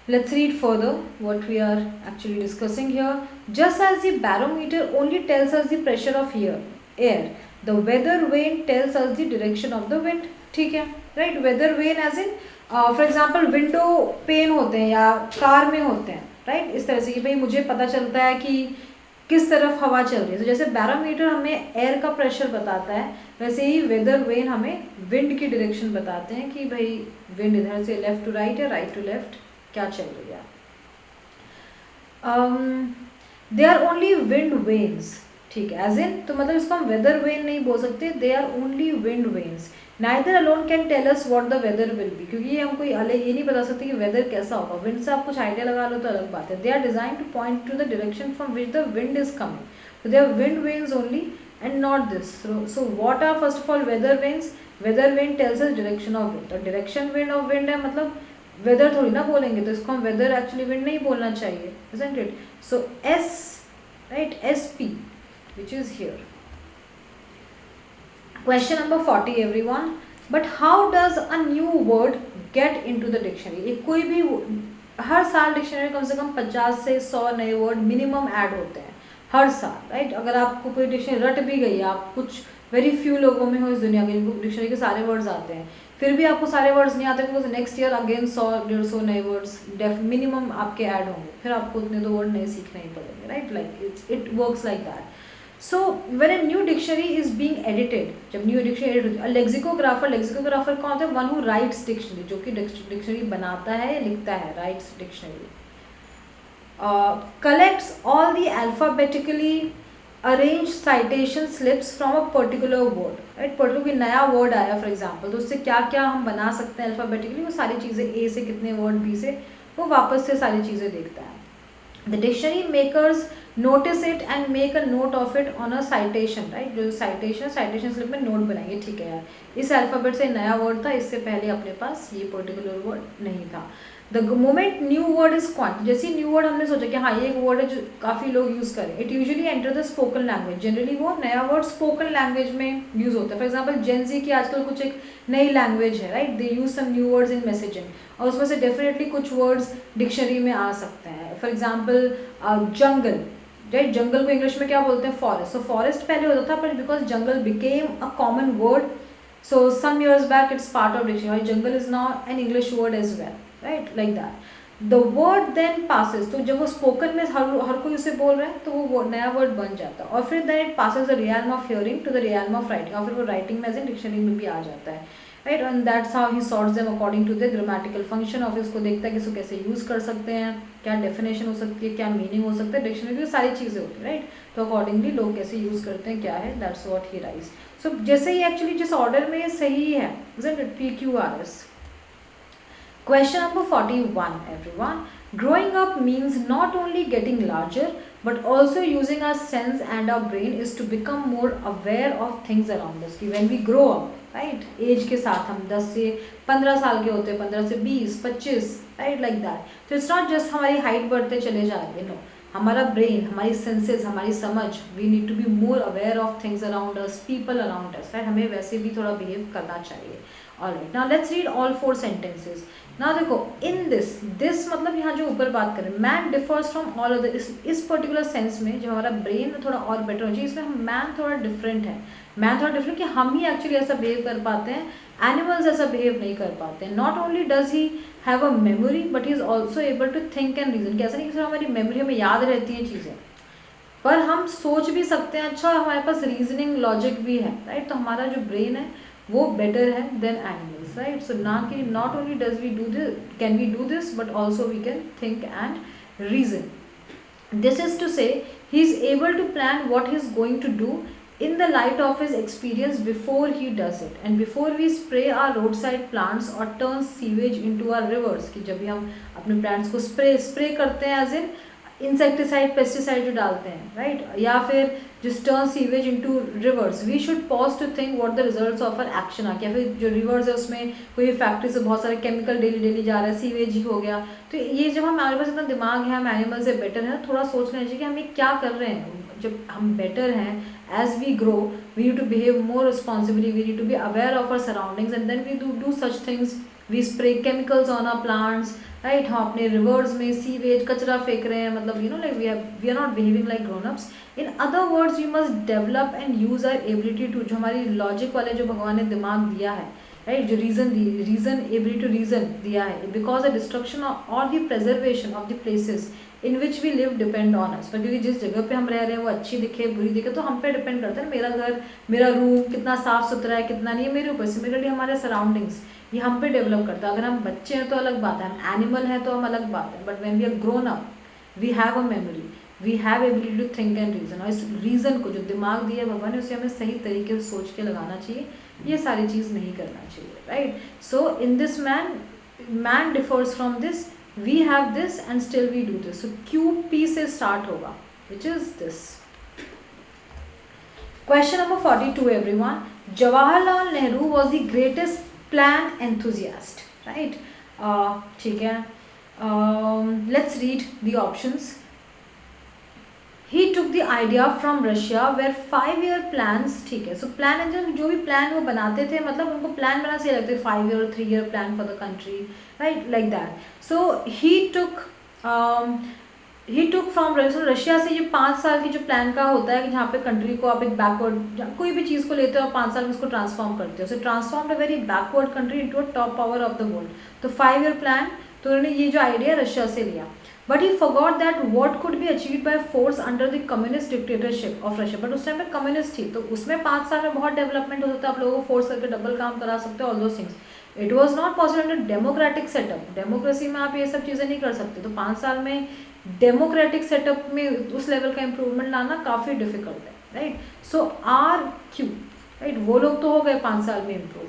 Let's read further what we are actually discussing here. Just as the barometer only tells us the pressure of air, the weather vane tells us the direction of the wind. ठीक है, right? Weather vane as in for example window pane होते हैं या car में होते हैं, right. इस तरह से कि भाई मुझे पता चलता है कि किस तरफ हवा चल रही है. तो जैसे बैरोमीटर हमें एयर का प्रेशर बताता है, वैसे ही वेदर वेन हमें विंड की डायरेक्शन बताते हैं कि भाई विंड इधर से लेफ्ट टू राइट है, राइट टू लेफ्ट क्या चल रही है. They are only wind vanes, ठीक है, एज इन, तो मतलब इसको हम वेदर वेन नहीं बोल सकते, they are only wind vanes. Neither alone can tell us what the weather will be, क्योंकि ये हमको ये नहीं बता सकते कि वेदर कैसा होगा. विंड से आप कुछ आइडिया लगा लो तो अलग बात है. They are design to point to the direction from which the wind is coming, so they are wind vanes only and not this. So what are first of all weather vanes? Weather vane tells us direction of wind. तो direction wind of wind है, मतलब weather थोड़ी ना बोलेंगे, तो इसको हम weather actually wind नहीं बोलना चाहिए, isn't it? So S, right, SP, which is here. Question number 40, everyone. But how does a new word get into the dictionary? एक कोई भी हर साल डिक्शनरी कम से कम 50 से 100 नए वर्ड मिनिमम ऐड होते हैं हर साल, राइट. अगर आपको कोई डिक्शनरी रट भी गई है, आप कुछ वेरी फ्यू लोगों में हो इस दुनिया के जिनको डिक्शनरी के सारे वर्ड्स आते हैं, फिर भी आपको सारे वर्ड्स नहीं आते, बिकॉज नेक्स्ट ईयर अगेन 100-150 नए वर्ड्स मिनिमम आपके ऐड होंगे, फिर आपको उतने तो वर्ड नए सीखने ही पड़ेंगे, right. Like it works like that. So when a new dictionary is being edited, जब न्यू डिक्शनरी एडिट होती है, लेक्सिकोग्राफर कौन होता है? वन हु राइट्स डिक्शनरी, जो कि डिक्शनरी बनाता है या लिखता है, rights dictionary. Collects all the alphabetically arrange citation slips from a particular word, right. Particular कोई नया वर्ड आया फॉर एग्जाम्पल, तो उससे क्या क्या हम बना सकते हैं अल्फाबेटिकली, वो सारी चीज़ें, ए से कितने वर्ड, बी से, वो वापस से सारी चीज़ें देखता है. The dictionary makers notice it and make a note of it on a citation, right. जो citation slip में नोट बनाएंगे, ठीक है यार, इस अल्फ़ाबेट से नया वर्ड था, इससे पहले अपने पास ये पर्टिकुलर वर्ड नहीं था. The moment new word is quant, जैसे न्यू वर्ड हमने सोचा कि हाँ ये एक वर्ड है जो काफ़ी लोग यूज़ करें, it usually enter the spoken language. Generally वो नया वर्ड स्पोकन लैंग्वेज में यूज़ होता है. फॉर एग्जाम्पल जेनजी की आजकल कुछ एक नई लैंग्वेज है, right. They use some new words in messaging, और उसमें से डेफिनेटली कुछ वर्ड्स डिक्शनरी में आ सकते हैं. For example jungle, right. जंगल को इंग्लिश में क्या बोलते हैं? फॉरेस्ट. सो फॉरेस्ट पहले होता था, पर because jungle became a common word, so some years back it's part of dictionary. Jungle is now an English word as well, right, like that. The word then passes, तो जब वो spoken में हर कोई उसे बोल रहा है तो वो नया वर्ड बन जाता है, और फिर then it passes the realm of hearing to the realm of writing, और फिर वो राइटिंग में एज इन डिक्शनरी में भी आ जाता है, right. And that's how he sorts them according to the grammatical function of, इसको देखता है कि इसको कैसे यूज़ कर सकते हैं, क्या डेफिनेशन हो सकती है, क्या मीनिंग हो सकता है. डिक्शनरी की सारी चीज़ें होती है, राइट. तो अकॉर्डिंगली लोग कैसे यूज़ करते हैं, क्या है, दैट्स व्हाट ही राइट्स. सो जैसे ही एक्चुअली जिस ऑर्डर में ये सही है, PQRS. Question number 41, everyone. Growing up means not only getting larger but also using our sense and our brain is to become more aware of things around us. कि when we grow up, right, age के साथ हम 10 से 15 साल के होते हैं, 15 से 20, 25, राइट, लाइक दैट. तो इट्स नॉट जस्ट हमारी हाइट बढ़ते चले जा रही है, नो. हमारा ब्रेन, हमारी सेंसेस, हमारी समझ, we need to be more aware of things around us, people around us, right. हमें वैसे भी थोड़ा बिहेव करना चाहिए. Alright, now let's read all 4 sentences. ना देखो, इन दिस मतलब यहाँ जो ऊपर बात करें, man differs from all other, इस पर्टिकुलर सेंस में जो हमारा ब्रेन में थोड़ा और बेटर हो चाहिए, इसमें मैन थोड़ा डिफरेंट है। मैन थोड़ा डिफरेंट कि हम ही एक्चुअली ऐसा बिहेव कर पाते हैं, एनिमल्स ऐसा बिहेव नहीं कर पाते हैं। Not only does he have a memory but he is also able to think and reason, कैसा नहीं कि सिर्फ हमारी मेमोरी में याद रहती हैं चीज़ें, पर हम सोच भी सकते हैं, अच्छा हमारे पास रीजनिंग लॉजिक भी है, राइट। तो हमारा जो ब्रेन है वो बेटर है देन एनिमल्स, राइट। सो ना कि not only does we do this, can we do this, but also we can think and reason. This is to say he is able to plan what he is going to do in the light of his experience before he does it, and before we spray our roadside plants or turn sewage into our rivers, कि जब भी हम अपने plants को spray करते हैं as in insecticide pesticide जो डालते हैं, राइट, या फिर जिस turn sewage into rivers, we should pause to think what the results of our action आ, या फिर जो रिवर्स है उसमें कोई फैक्ट्री से बहुत सारे केमिकल डेली जा रहा है, सीवेज ही हो गया। तो ये जब हमारे पास इतना दिमाग है, हम एनिमल से बेटर है, थोड़ा सोच लेना चाहिए कि हम ये क्या कर रहे हैं। जब हम बेटर हैं, as we grow we need to behave more responsibly, we need to be aware of our surroundings, and then we do such things, we spray chemicals on our plants, right। हम अपने rivers में sewage कचरा फेंक रहे हैं, मतलब you know like we are not behaving like grown ups। in other words we must develop and use our ability to, जो हमारी लॉजिक वाले जो भगवान ने दिमाग दिया है, राइट, जो रीजन एबिलिटी टू रीजन दिया है, बिकॉज द डिस्ट्रक्शन और the preservation of the places in which we live depend on us. पर क्योंकि जिस जगह पे हम रह रहे हैं वो अच्छी दिखे बुरी दिखे तो हम पे डिपेंड करता है, मेरा घर मेरा रूम कितना साफ सुथरा है कितना नहीं है, मेरे ऊपर से, मेरे लिए हमारे सराउंडिंग्स ये हम पे डेवलप करता है। अगर हम बच्चे हैं तो अलग बात है, हम एनिमल हैं तो हम अलग बात है, but when we are grown up we have a memory, we have ability to think and reason, और इस रीजन को जो दिमाग दिया है भगवान ने उसे हमें सही तरीके से सोच के लगाना चाहिए, ये सारी चीज़ नहीं करना चाहिए, right. So in this man differs from this, we have this and still we do this, so QP से start होगा, which is this। Question number 42 everyone, Jawaharlal Nehru was the greatest plan enthusiast, right। ठीक है, let's read the options। He took the idea from Russia where 5-year plans, ठीक है, so plan engine जो भी plan वो बनाते थे, मतलब उनको प्लान बनाना सही लगता है, 5-year 3-year plan for the country, right, like that। So he took from Russia से ये 5 साल की जो प्लान का होता है कि जहाँ पे कंट्री को आप एक बैकवर्ड कोई भी चीज़ को लेते हो आप 5 साल में उसको ट्रांसफॉर्म करते हो, so transform a very backward country into a top power of the world. तो 5-year प्लान, तो उन्होंने ये जो आइडिया रशिया से लिया, but he forgot that what could be achieved by force under the communist dictatorship of Russia. But उस time में communist थी, तो उसमें 5 साल में बहुत डेवलपमेंट हो सकता है, आप लोगों को फोर्स करके डबल काम करा सकते हो, ऑल दो things. It was not possible under democratic setup, democracy में आप ये सब चीज़ें नहीं कर सकते, तो 5 साल में डेमोक्रेटिक सेटअप में उस लेवल का इंप्रूवमेंट लाना काफ़ी डिफिकल्ट है, राइट। सो RQ, राइट, वो लोग तो हो गए 5 साल में improve.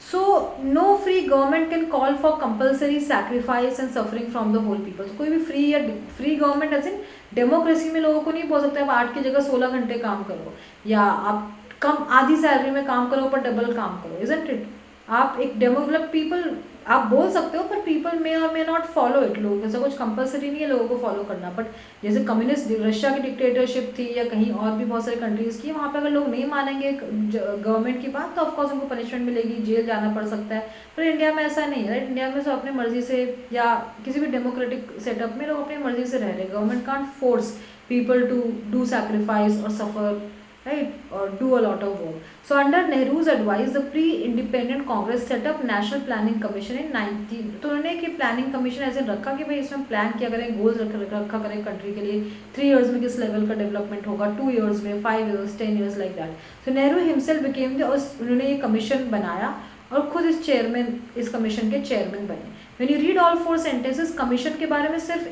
So no free government can call for compulsory sacrifice and suffering from the whole people. तो कोई भी free government as in democracy में लोगों को नहीं बोल सकते आप 8 की जगह 16 घंटे काम करो, या आप कम आधी सैलरी में काम करो पर डबल काम करो, इजंट इट। आप एक मतलब पीपल आप बोल सकते हो, पर पीपल मे और मे नॉट फॉलो इट। लोग ऐसा कुछ कंपलसरी नहीं है लोगों को फॉलो करना, बट जैसे कम्युनिस्ट रशिया की डिक्टेटरशिप थी या कहीं और भी बहुत सारी कंट्रीज़ की, वहाँ पे अगर लोग नहीं मानेंगे गवर्नमेंट की बात तो ऑफकोर्स उनको पनिशमेंट मिलेगी, जेल जाना पड़ सकता है। पर इंडिया में ऐसा नहीं है, राइट। इंडिया में सब अपनी मर्जी से, या किसी भी डेमोक्रेटिक सेटअप में लोग अपनी मर्जी से रह रहे हैं। Government can't force people to do sacrifice और suffer, right, or do a lot of work। So under Nehru's advice the pre-independent Congress set up National Planning Commission in 19, तो उन्होंने कि प्लानिंग कमीशन ऐसे रखा कि भाई इसमें प्लान किया करें, गोल्स रखा करें कंट्री के लिए, 3 years में किस लेवल का डेवलपमेंट होगा, 2 years में, 5 years, 10 years like that। So Nehru himself became the, उन्होंने ये कमीशन बनाया और खुद इस कमीशन के चेयरमैन बने। When you read all 4 sentences, commission के बारे में सिर्फ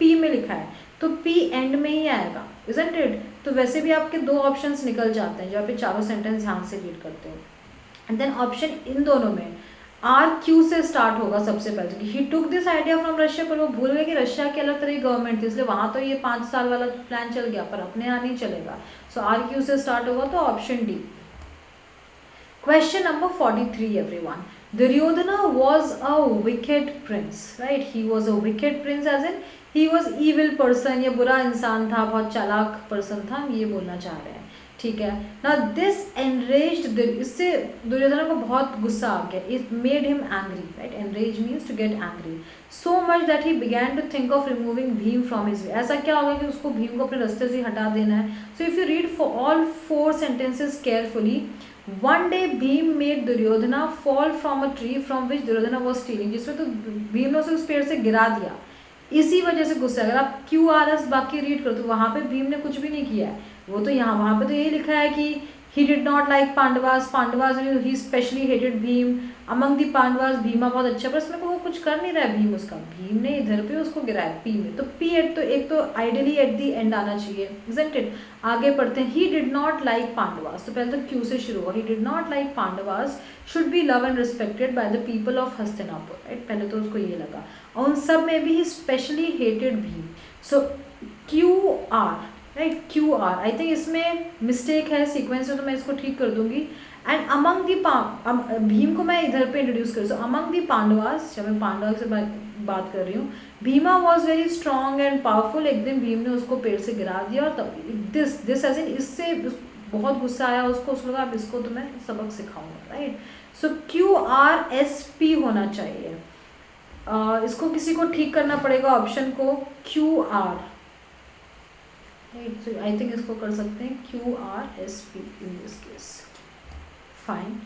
P में लिखा है, तो P एंड में ही आएगा, isn't it? तो वैसे भी आपके 2 ऑप्शंस निकल जाते हैं जब आप चारों सेंटेंस ध्यान से रीड करते हो। एंड देन ऑप्शन इन दोनों में RQ से स्टार्ट होगा सबसे पहले, he took this idea from Russia, पर वो भूल गए कि रशिया की अलग तरह की गवर्नमेंट थी, इसलिए वहाँ तो ये 5 साल वाला प्लान चल गया, पर अपने यहाँ नहीं चलेगा। सो RQ से स्टार्ट होगा, तो option D. Question number 43 everyone, Duryodhana was a wicked prince, right? He was a wicked prince as in he was evil person, या बुरा इंसान था, बहुत चालाक पर्सन था, हम ये बोलना चाह रहे हैं। ठीक है ना। दिस एनरेज्ड, इससे दुर्योधन को बहुत गुस्सा आ गया। It made him angry, right, enrage means to get angry, so much that he began to think of removing Bhim from his way. ऐसा क्या होगा कि उसको भीम को अपने रास्ते से हटा देना है। So if you read for all 4 sentences carefully, one day Bhim made Duryodhana fall from a tree from which Duryodhana was stealing, जिसमें तो भीम ने उसे उस पेड़ से गिरा दिया, इसी वजह से गुस्सा। अगर आप QRS बाकी रीड करो तो वहाँ पे भीम ने कुछ भी नहीं किया है, वो तो यहाँ वहाँ पे तो यही लिखा है कि he did not like Pandavas, Pandavas he specially hated Bhim, among the Pandavas Bhima बहुत अच्छा, पर इसमें को वो कुछ कर नहीं रहा है भीम उसका, भीम ने इधर पे उसको गिराया P में, तो P एट तो एक तो आइडियली एट दी एंड आना चाहिए, इजंट इट। आगे पढ़ते हैं, he did not like Pandavas, तो पहले तो Q से शुरू हुआ, he did not like Pandavas should be love and respected by the people of Hastinapur, right, पहले तो उसको ये लगा, और उन सब में भी he specially hated Bhim. So QR, right, QR, I think इसमें मिस्टेक है सीक्वेंस में, तो मैं इसको ठीक कर दूंगी। एंड अमंग दी भीम को मैं इधर पे इंट्रोड्यूस करूँ, सो अमंग दी पांडवास, जब मैं पांडवा से बात कर रही हूँ, Bhima was very strong and powerful, एक दिन भीम ने उसको पेड़ से गिरा दिया, और तब दिस एज इन, इससे बहुत गुस्सा आया उसको लगा अब इसको तो मैं सबक सिखाऊंगा, राइट। सो QRSP होना चाहिए, इसको किसी को ठीक करना पड़ेगा ऑप्शन को, QR, right, so I think इसको कर सकते हैं QRSP in this case, fine.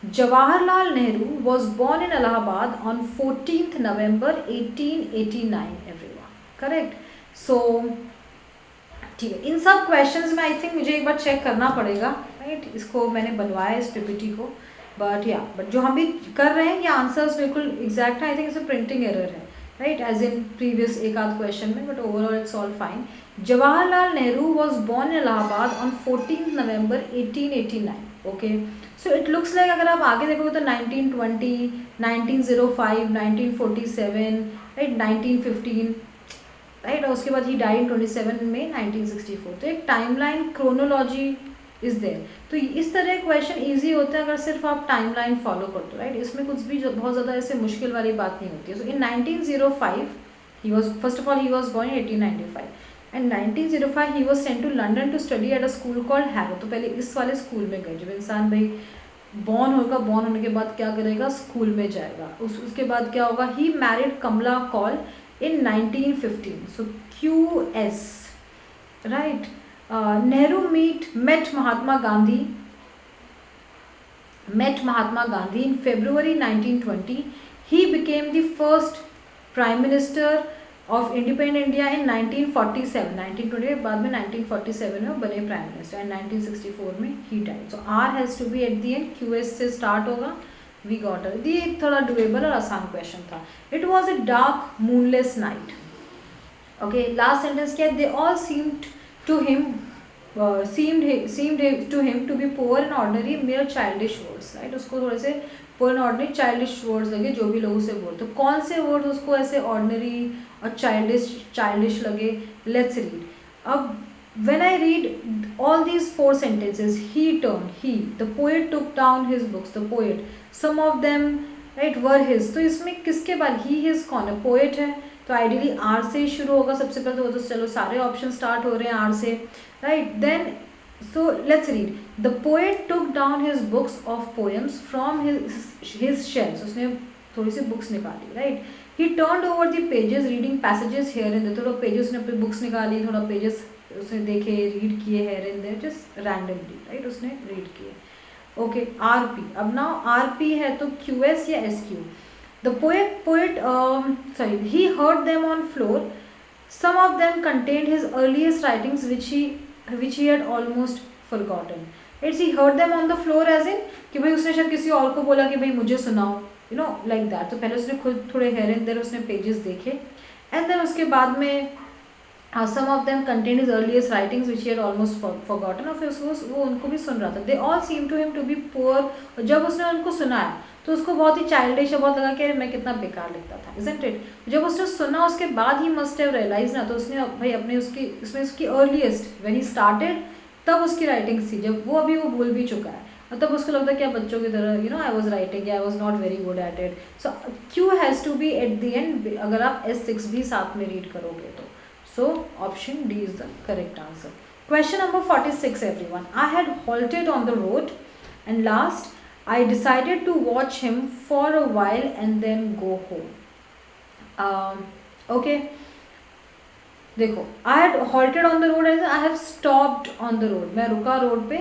Jawaharlal Nehru was born in Allahabad on 14th November 1889, everyone correct. सो ठीक है, इन सब क्वेश्चंस में आई थिंक मुझे एक बार चेक करना पड़ेगा, राइट, इसको मैंने बनवाया इस PPT को, बट जो हम भी कर रहे हैं ये आंसर्स बिल्कुल एग्जैक्ट है, आई थिंक इसमें प्रिंटिंग एरर है, राइट, एज इन प्रीवियस एक आध क्वेश्चन में, but overall it's all fine. Jawaharlal Nehru was born in Allahabad on 14th November 1889, okay. So it looks like, अगर आप आगे देखोगे तो 1920, 1905, 1947, राइट, 1915, राइट, और उसके बाद ही डाइड 27 में 1964, तो एक टाइमलाइन क्रोनोलॉजी इज देयर। तो इस तरह क्वेश्चन इजी होता है अगर सिर्फ आप टाइमलाइन फॉलो करते हो, राइट, इसमें कुछ भी बहुत ज़्यादा ऐसे मुश्किल वाली बात नहीं होती है। So in 1905 he was, first of all he was born in 1895, and 1905 he was sent to London to study at a school called Harrow. तो पहले इस वाले स्कूल में गए, जब इंसान भाई बॉर्न होगा, बॉर्न होने के बाद क्या करेगा, स्कूल में जाएगा, उसके बाद क्या होगा, he married Kamala Kaul in 1915, so QS, right. Nehru met Mahatma Gandhi in February 1920. He became the first Prime Minister of independent India in 1947. 1920 के बाद में 1947 में बने Prime Minister, and 1964 में he died. So R has to be at the end, QS से start होगा, we got it. ये थोड़ा डुएबल और आसान क्वेश्चन था। It was a dark moonless night, okay. Last sentence क्या है, they all seemed to him to be poor and ordinary mere childish words, right, उसको थोड़े से poor and ordinary childish words लगे, जो भी लोग उसे बोलते, तो कौन से वर्ड उसको ऐसे ऑर्डिनरी और चाइल्डिश लगे, लेट्स रीड। अब when I read all these 4 sentences, he turned, the poet took down his books, the poet, some of them, right, were his, तो इसमें किसके बारे, he his कौन है, poet है, तो आइडियली R से ही शुरू होगा सबसे पहले, तो वो तो चलो सारे ऑप्शन स्टार्ट हो रहे हैं R से, right. Then so let's read, the poet took down his books of poems from his shelves, उसने थोड़ी सी बुक्स निकाली, right. He turned over the pages reading passages here and there, थोड़ा pages उसने अपनी बुक्स निकाली, थोड़ा पेजेस उसने देखे, रीड किए here and there, just randomly, right, उसने रीड किए, ओके। RP, अब नाउ RP है तो QS या SQ। The poet he heard them on floor, some of them contained his earliest writings which he had almost forgotten, right, he heard them on the floor as in कि भाई उसने शायद किसी और को बोला कि भाई मुझे सुनाओ, you know, like that। तो पहले उसने खुद थोड़े हेयर एंड देयर उसने पेजेस देखे, एंड देन उसके बाद में some of them contained his earliest writings which he had almost forgotten, और फिर वो उनको भी सुन रहा था। they all seemed to him to be poor, और जब उसने उनको सुनाया तो उसको बहुत ही चाइल्डिश बहुत लगा कि मैं कितना बेकार लिखता था, isn't it। जब उसने सुना उसके बाद ही must have realized ना, तो उसने भाई अपने उसमें उसकी earliest when he started, तब उसकी राइटिंग्स थी, जब वो अभी वो भूल भी चुका है, और तब उसको लगता है कि बच्चों की तरह, you know, I was writing, I was not very good at it। so Q has to be at the end, अगर आप S6 भी साथ में रीड करोगे तो। So option D is the correct answer. Question number 46, everyone. I had halted on the road, and last, I decided to watch him for a while and then go home. Okay, देखो, I had halted on the road as I have stopped on the road. मैं रुका road पे,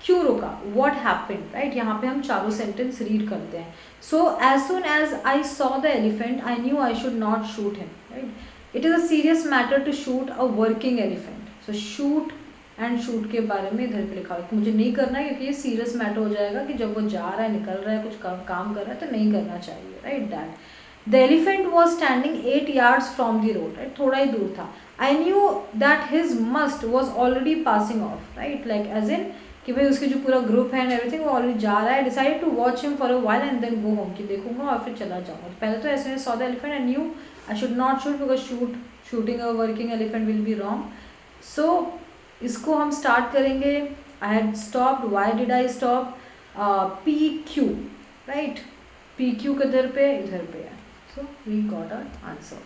क्यों रुका? What happened? Right? यहाँ पे हम चारों सेंटेंस रीड करते हैं. So as soon as I saw the elephant, I knew I should not shoot him. Right? It is a serious matter to shoot a working elephant. So shoot and shoot के बारे में इधर पे लिखा हुआ है. मुझे नहीं करना है क्योंकि ये सीरियस मैटर हो जाएगा कि जब वो जा रहा है, निकल रहा है, कुछ काम कर रहा है तो नहीं करना चाहिए. Right? That the elephant was standing 8 yards from the road. Right? थोड़ा ही दूर था. I knew that his must was already passing off. Right? Like as in कि भाई उसके जो पूरा ग्रुप है एंड एवरीथिंग वो ऑलरेडी जा रहा है. Decide to watch him for a while and then go home, कि देखूंगा और फिर चला जाऊंगा. पहले तो ऐसे saw the elephant and knew I should not shoot because shooting a working elephant will be wrong. So इसको हम स्टार्ट करेंगे. I had stopped, why did I stop, P Q. Right? P Q किधर पे? इधर पे है. So we got our answer.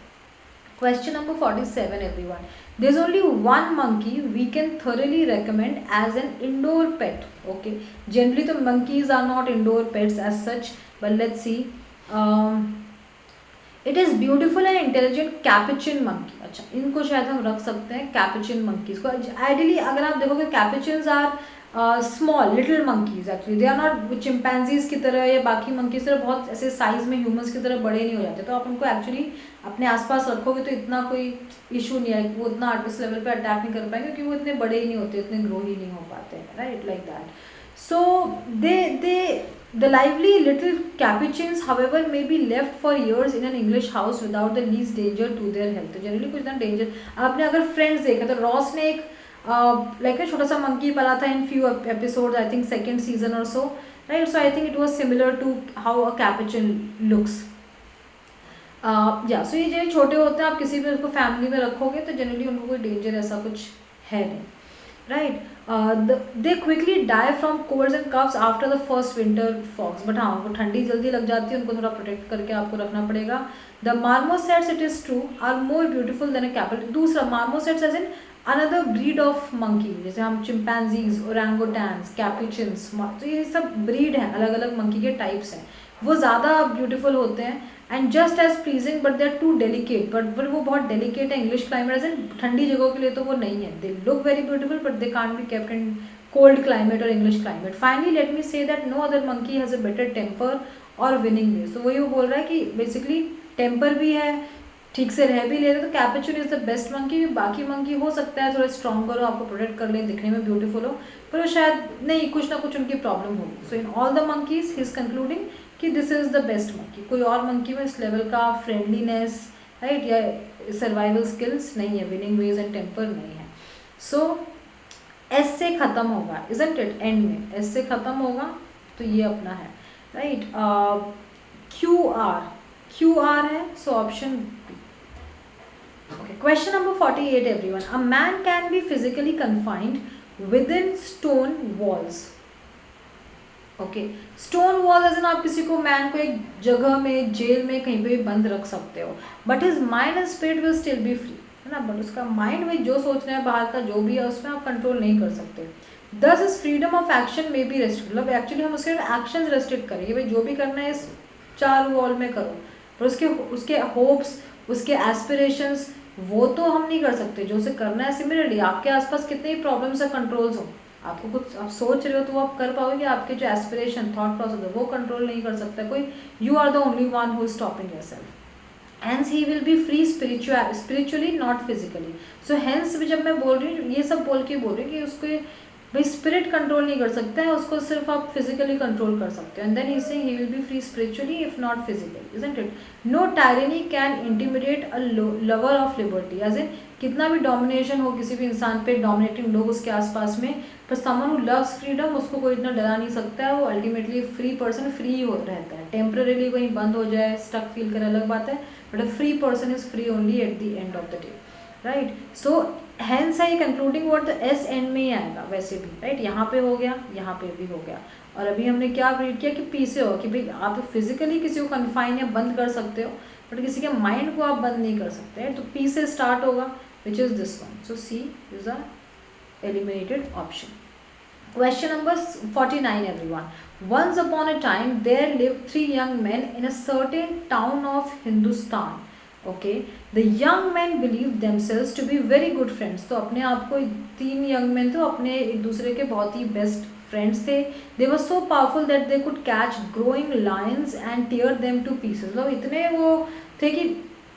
Question number 47, everyone. There's only one monkey we can thoroughly recommend as an indoor pet. Okay. Generally, the monkeys are not indoor pets as such, but let's see. It is beautiful and intelligent capuchin monkey. अच्छा, इनको शायद हम रख सकते हैं capuchin monkeys को. Ideally, अगर आप देखोगे capuchins are small little monkeys actually. They are not chimpanzees की तरह या बाकी monkeys तरह बहुत ऐसे साइज में humans की तरह बड़े नहीं हो जाते. तो आप उनको actually अपने आसपास रखोगे तो इतना कोई इशू नहीं है. वो उतना आर्टिस्ट लेवल पे अटैक नहीं कर पाएंगे क्योंकि वो इतने बड़े ही नहीं होते, इतने ग्रो ही नहीं हो पाते हैं. Right? Like that. So the lively little capuchins, however, may be left for years in an English house without the least danger to their health. Generally कुछ ना danger. आपने अगर Friends देखा तो रॉस ने एक like a छोटा सा monkey पाला था in few episodes, I think second season or so. Right? So I think it was similar to how a capuchin looks. So ये जो छोटे होते हैं, आप किसी भी उसको फैमिली में रखोगे तो जनरली उनको कोई डेंजर ऐसा कुछ है नहीं. Right? They quickly die from colds and coughs after the first winter fogs. But हाँ, उनको ठंडी जल्दी लग जाती है, उनको थोड़ा प्रोटेक्ट करके आपको रखना पड़ेगा. The marmosets, it is true, are more beautiful than a couple. दूसरा, marmosets as in another breed of monkey, जैसे हम चिंपैंजीज, ओरंगुटैन्स, कैपुचिन्स, तो ये सब ब्रीड हैं, अलग अलग मंकी के टाइप्स हैं. वो ज़्यादा ब्यूटीफुल होते हैं and just as pleasing, but they are too delicate. But वो बहुत डेलिकेट है इंग्लिश क्लाइमेट एज इन ठंडी जगहों के लिए तो वो नहीं है. They look very beautiful but they can't be kept in cold climate or English climate. Finally let me say that no other monkey has a better temper or winning way. तो वही वो बोल रहा है कि बेसिकली टेम्पर भी है, ठीक से रह भी ले रहे, तो Capuchin is the best monkey. बाकी मंकी हो सकता है थोड़ा स्ट्रॉन्गर हो, आपको प्रोटेक्ट कर ले, दिखने में ब्यूटीफुल हो, पर वो शायद नहीं, कुछ ना कुछ उनकी प्रॉब्लम होगी. So in all the monkeys he is concluding कि this is the best monkey. कोई और मंकी में इस लेवल का फ्रेंडलीनेस, राइट, या सर्वाइवल स्किल्स नहीं है, विनिंग वेज एंड टेम्पर नहीं है. सो एस से खत्म होगा, इजंट इट? एंड में एस से खत्म होगा तो ये अपना है. राइट? क्यू आर है, so option B. Okay, question number 48, everyone. A man can be physically confined within stone walls. Okay, stone wall as in आप किसी को मैन को एक जगह में, जेल में, कहीं पे भी बंद रख सकते हो, but his mind and spirit will still be free, है ना. बट उसका माइंड वही जो सोच रहा है बाहर का जो भी है उसमें आप कंट्रोल नहीं कर सकते. Thus his freedom of action may be restricted. मतलब एक्चुअली हम उसके एक्शंस रेस्ट्रिक्ट करेंगे, भाई जो भी करना है इस 4 वॉल में करो, पर उसके होप्स, उसके एस्पिरेशंस वो तो हम नहीं कर सकते. जो उसे करना है, सिमिलरली आपके आसपास कितने ही प्रॉब्लम्स या कंट्रोल्स हो, आपको कुछ आप सोच रहे हो तो वो आप कर पाओगे. आपके जो एस्पिरेशन, थॉट प्रोसेस है वो कंट्रोल नहीं कर सकता कोई. You are the only one who is stopping yourself. Hence he will be free spiritually not physically. So hence भी जब मैं बोल रही हूँ, ये सब बोल के बोल रही हूँ कि उसको भाई स्पिरिट कंट्रोल नहीं कर सकता है, उसको सिर्फ आप फिजिकली कंट्रोल कर सकते हो. एंड देन ही से he will be free spiritually if not physically, isn't it? No tyranny can intimidate a lover of liberty. As in कितना भी डोमिनेशन हो किसी भी इंसान पे, डोमिनेटिंग लोग उसके आसपास में, पर समवन हु लव्स फ्रीडम, उसको कोई इतना डरा नहीं सकता है. वो अल्टीमेटली फ्री पर्सन फ्री हो रहता है. टेम्पररीली कहीं बंद हो जाए, स्टक फील करे, अलग बात है, but a free person is free only eight the end of the day. Right? So hence है कंक्लूडिंग वर्ड तो एस एंड में ही आएगा वैसे भी. राइट? यहाँ पे हो गया, यहाँ पे भी हो गया. और अभी हमने क्या रीड किया कि पी से हो कि भाई आप फिजिकली किसी को कन्फाइन या बंद कर सकते हो, बट किसी के माइंड को आप बंद नहीं कर सकते. तो पी से स्टार्ट होगा, which is this one. So C is a eliminated option. Question number 49 everyone. Once upon a time there lived three young men in a certain town of Hindustan. Okay, the young men believed themselves to be very good friends. तो अपने आप को तीन young men तो अपने एक दूसरे के बहुत ही best friends थे. They were so powerful that they could catch growing lions and tear them to pieces. मतलब इतने वो थे कि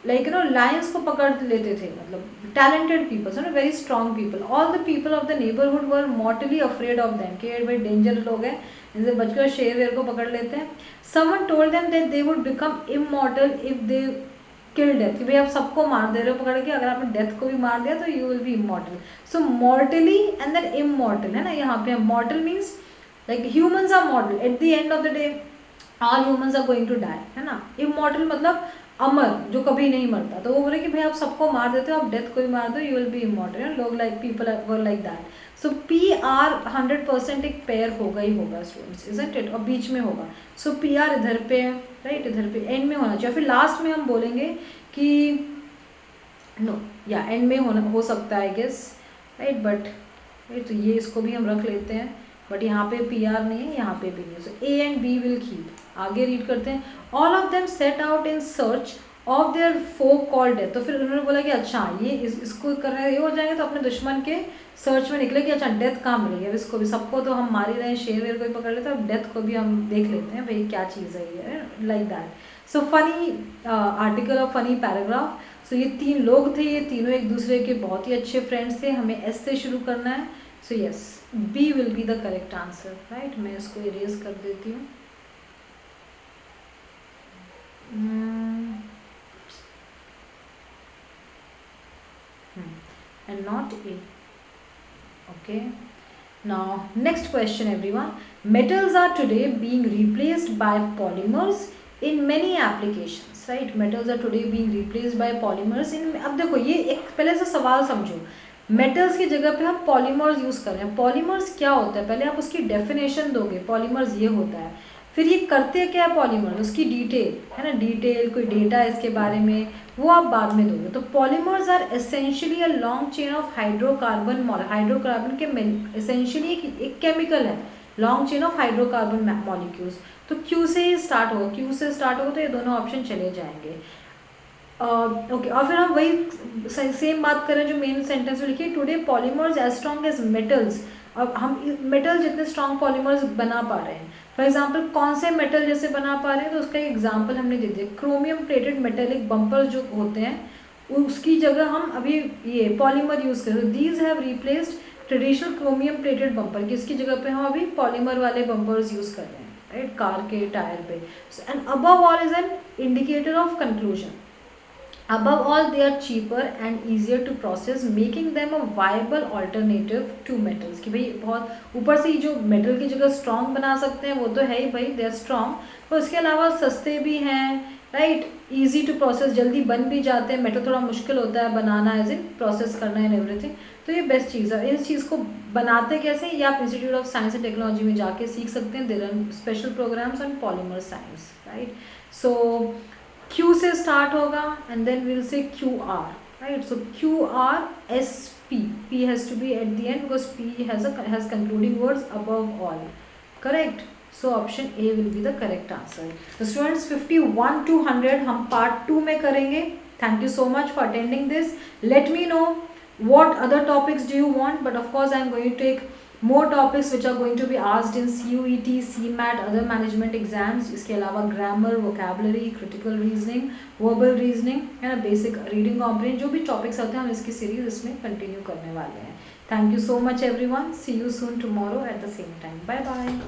लाइक लायंस को पकड़ लेते थे. मतलब टैलेंटेड पीपल्स है ना, very strong people. All the people of the neighbourhood were mortally afraid of them कि ये भाई डेंजर लोग हैं, इनसे बचकर शेर वेर को पकड़ लेते हैं. Someone told them that they would become immortal if they kill death. कि भाई आप सबको मार दे रहे हो पकड़ के, अगर आपने डेथ को भी मार दिया तो you will be immortal. So mortally and then immortal है ना, यहाँ पे mortal means like humans are mortal. At the end of the day all humans are going to die है ना. इमॉर्टल मतलब अमर, जो कभी नहीं मरता. तो वो बोले कि भाई आप सबको मार देते हो, आप डेथ को भी मार दो, यू विल बी इमॉर्टल. लोग like people were like that. So P R 100% एक पेयर होगा ही होगा स्टूडेंट्स, इजंट इट, और बीच में होगा. सो पी आर इधर पे है राइट, इधर पे एंड में होना चाहिए. फिर लास्ट में हम बोलेंगे कि नो या एंड में होना हो सकता है आई गेस राइट. बट तो ये इसको भी हम रख लेते हैं, बट यहाँ पे पी आर नहीं है, यहाँ पे भी नहीं है. So A and B will keep. आगे रीड करते हैं. All of them set out in search of their foe called death. तो फिर उन्होंने बोला कि अच्छा ये इसको करने ये हो जाएंगे, तो अपने दुश्मन के सर्च में निकले कि अच्छा डेथ कहाँ मिलेगी. अब इसको भी, सबको तो हम मार ही रहे हैं, शेर वेर को भी पकड़ लेते हैं, अब डेथ को भी हम देख लेते हैं भाई क्या चीज़ है ये, like that. So funny article और फनी पैराग्राफ. सो ये तीन लोग थे, ये तीनों एक दूसरे के बहुत ही अच्छे फ्रेंड्स थे. हमें एस से शुरू करना है. So yes, B will be the correct answer right. मैं इसको इरेज कर देती हूँ. And not A. Okay. Now next question everyone. Metals are today being replaced by polymers in many applications. Right? Metals are today being replaced by polymers in. अब देखो ये एक पहले से सवाल समझो. मेटल्स की जगह पे हम पॉलीमर्स यूज़ कर रहे हैं. पॉलीमर्स क्या होता है, पहले आप उसकी डेफिनेशन दोगे. पॉलीमर्स ये होता है, फिर ये करते क्या है पॉलीमर, उसकी डिटेल है ना, डिटेल कोई डेटा इसके बारे में वो आप बाद में दोगे. तो polymers are essentially a long chain of hydrocarbon. Hydrocarbon के एसेंशियली एक केमिकल है, long chain of hydrocarbon molecules. तो क्यू से ही स्टार्ट होगा, क्यू से स्टार्ट होगा, तो ये दोनों ऑप्शन चले जाएंगे. ओके और फिर हम वही सेम बात करें जो मेन सेंटेंस में लिखी है. Today polymers as strong as metals. अब हम मेटल जितने स्ट्रॉन्ग पॉलीमर्स बना पा रहे हैं. फॉर एग्जांपल कौन से मेटल जैसे बना पा रहे हैं, तो उसका एक एग्जांपल हमने दे दिया. क्रोमियम प्लेटेड मेटेलिक बम्पर्स जो होते हैं उसकी जगह हम अभी ये पॉलीमर यूज़ करें. These have replaced traditional chromium plated bumper. किसकी जगह पे हम अभी पॉलीमर वाले बम्पर्स यूज़ कर रहे हैं राइट, कार के टायर पे. And above all is an indicator of conclusion. Above all, they are cheaper and easier to process, making them a viable alternative to metals. कि भाई बहुत ऊपर से ही जो मेटल की जगह स्ट्रॉन्ग बना सकते हैं वो तो है ही भाई, दे आर स्ट्रॉन्ग, पर उसके अलावा सस्ते भी हैं राइट, इजी टू प्रोसेस, जल्दी बन भी जाते हैं. मेटल थोड़ा मुश्किल होता है बनाना, एज इन प्रोसेस करना एंड एवरीथिंग. तो ये बेस्ट चीज़ है. इस चीज़ को बनाते कैसे, ये आप institute of science and technology में जाके सीख सकते हैं. There are special programmes on polymer science right. So Q से स्टार्ट होगा and then will say QR right. So QRSP, P has to be at the end because P has concluding words above all. Correct. So option A will be the correct answer. तो students 51 to 100 हम part 2 में करेंगे. Thank you so much for attending this. Let me know what other topics do you want, but of course I am going to take more topics which are going to be asked in CUET, CMAT, other management exams. इसके अलावा grammar, vocabulary, critical reasoning, verbal reasoning and a basic reading comprehension. जो भी topics आते हैं हम इसकी series इसमें continue करने वाले हैं. Thank you so much everyone. See you soon tomorrow at the same time. Bye bye.